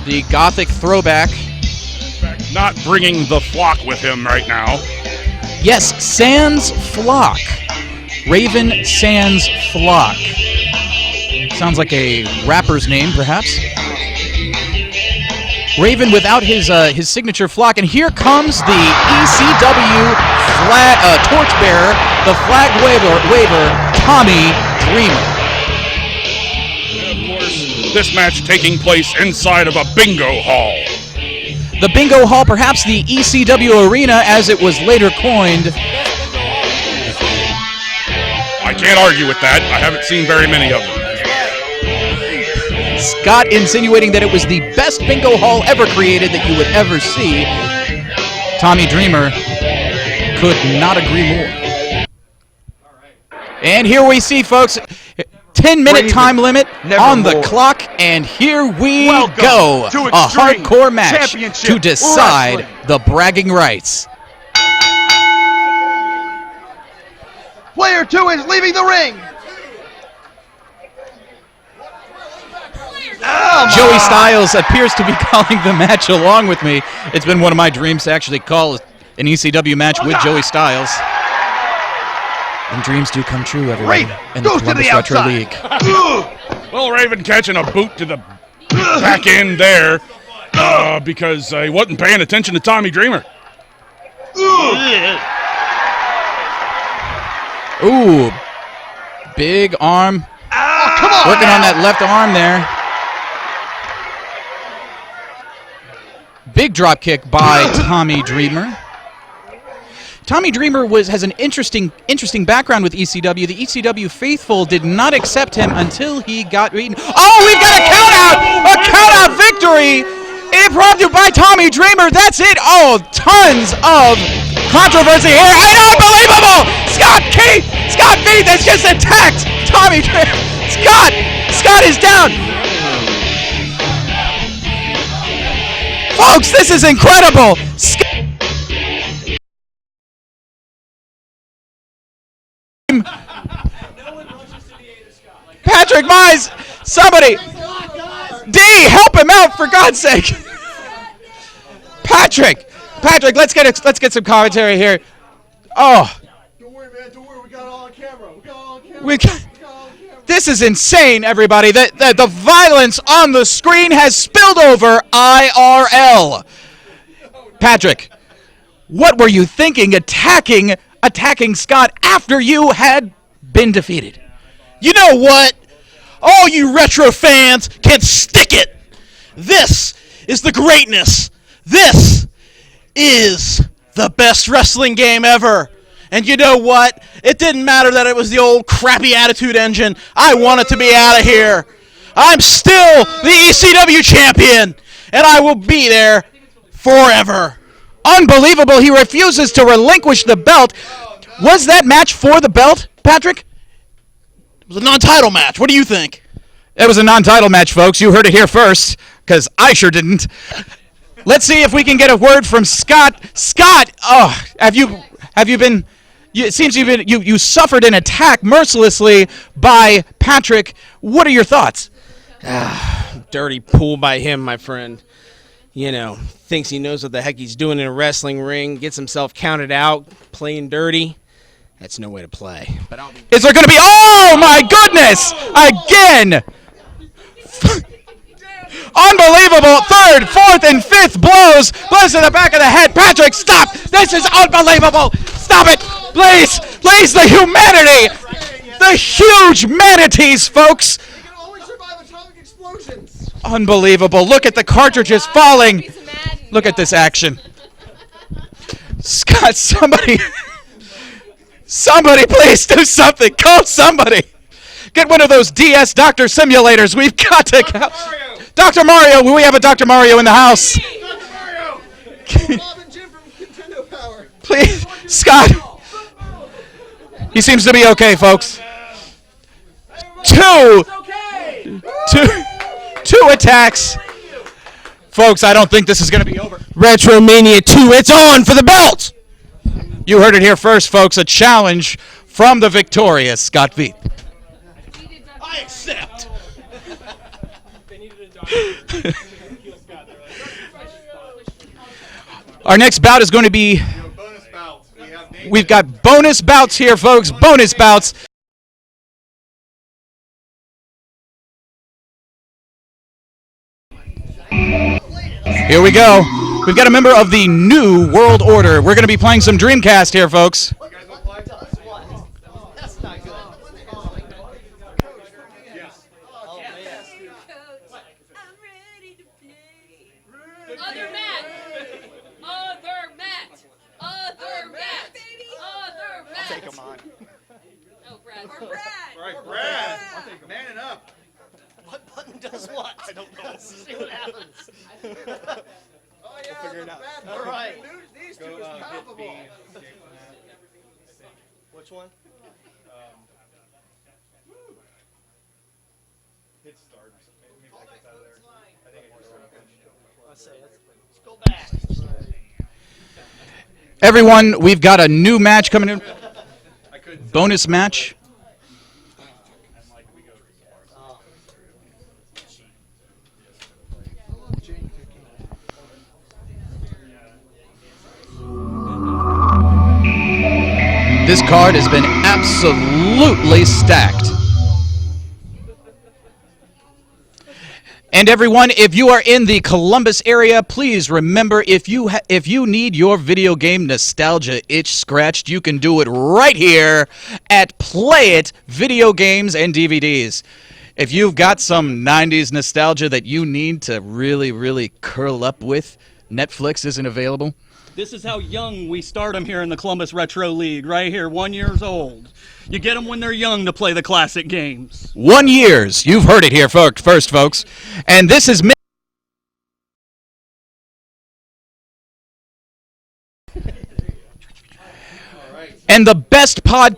The gothic throwback. In fact, not bringing the flock with him right now. Yes, Sans Flock. Raven Sans Flock. Sounds like a rapper's name, perhaps. Raven without his signature flock, and here comes the ECW torchbearer, the flag waver, Tommy Dreamer. Of This match taking place inside of a bingo hall. The bingo hall, perhaps the ECW arena as it was later coined. I can't argue with that. I haven't seen very many of them. Scott insinuating that it was the best bingo hall ever created that you would ever see. Tommy Dreamer could not agree more. And here we see, folks, 10-minute time limit on the clock, and here we go. A hardcore match to decide the bragging rights. Player 2 is leaving the ring. Joey Styles appears to be calling the match along with me. It's been one of my dreams to actually call an ECW match with Joey Styles. And dreams do come true, everyone, in the Columbus Retro League. Well, Raven catching a boot to the back end there because he wasn't paying attention to Tommy Dreamer. Ooh, big arm. Come on! Working on that left arm there. Big drop kick by Tommy Dreamer. Tommy Dreamer has an interesting background with ECW. The ECW faithful did not accept him until he got beaten. Oh, we've got a count out! A count out victory! Impromptu by Tommy Dreamer. That's it. Oh, tons of controversy here. And unbelievable! Scott Keith has just attacked Tommy Dreamer. Scott is down. Folks, this is incredible. Patrick Mize, somebody, D, help him out for God's sake. Patrick, let's get some commentary here. Oh, Don't worry, man. Don't worry. We got it all on camera. This is insane, everybody. The violence on the screen has spilled over IRL. Patrick, what were you thinking attacking Scott after you had been defeated? You know what? All you retro fans can stick it. This is the greatness. This is the best wrestling game ever. And you know what? It didn't matter that it was the old crappy Attitude Engine. I wanted to be out of here. I'm still the ECW champion, and I will be there forever. Unbelievable. He refuses to relinquish the belt. Was that match for the belt, Patrick? It was a non-title match. What do you think? It was a non-title match, folks. You heard it here first, because I sure didn't. Let's see if we can get a word from Scott. Scott, have you been? It seems you suffered an attack mercilessly by Patrick. What are your thoughts? Dirty pool by him, my friend. You know, thinks he knows what the heck he's doing in a wrestling ring, gets himself counted out, playing dirty. That's no way to play. But is there going to be? Oh my goodness! Again! Unbelievable! Third, fourth, and fifth blows. Blows to the back of the head. Patrick, stop! This is unbelievable! Stop it! Please! Please, the humanity! The huge manatees, folks! Unbelievable. Look at the cartridges falling. Look at this action. Scott, somebody please do something. Call somebody. Get one of those DS Doctor simulators. We've got to go. Dr. Mario, we have a Dr. Mario in the house. Please, Scott. He seems to be okay, folks. Two attacks. Folks, I don't think this is going to be over. Retromania 2, it's on for the belt! You heard it here first, folks. A challenge from the victorious Scott Veith. I accept. Our next bout is going to be... We've got bonus bouts here, folks. Bonus bouts. Here we go. We've got a member of the New World Order. We're going to be playing some Dreamcast here, folks. right, Brad. Manning up. What button does what? I don't know. Let's see what happens. Oh yeah, figure it out. All All right. right. These two is palpable. Which one? Hit start. Maybe that gets out of there. I think it just Let's say, let's go back. Everyone, we've got a new match coming in. Bonus match. This card has been absolutely stacked. And everyone, if you are in the Columbus area, please remember, if you need your video game nostalgia itch scratched, you can do it right here at Play It Video Games and DVDs. If you've got some 90s nostalgia that you need to really, really curl up with, Netflix isn't available. This is how young we start them here in the Columbus Retro League, right here, 1 year old. You get them when they're young to play the classic games. 1 year. You've heard it here first, folks. And this is... And the best podcast...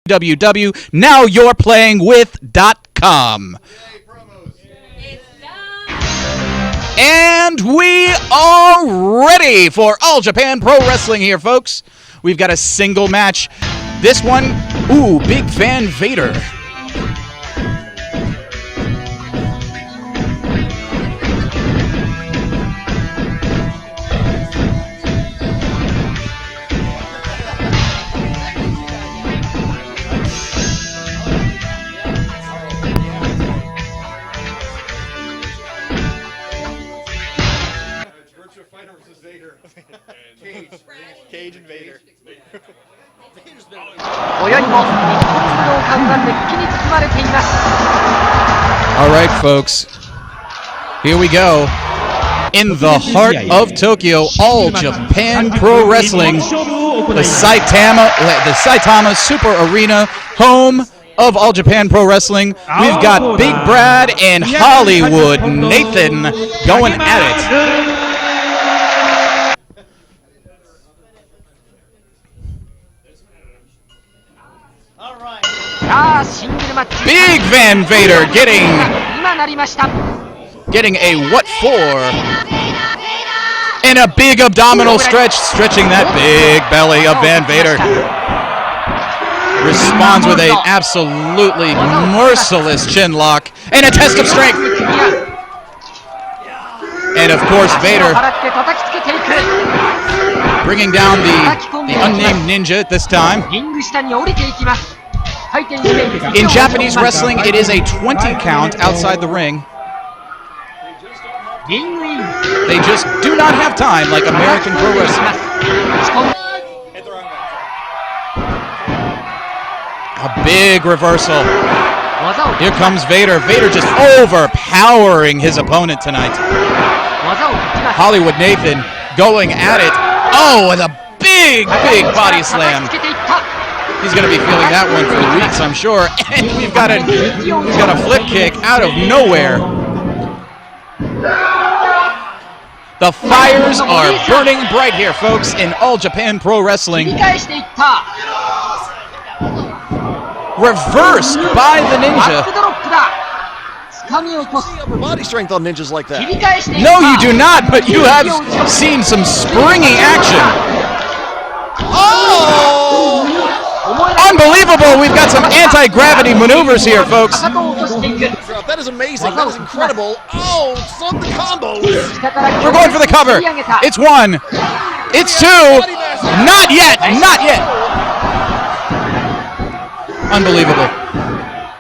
www.nowyourplayingwith.com. And we are ready for All Japan Pro Wrestling here, folks. We've got a single match. This one, ooh, Big Van Vader. Cage and Vader. All right, folks. Here we go. In the heart of Tokyo, All Japan Pro Wrestling, the Saitama Super Arena, home of All Japan Pro Wrestling. We've got Big Brad and Hollywood Nathan going at it. Big Van Vader getting a what for? And a big abdominal stretch, stretching that big belly of Van Vader. Responds with a absolutely merciless chin lock and a test of strength. And of course Vader bringing down the unnamed ninja at this time. In Japanese wrestling, it is a 20 count outside the ring. They just do not have time like American pro wrestling. A big reversal. Here comes Vader. Vader just overpowering his opponent tonight. Hollywood Nathan going at it. Oh, with a big body slam. He's going to be feeling that one for weeks, I'm sure. And we've got a flip kick out of nowhere. The fires are burning bright here, folks, in All Japan Pro Wrestling. Reversed by the ninja. Upper body strength on ninjas like that. No, you do not, but you have seen some springy action. Oh! Unbelievable! We've got some anti-gravity maneuvers here, folks. That is amazing. That is incredible. Oh, some of the combos. We're going for the cover. It's one. It's two. Not yet. Not yet. Unbelievable.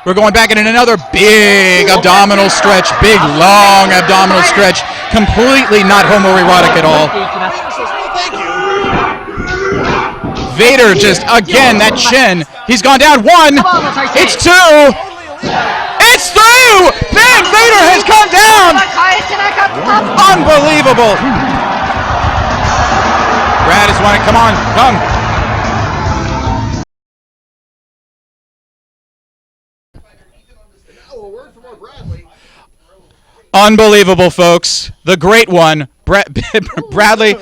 We're going back in another big abdominal stretch. Big, long abdominal stretch. Completely not homoerotic at all. Vader just, again, that chin. He's gone down. One. It's two. It's through. Big Vader has come down. Unbelievable. Brad is wanting. Come on, come. Unbelievable, folks. The great one, Bradley.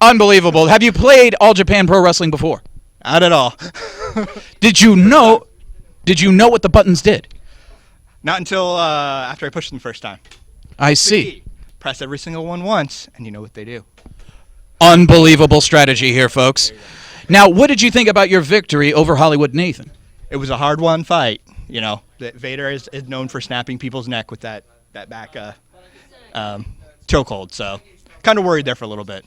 Unbelievable. Have you played All Japan Pro Wrestling before? Not at all. Did you know what the buttons did? Not until after I pushed them the first time. I see. Press every single one once, and you know what they do. Unbelievable strategy here, folks. Now, what did you think about your victory over Hollywood Nathan? It was a hard-won fight. You know, Vader is known for snapping people's neck with that back chokehold, so kind of worried there for a little bit.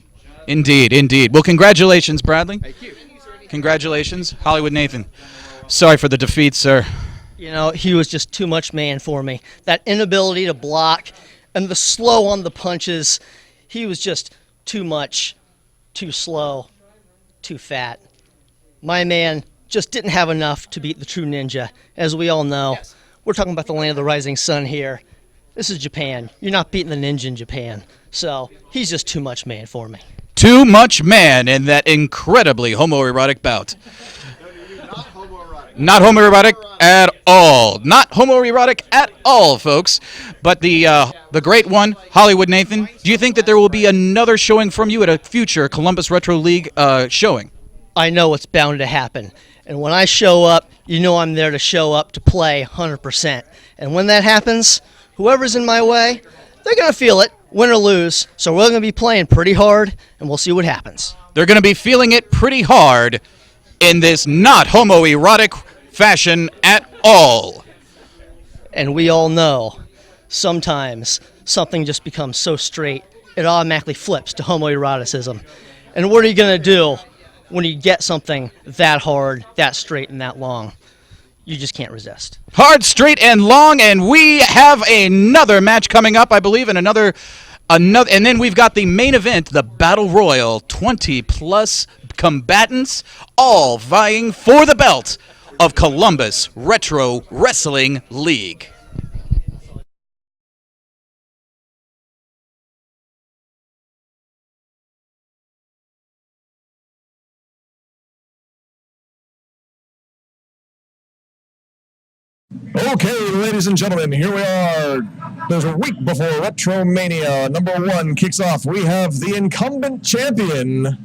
Indeed, indeed. Well, congratulations, Bradley. Thank you. Congratulations, Hollywood Nathan. Sorry for the defeat, sir. You know, he was just too much man for me. That inability to block and the slow on the punches, he was just too much, too slow, too fat. My man just didn't have enough to beat the true ninja. As we all know, we're talking about the land of the rising sun here. This is Japan. You're not beating the ninja in Japan. So he's just too much man for me. Too much man in that incredibly homoerotic bout. Not homoerotic at all. Not homoerotic at all, folks. But the great one, Hollywood Nathan, do you think that there will be another showing from you at a future Columbus Retro League showing? I know it's bound to happen. And when I show up, you know I'm there to show up to play 100%. And when that happens, whoever's in my way, they're going to feel it, win or lose. So we're going to be playing pretty hard, and we'll see what happens. They're going to be feeling it pretty hard in this not homoerotic fashion at all. And we all know sometimes something just becomes so straight, it automatically flips to homoeroticism. And what are you going to do when you get something that hard, that straight, and that long? You just can't resist. Hard, straight, and long, and we have another match coming up, I believe, and another, and then we've got the main event, the Battle Royal, 20-plus combatants, all vying for the belt of Columbus Retro Wrestling League. Okay, ladies and gentlemen, here we are. There's a week before Retromania #1 kicks off. We have the incumbent champion,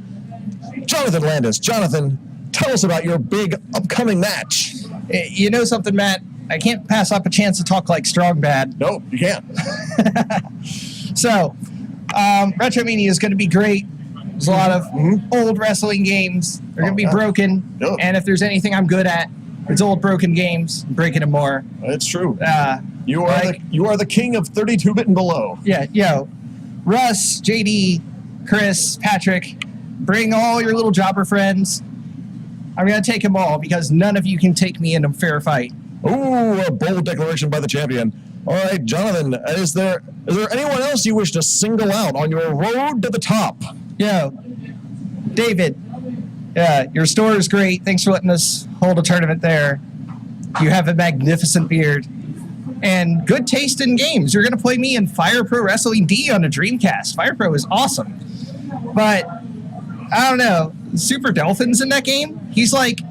Jonathan Landis. Jonathan, tell us about your big upcoming match. You know something, Matt? I can't pass up a chance to talk like Strong Bad. No, you can't. So, Retromania is going to be great. There's a lot of old wrestling games. They're going to be broken. And if there's anything I'm good at, it's old broken games, breaking them more. It's true. You are the king of 32-bit and below. Yeah, yo. Russ, JD, Chris, Patrick, bring all your little jobber friends. I'm going to take them all because none of you can take me in a fair fight. Ooh, a bold declaration by the champion. All right, Jonathan, is there anyone else you wish to single out on your road to the top? Yo, David. Yeah, your store is great. Thanks for letting us hold a tournament there. You have a magnificent beard. And good taste in games. You're going to play me in Fire Pro Wrestling D on a Dreamcast. Fire Pro is awesome. But, I don't know, Super Dolphin's in that game? He's like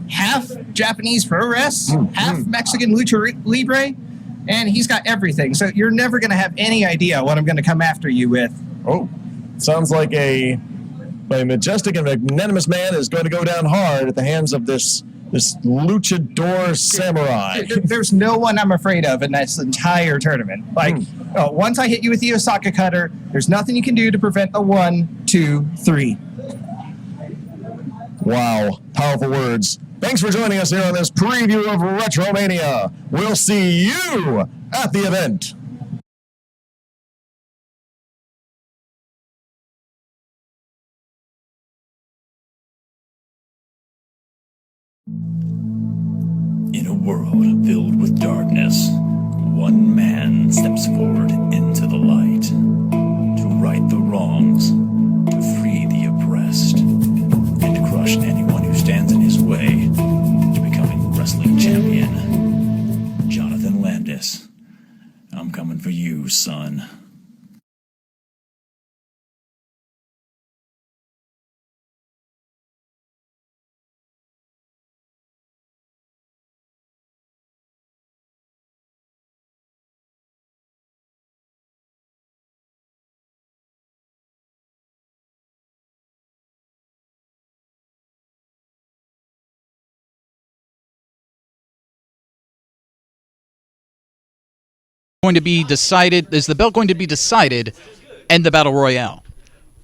half Japanese pro wrestling, half Mexican lucha libre, and he's got everything. So you're never going to have any idea what I'm going to come after you with. Oh, sounds like a majestic and magnanimous man is going to go down hard at the hands of this luchador samurai. There's no one I'm afraid of in this entire tournament. Like, once I hit you with the Osaka Cutter, there's nothing you can do to prevent the 1, 2, 3. Wow, powerful words. Thanks for joining us here on this preview of Retromania. We'll see you at the event. In a world filled with darkness, one man steps forward into the light to right the wrongs, to free the oppressed, and to crush anyone who stands in his way to becoming wrestling champion. Jonathan Landis, I'm coming for you, son. going to be decided? Is the belt going to be decided in the Battle Royale?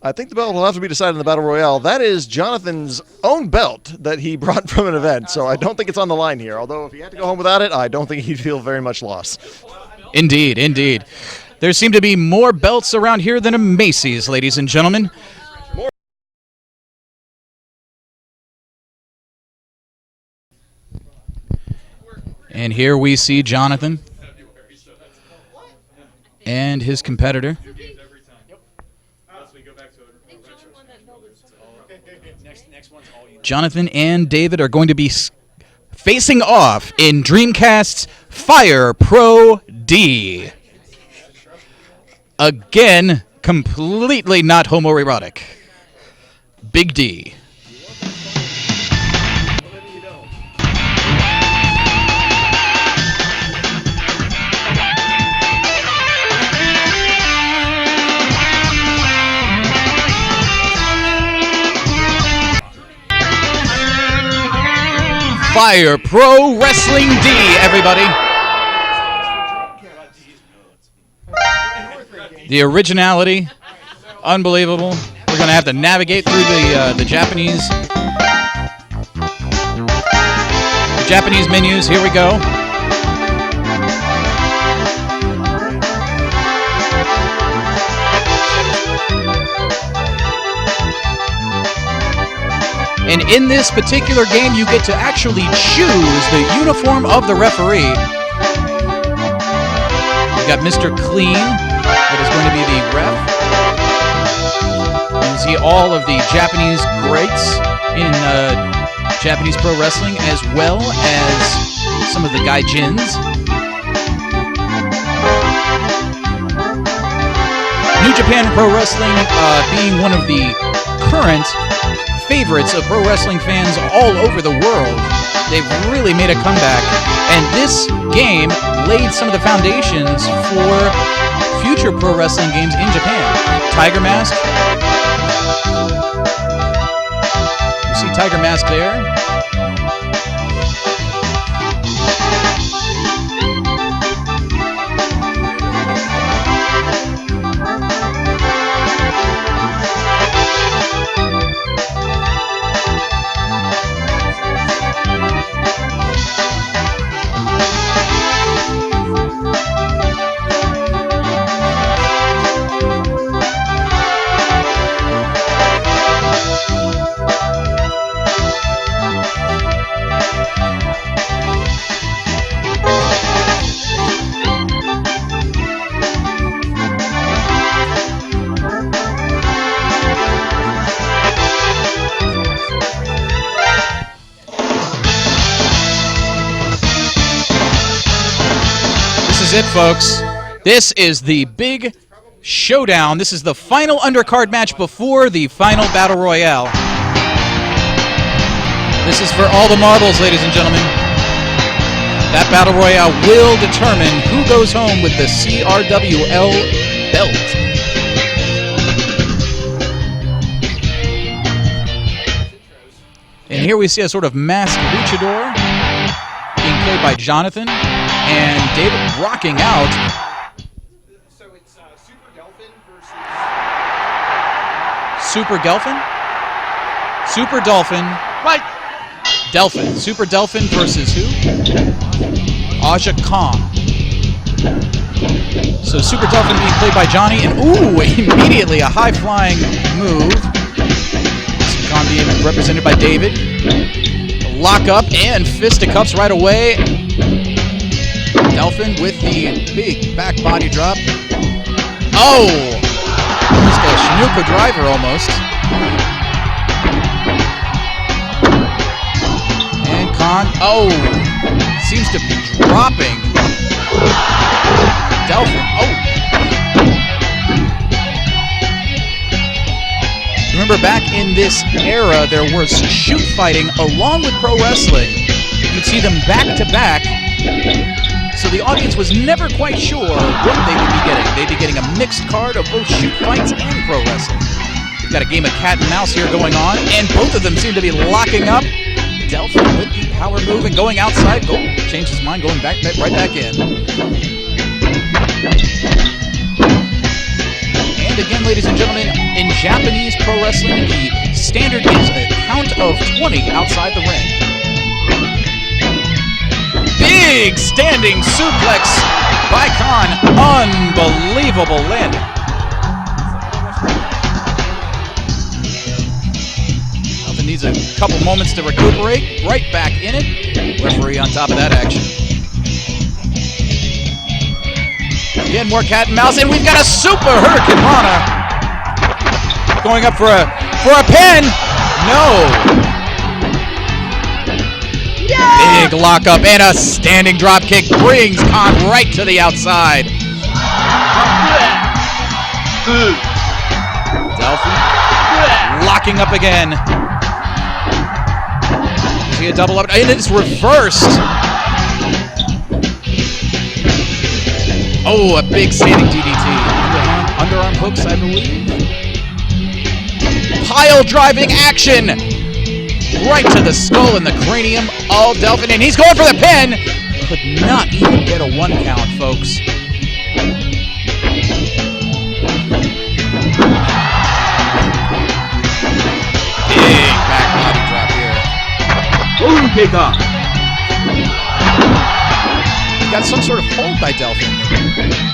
I think the belt will have to be decided in the Battle Royale. That is Jonathan's own belt that he brought from an event, so I don't think it's on the line here. Although if he had to go home without it, I don't think he'd feel very much loss. Indeed, indeed. There seem to be more belts around here than a Macy's, ladies and gentlemen. And here we see Jonathan and his competitor. Jonathan and David are going to be facing off in Dreamcast's Fire Pro D. Again, completely not homoerotic. Big D. Fire Pro Wrestling D, everybody. The originality, unbelievable. We're going to have to navigate through the Japanese menus. Here we go. And in this particular game, you get to actually choose the uniform of the referee. We've got Mr. Clean, that is going to be the ref. You see all of the Japanese greats in Japanese pro wrestling, as well as some of the gaijins. New Japan Pro Wrestling being one of the current favorites of pro wrestling fans all over the world. They've really made a comeback, and this game laid some of the foundations for future pro wrestling games in Japan. Tiger Mask. You see Tiger Mask there. This is it, folks. This is the big showdown. This is the final undercard match before the final Battle Royale. This is for all the marbles, ladies and gentlemen. That Battle Royale will determine who goes home with the CRWL belt. And here we see a sort of masked luchador being played by Jonathan, and David rocking out. So it's Super Delphin versus... Super Delphin? Super Dolphin. Right. Delphin. Super Delphin versus who? Aja Khan. So Super Delphin being played by Johnny, and ooh, immediately a high-flying move. Khan being represented by David. Lock up and fisticuffs right away. Delphin with the big back body drop. Oh! Almost a Shinuka driver almost. And Khan, oh! Seems to be dropping. Delphin, oh! Remember back in this era, there was shoot fighting along with pro wrestling. You'd see them back to back. So the audience was never quite sure what they would be getting. They'd be getting a mixed card of both shoot fights and pro wrestling. We've got a game of cat and mouse here going on, and both of them seem to be locking up. Delphin with the power move and going outside. Oh, changed his mind, going back right back in. And again, ladies and gentlemen, in Japanese pro wrestling, the standard is a count of 20 outside the ring. Big standing suplex by Khan. Unbelievable landing. Delphin needs a couple moments to recuperate. Right back in it. Referee on top of that action. Again, more cat and mouse, and we've got a super Hurricane Rana going up for a pin. No. Big lockup and a standing drop kick brings Khan right to the outside. Delphi locking up again. See a double up, and it's reversed. Oh, a big standing DDT. Underarm hooks, I believe. Pile driving action. Right to the skull and the cranium of Delphin, and he's going for the pin. Could not even get a 1 count, folks. Big back body drop here. Got some sort of hold by Delphin.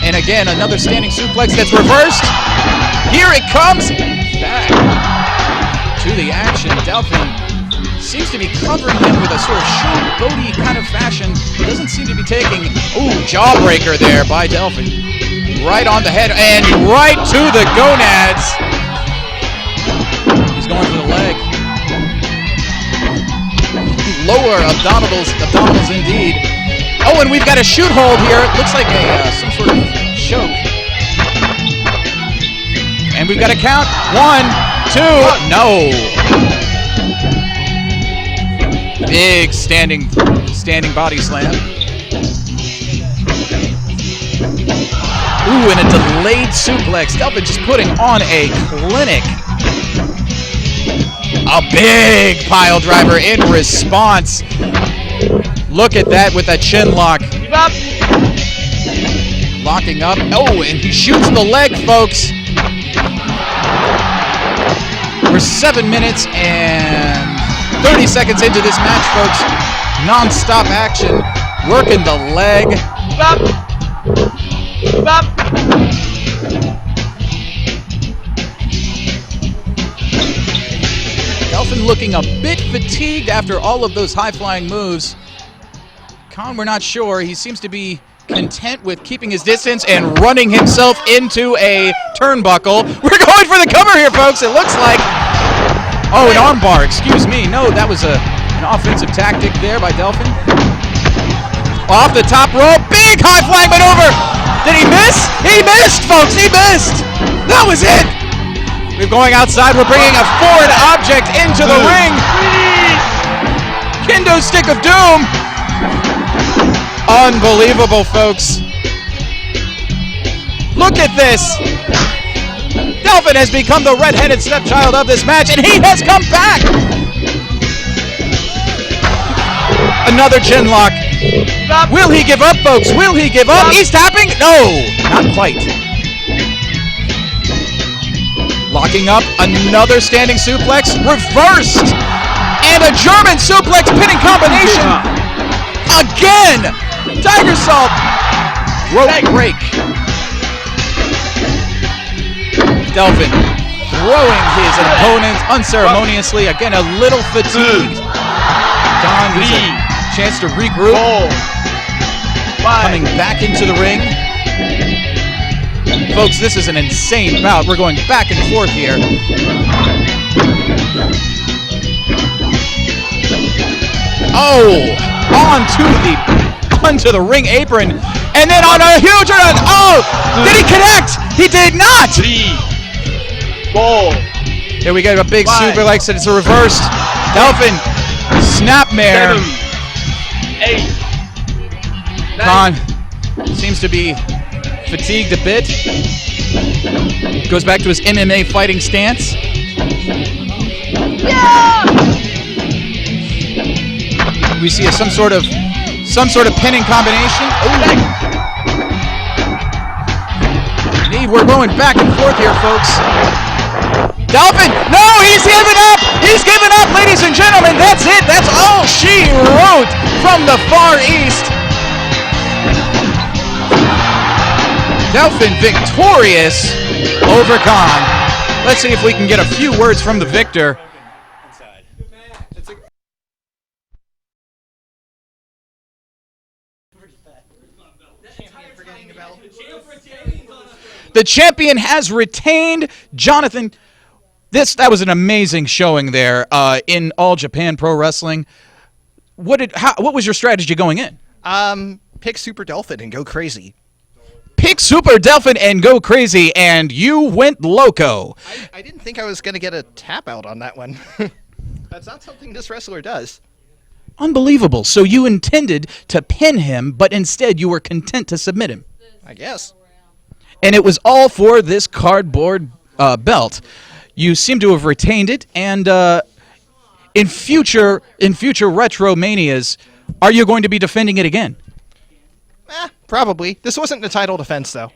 And again, another standing suplex that's reversed. Here it comes. Back to the action. Delphin seems to be covering him with a sort of showboaty kind of fashion. Doesn't seem to be taking... Ooh, jawbreaker there by Delphin. Right on the head and right to the gonads. He's going for the leg. Lower abdominals indeed. Oh, and we've got a shoot hold here. It looks like some sort of choke. And we've got a count. 1, 2, no. Big standing body slam. Ooh, and a delayed suplex. Delphin just putting on a clinic. A big pile driver in response. Look at that with that chin lock. Keep up. Locking up. Oh, and he shoots the leg, folks. We're 7 minutes and 30 seconds into this match, folks. Non-stop action. Working the leg. Keep up. Keep up. Delphin looking a bit fatigued after all of those high-flying moves. Khan, we're not sure. He seems to be content with keeping his distance and running himself into a turnbuckle. We're going for the cover here, folks. It looks like... Oh, an armbar. Excuse me. No, that was an offensive tactic there by Delphin. Off the top rope. Big high-flying maneuver. Did he miss? He missed, folks. He missed. That was it. We're going outside. We're bringing a foreign object into the ring. Kendo Stick of Doom. Unbelievable, folks. Look at this. Delphin has become the red-headed stepchild of this match, and he has come back. Another chin lock. Will he give up, folks? Will he give up? He's tapping. No, not quite. Locking up, another standing suplex, reversed, and a German suplex pinning combination. Again, Tiger Salt, rope break. Delphin throwing his opponent unceremoniously. Again, a little fatigued. Don has a chance to regroup. Coming back into the ring. Folks, this is an insane bout. We're going back and forth here. Oh, onto the ring apron, and then on a huge run. Oh, did he connect? He did not. 3, 4. Here we get a big suplex, and it's a reversed. Delphin, snapmare. 7, 8. Khan seems to be fatigued a bit. Goes back to his MMA fighting stance. We see some sort of pinning combination. Ooh. lead. We're going back and forth here, folks. Dolphin, no, he's given up. He's given up, ladies and gentlemen. That's it. That's all she wrote from the far east. Dolphin victorious over Khan. Let's see if we can get a few words from the victor. The champion has retained. Jonathan, that was an amazing showing there in All Japan Pro Wrestling. What was your strategy going in? Pick Super Dolphin and go crazy. Pick Super Dolphin and go crazy, and you went loco. I didn't think I was going to get a tap out on that one. That's not something this wrestler does. Unbelievable. So you intended to pin him, but instead you were content to submit him. I guess. And it was all for this cardboard belt. You seem to have retained it, and in future Retromanias, are you going to be defending it again? Probably. This wasn't a title defense, though.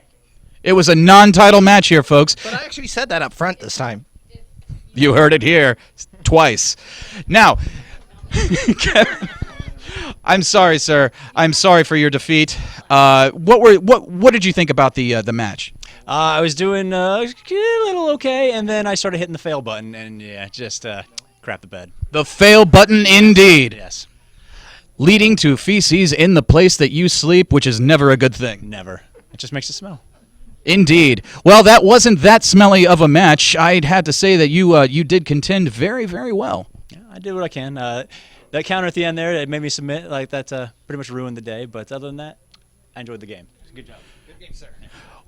It was a non-title match here, folks. But I actually said that up front this time. You heard it here twice. Now, Kevin, I'm sorry, sir. I'm sorry for your defeat. What did you think about the match? I was doing a little okay, and then I started hitting the fail button, and just crap the bed. The fail button, indeed. Yes. Leading to feces in the place that you sleep, which is never a good thing. Never. It just makes it smell. Indeed. Well, that wasn't that smelly of a match. I'd had to say that you did contend very, very well. Yeah, I did what I can. That counter at the end there, it made me submit. Like that pretty much ruined the day. But other than that, I enjoyed the game. Good job. Good game, sir.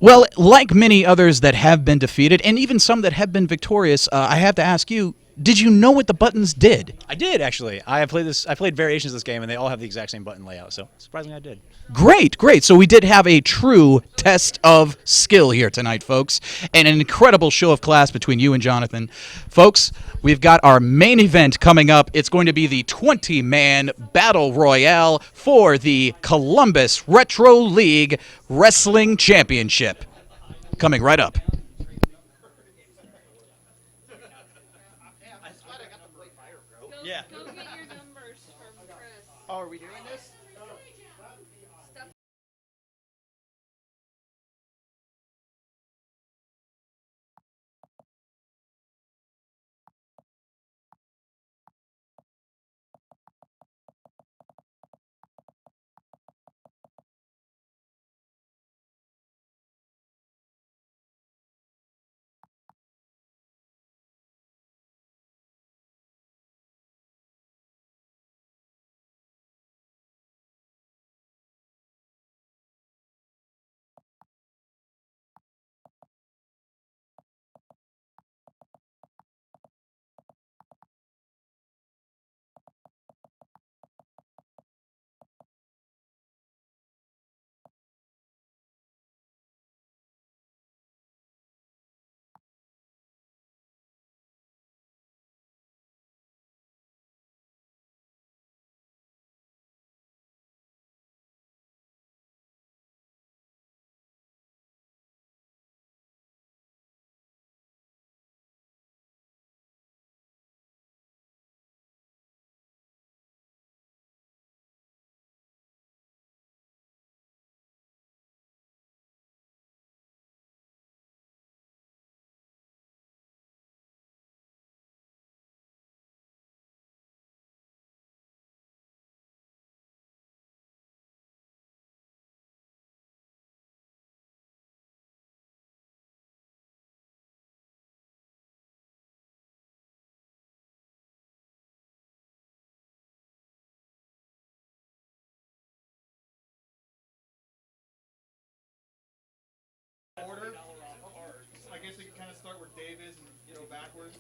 Well, like many others that have been defeated, and even some that have been victorious, I have to ask you, did you know what the buttons did? I did, actually. I played variations of this game, and they all have the exact same button layout, so surprisingly I did. Great, great. So we did have a true test of skill here tonight, folks, and an incredible show of class between you and Jonathan. Folks, we've got our main event coming up. It's going to be the 20-man Battle Royale for the Columbus Retro League Wrestling Championship. Coming right up. Yeah. Oh, are we doing this? Order. I guess we can kind of start where Dave is and go backwards.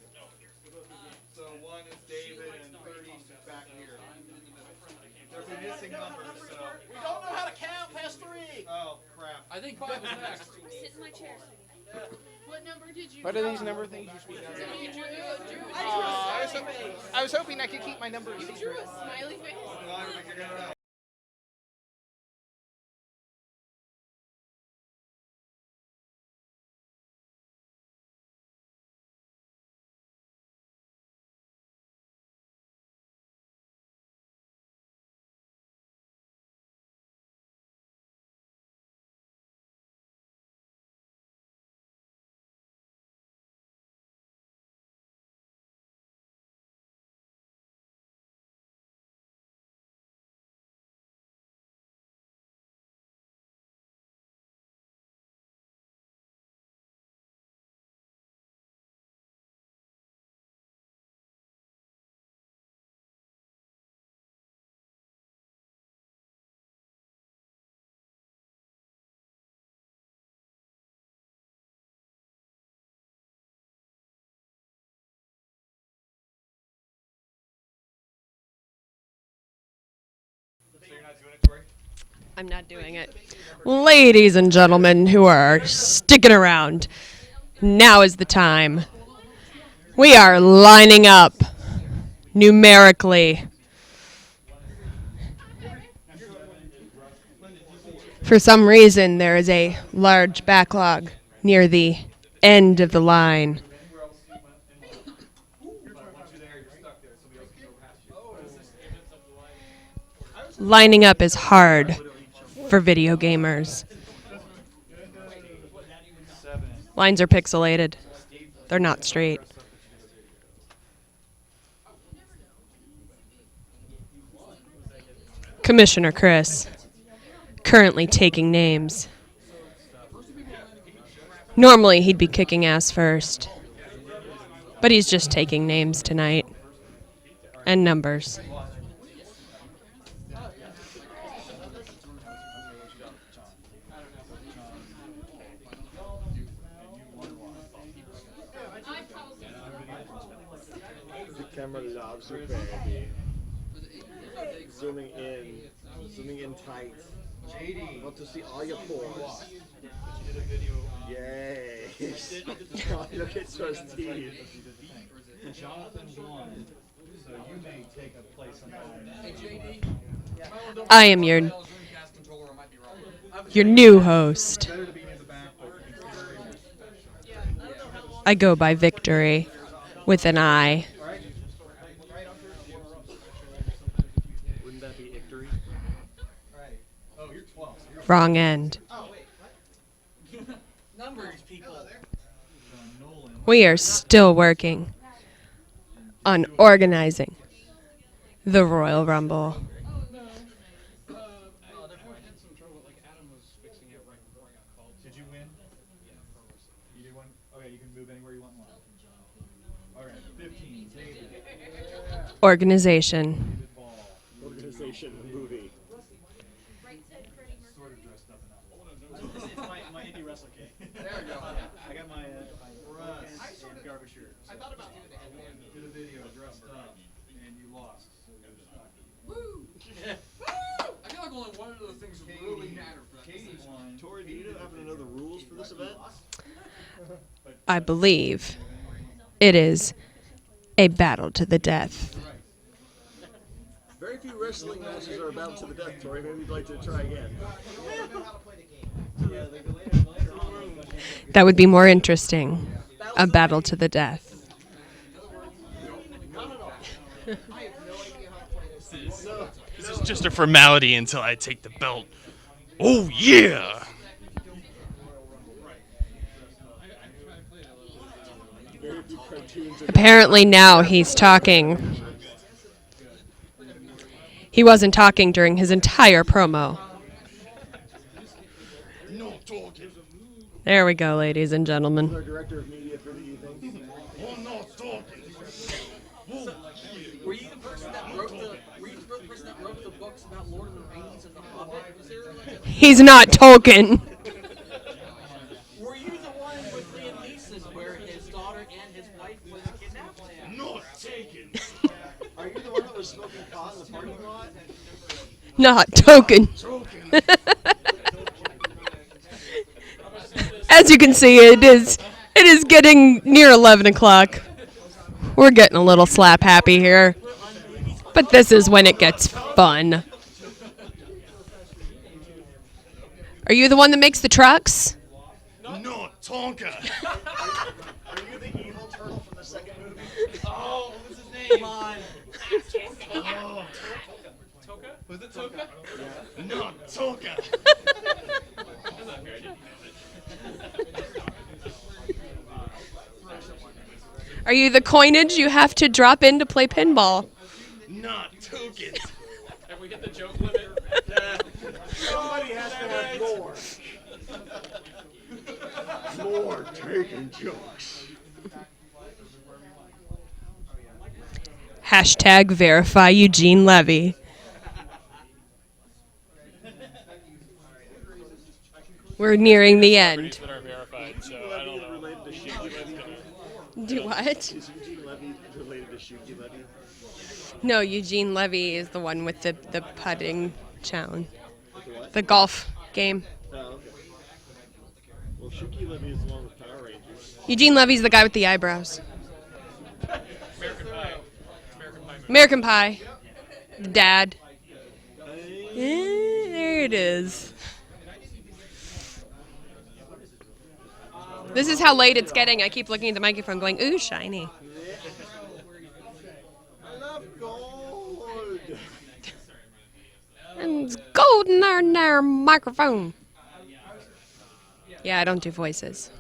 So 1 is David and 30 is back here. There's a missing number, so. We don't know how to count past 3. Oh, crap. I think 5 is next. Sit in my chair. What number did you What are these number things you speak of? I was hoping I could keep my numbers. You drew a smiley face? I'm not doing it. Ladies and gentlemen who are sticking around, now is the time. We are lining up numerically. For some reason, there is a large backlog near the end of the line. Lining up is hard for video gamers. Lines are pixelated. They're not straight. Commissioner Chris, currently taking names. Normally he'd be kicking ass first, but he's just taking names tonight. And numbers. The camera loves you, baby. Zooming in tight. JD, want to see all your pores. Yay! Look at those teeth. Jonathan won, so you may take a place on that. I am your new host. I go by Victory with an I. Wouldn't that be Victory? Wrong end. We are still working on organizing the Royal Rumble. Did you win? You did one? Okay, you can move anywhere you want. All right, 15. Organization. Organization movie. Sort of dressed up enough. my indie wrestler kit. There we go. I got my pants and garbage shirt. I thought about doing that. Did a video dressed up, and you lost. Woo! Woo! I feel like only one of those things really matter for that. Katie won. Tori, do you happen to know the rules for this event? I believe it is a battle to the death. Very few wrestling matches are about to the death, Tori. Maybe you'd like to try again. That would be more interesting. A battle to the death. This is just a formality until I take the belt. Oh, yeah! Apparently now he's talking. He wasn't talking during his entire promo. There we go, ladies and gentlemen. Director of media for the evening. Were you the person that wrote the books about Lord of the Rings and the Hobbit? Was there like He's not Tolkien. Were you the one with Liam Neeson where his daughter and his wife was kidnapped? Not taken. Are you the one that was smoking pot in the parking lot? Not Tolkien. As you can see, it is getting near 11 o'clock. We're getting a little slap happy here. But this is when it gets fun. Are you the one that makes the trucks? Not Tonka. Are you the evil turtle from the second movie? Oh, what's his name? Come on. Oh. Toka? Was it Toka? Yeah. Not Tonka. Are you the coinage you have to drop in to play pinball? Not token. Have we hit the joke limit? Somebody has to have more. More taken jokes. Hashtag verify Eugene Levy. We're nearing the end. That are verified, so I don't know. Do what? Is Eugene Levy related to Shuki Levy? No, Eugene Levy is the one with the putting challenge. The one The golf game. Well, Shuki Levy is the one with Power Rangers. Eugene Levy's the guy with the eyebrows. American Pie. The dad. There it is. This is how late it's getting. I keep looking at the microphone going, ooh, shiny. I love gold. And it's gold in our microphone. Yeah, I don't do voices.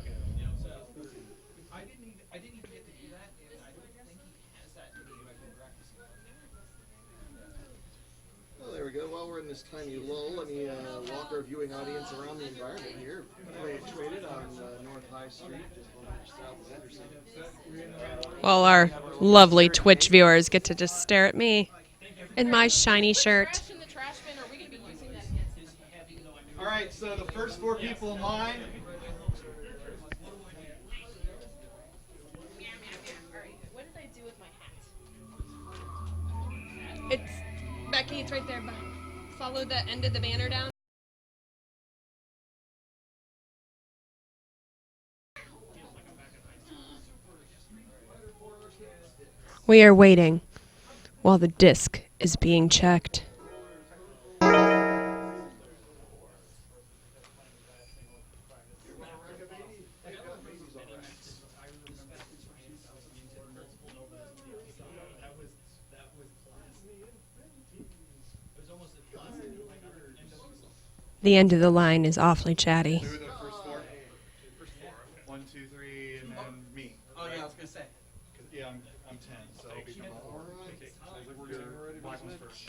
Well, there we go. While we're in this tiny lull, let me walk our viewing audience around the environment here. Traded on North High Street, just a little south of Henderson. While our lovely Twitch viewers get to just stare at me in my shiny shirt. All right, so the first 4 people in line. What did I do with my hat? It's Becky, it's right there. Follow the end of the banner down. We are waiting while the disc is being checked. The end of the line is awfully chatty. Who are the first 4? 1, 2, 3, and then me. Oh yeah, I was gonna say. Yeah, I'm 10, so I'll become Black one's first.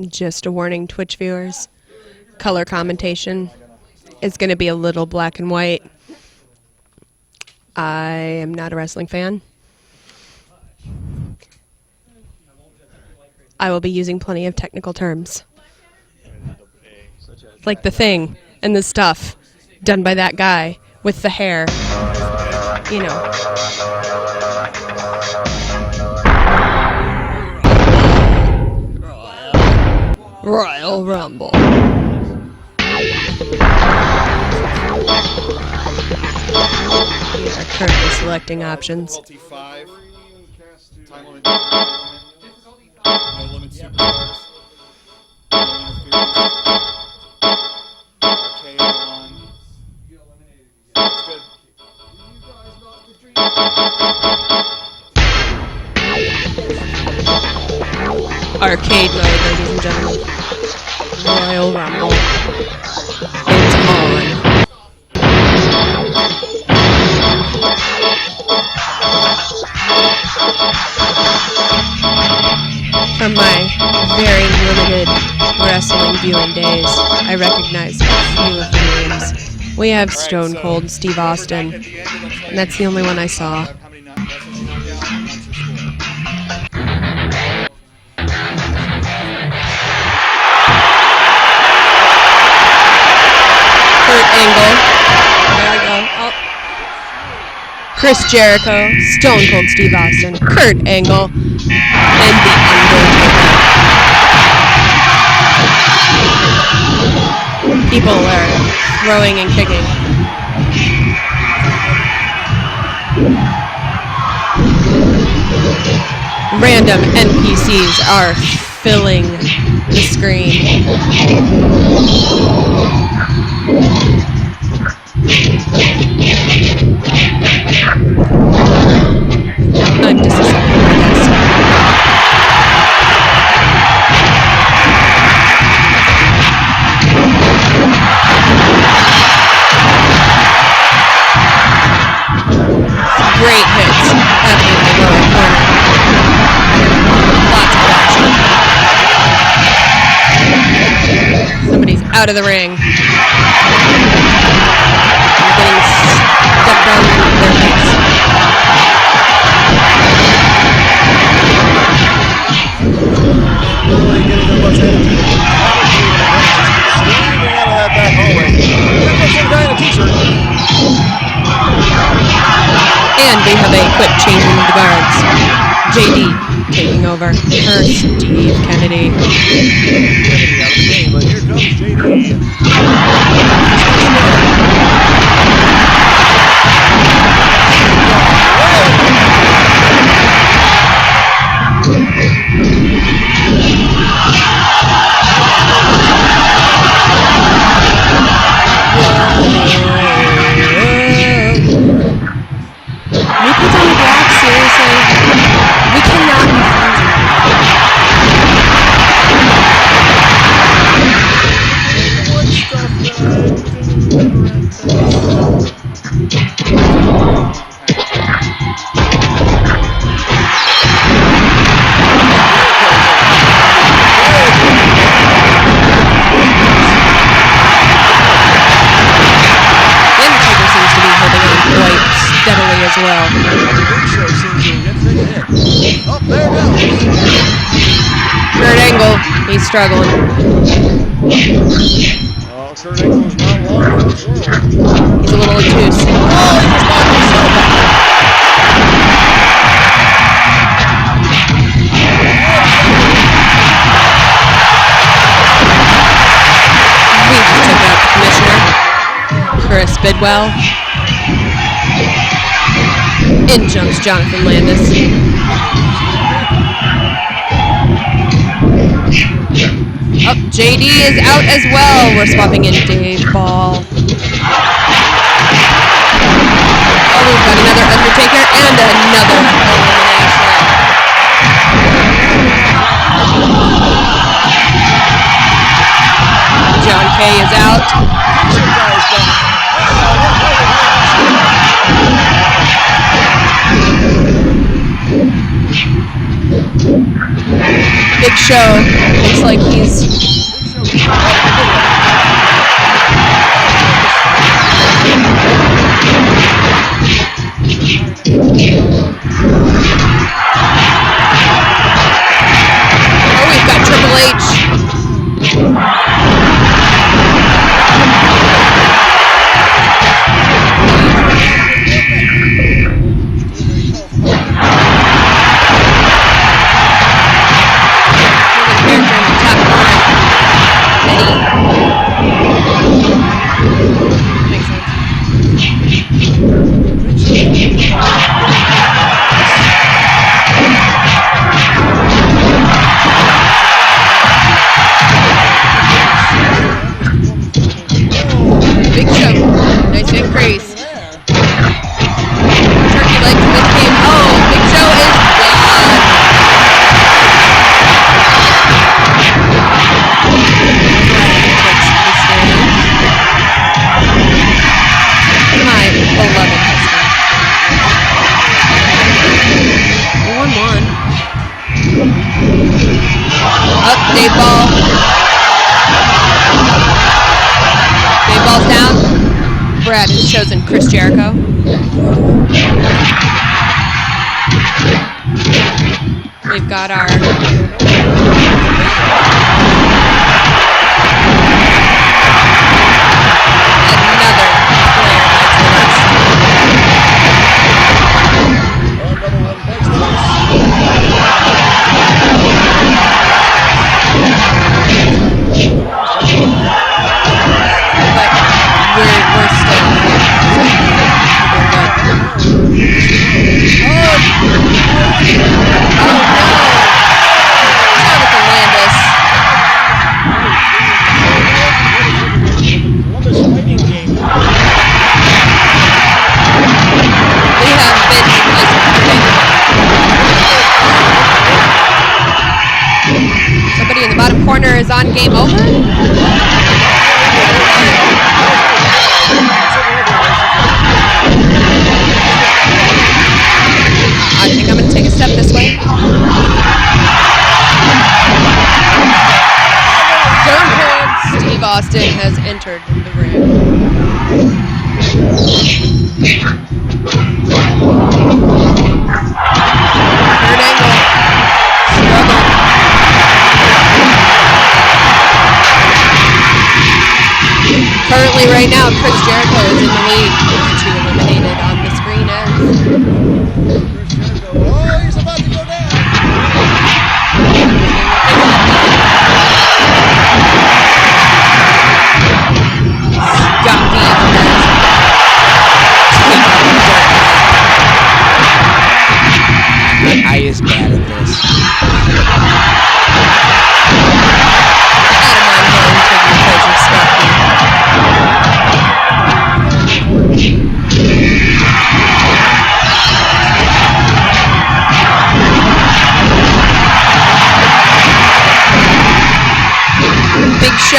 Just a warning, Twitch viewers. Color commentation is going to be a little black and white. I am not a wrestling fan. I will be using plenty of technical terms. Like the thing and the stuff done by that guy with the hair. You know. Royal Rumble. We are currently selecting options. Difficulty 5. Time limit. No limit superstars. That's good. Arcade mode, ladies and gentlemen. Royal Rumble. It's on. From my very limited wrestling viewing days, I recognize a few of the names. We have Stone Cold Steve Austin, and that's the only one I saw. There we go. Oh. Chris Jericho, Stone Cold Steve Austin, Kurt Angle, and The Undertaker. People are throwing and kicking. Random NPCs are filling the screen. I'm disrespecting my guest. Great hits happening in the lower corner. Lots of action. Somebody's out of the ring. Getting stepped on their face. Really getting a much energy. Screaming out of that back hallway. Look at some guy in a t-shirt. And we have a quick changing of the guards. JD taking over for Steve Kennedy. But here comes JD. We put down the block, seriously. We cannot be friends steadily as well. Kurt Angle, he's struggling. Oh, Kurt Angle's not long for this world. He's a little obtuse. Oh, he just knocked himself out. We just took out the commissioner, Chris Bidwell. In jumps Jonathan Landis. Oh, JD is out as well. We're swapping in Dave Ball. Oh, we've got another Undertaker and another elimination. John Kay is out. Big Show looks like he's oh, we've got Triple H. Big Show, nice increase. Turkey legs in this game. Oh, Big Show is gone. My beloved husband. 1-1. Up, Dave Ball. Dave Ball's down. Brad has chosen Chris Jericho. We've got our we're still Jonathan Landis. We have been somebody in the bottom corner is on game over. I think I'm going to take a step this way. Stone Cold Steve Austin has entered the ring. Kurt Angle struggled. Currently, right now, Chris Jericho is in the lead with 2 eliminated on the screen as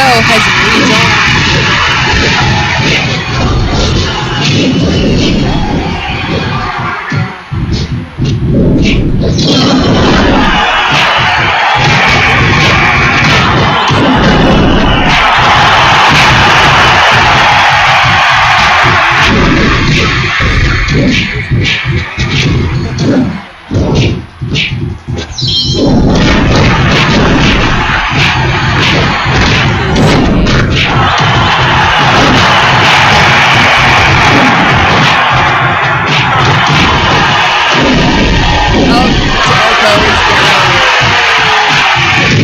show has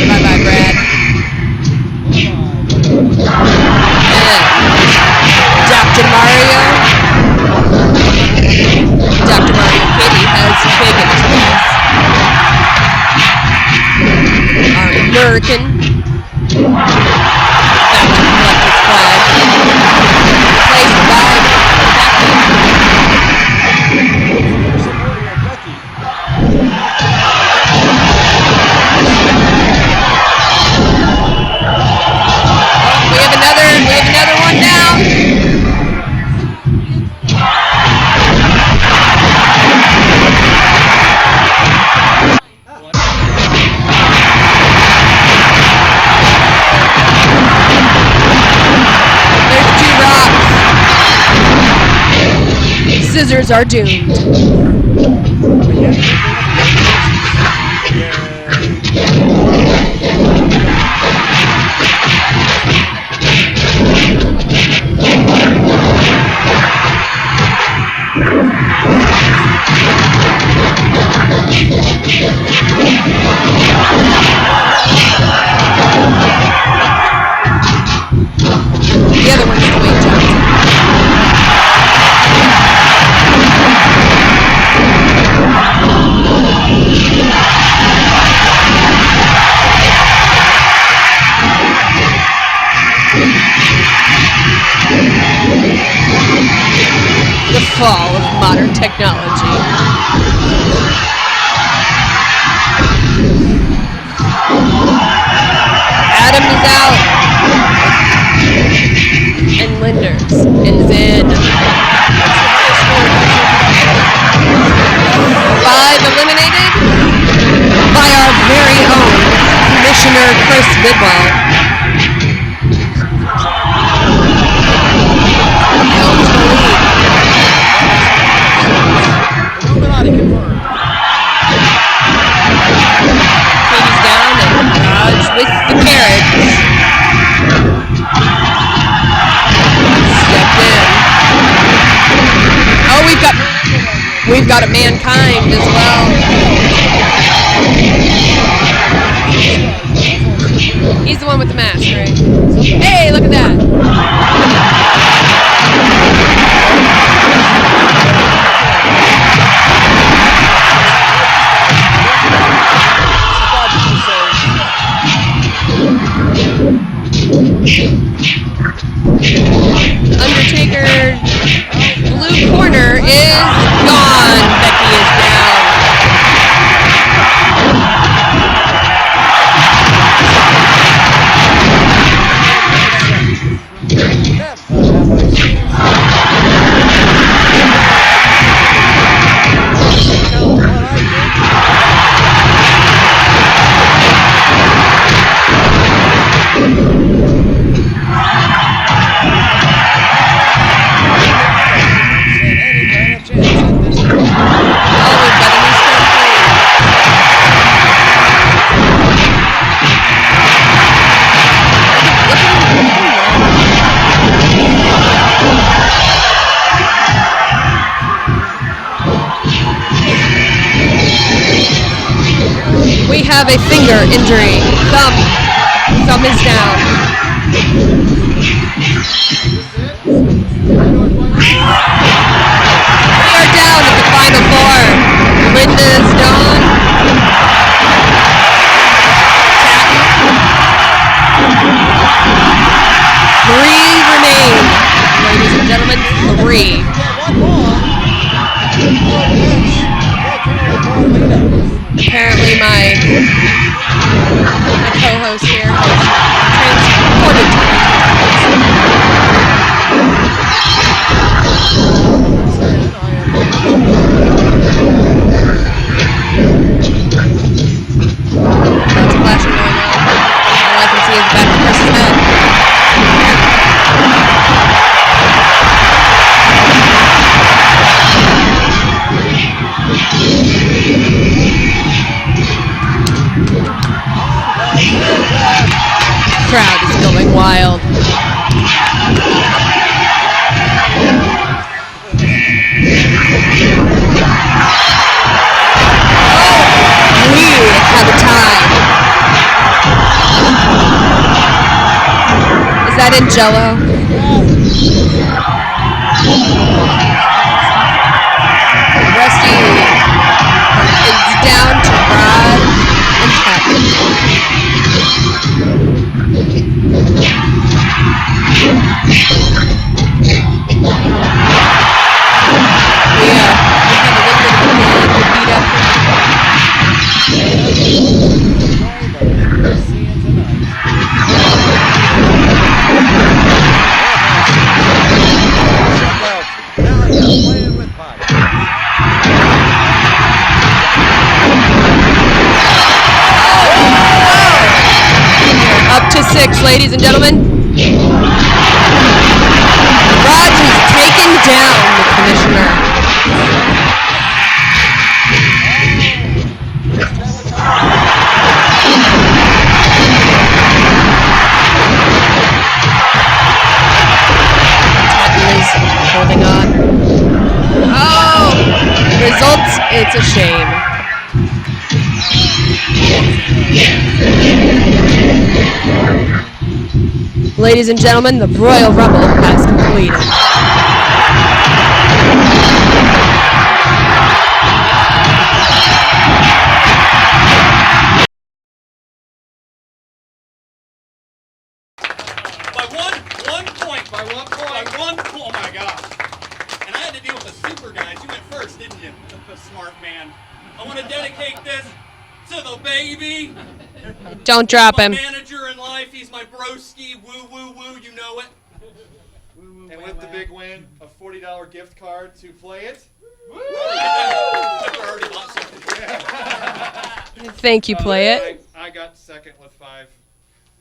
Bye-bye, Brad. Dr. Mario Kitty has taken his place. Our American back to collect his flag. Replaced by We have another one down. There's 2 rocks. Scissors are doomed. The other one's Dwayne Johnson. The fall of modern technology. Adam is out. And Linders is in. 5 eliminated by our very own Commissioner Chris Bidwell. Owns the lead. Katie's down and Dodge with the carrots. Stepped in. Oh, we've got a Mankind as well. He's the one with the mask, right? Hey, look at that. Undertaker blue corner is gone. Becky is down. We have a finger injury. Thumb is down. We are down at the final 4. Linda is gone. Three remain. Ladies and gentlemen, 3. Apparently my co-host here has transported to in Jello. Rusty is down to Rod and Captain. Up to 6, ladies and gentlemen. Raj has taken down the commissioner. Tatton is holding on. Oh! Results, it's a shame. Ladies and gentlemen, the Royal Rumble has completed. By one point. Oh my god. And I had to deal with the super guys. You went first, didn't you? The smart man. I want to dedicate this to the baby. Don't drop him. My manager in life. He's my broski. Woo, woo, woo. You know it. And with the big win, a $40 gift card to play it. Thank you, Play It. I got second with 5.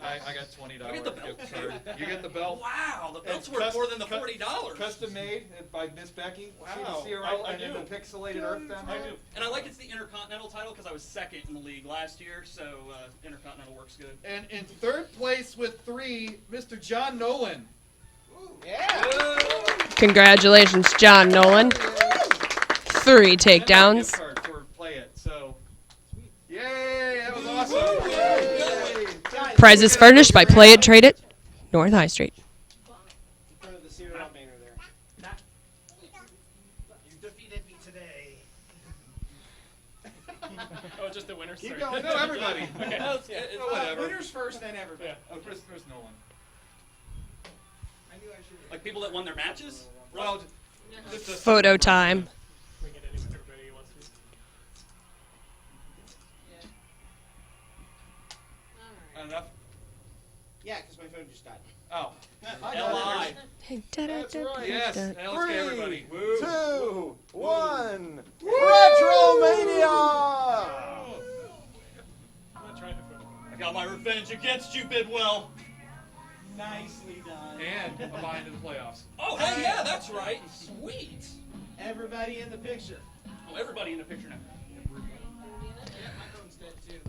I got $20 gift card. You get the belt. Wow, the belt's worth more than the $40. Custom made by Miss Becky. Wow. And then the pixelated Earth down there. I do. And I like it's the Intercontinental title because I was second in the league last year, so Intercontinental works good. And in third place with 3, Mr. John Nolan. Congratulations, John Nolan. 3 takedowns. Play it. So, yay! That was awesome. Yay. Prizes furnished by Play It, Trade It, North High Street. You defeated me today. Oh, just the winners. Keep going. No, everybody. Okay. Whatever. Winners first, then everybody. Yeah. Oh, first Nolan. Like people that won their matches? Well, Photo time. Enough? Yeah, because my phone just died. Oh. L.I. That's right. Yes. Now let's get everybody. 2, 1. Retromania! I got my revenge against you, Bidwell. Nicely done. And a buy into the playoffs. Oh, hey, yeah, that's right. Sweet. Everybody in the picture. Oh, everybody in the picture now.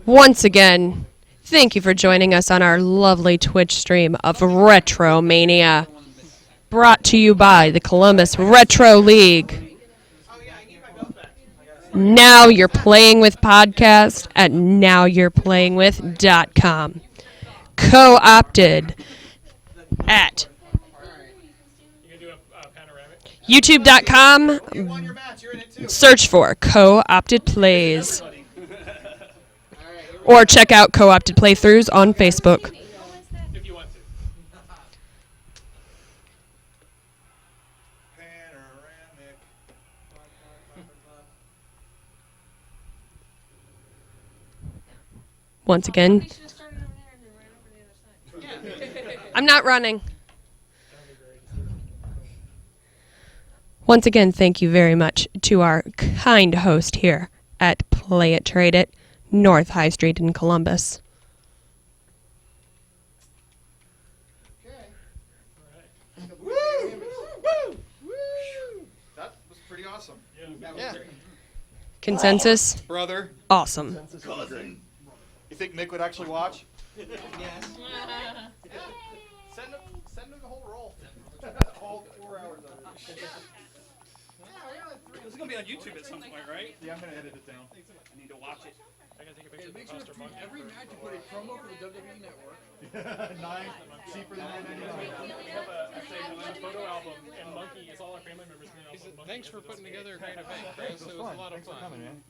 Once again, thank you for joining us on our lovely Twitch stream of Retromania. Brought to you by the Columbus Retro League. Now You're Playing With podcast at NowYou'rePlayingWith.com. Co-opted at YouTube.com. Search for Co-opted Plays. Or check out Co-opted Playthroughs on Facebook. If you want to. Once again, I'm not running. Once again, thank you very much to our kind host here at Play It, Trade It, North High Street in Columbus. That was pretty awesome. Yeah. Consensus? Brother. Awesome. Cousin. You think Mick would actually watch? Yes. Send him the whole roll. All 4 hours of it. This is going to be on YouTube at some point, right? Yeah, I'm going to edit it down. I need to watch it. Hey, make sure every match you put a promo for the WWE Network. Nice. Cheaper than $9.99. We have a photo album, and Monkey is all our family members. Thanks for putting together a great event, Chris. It was a lot of fun. Thanks for coming, man.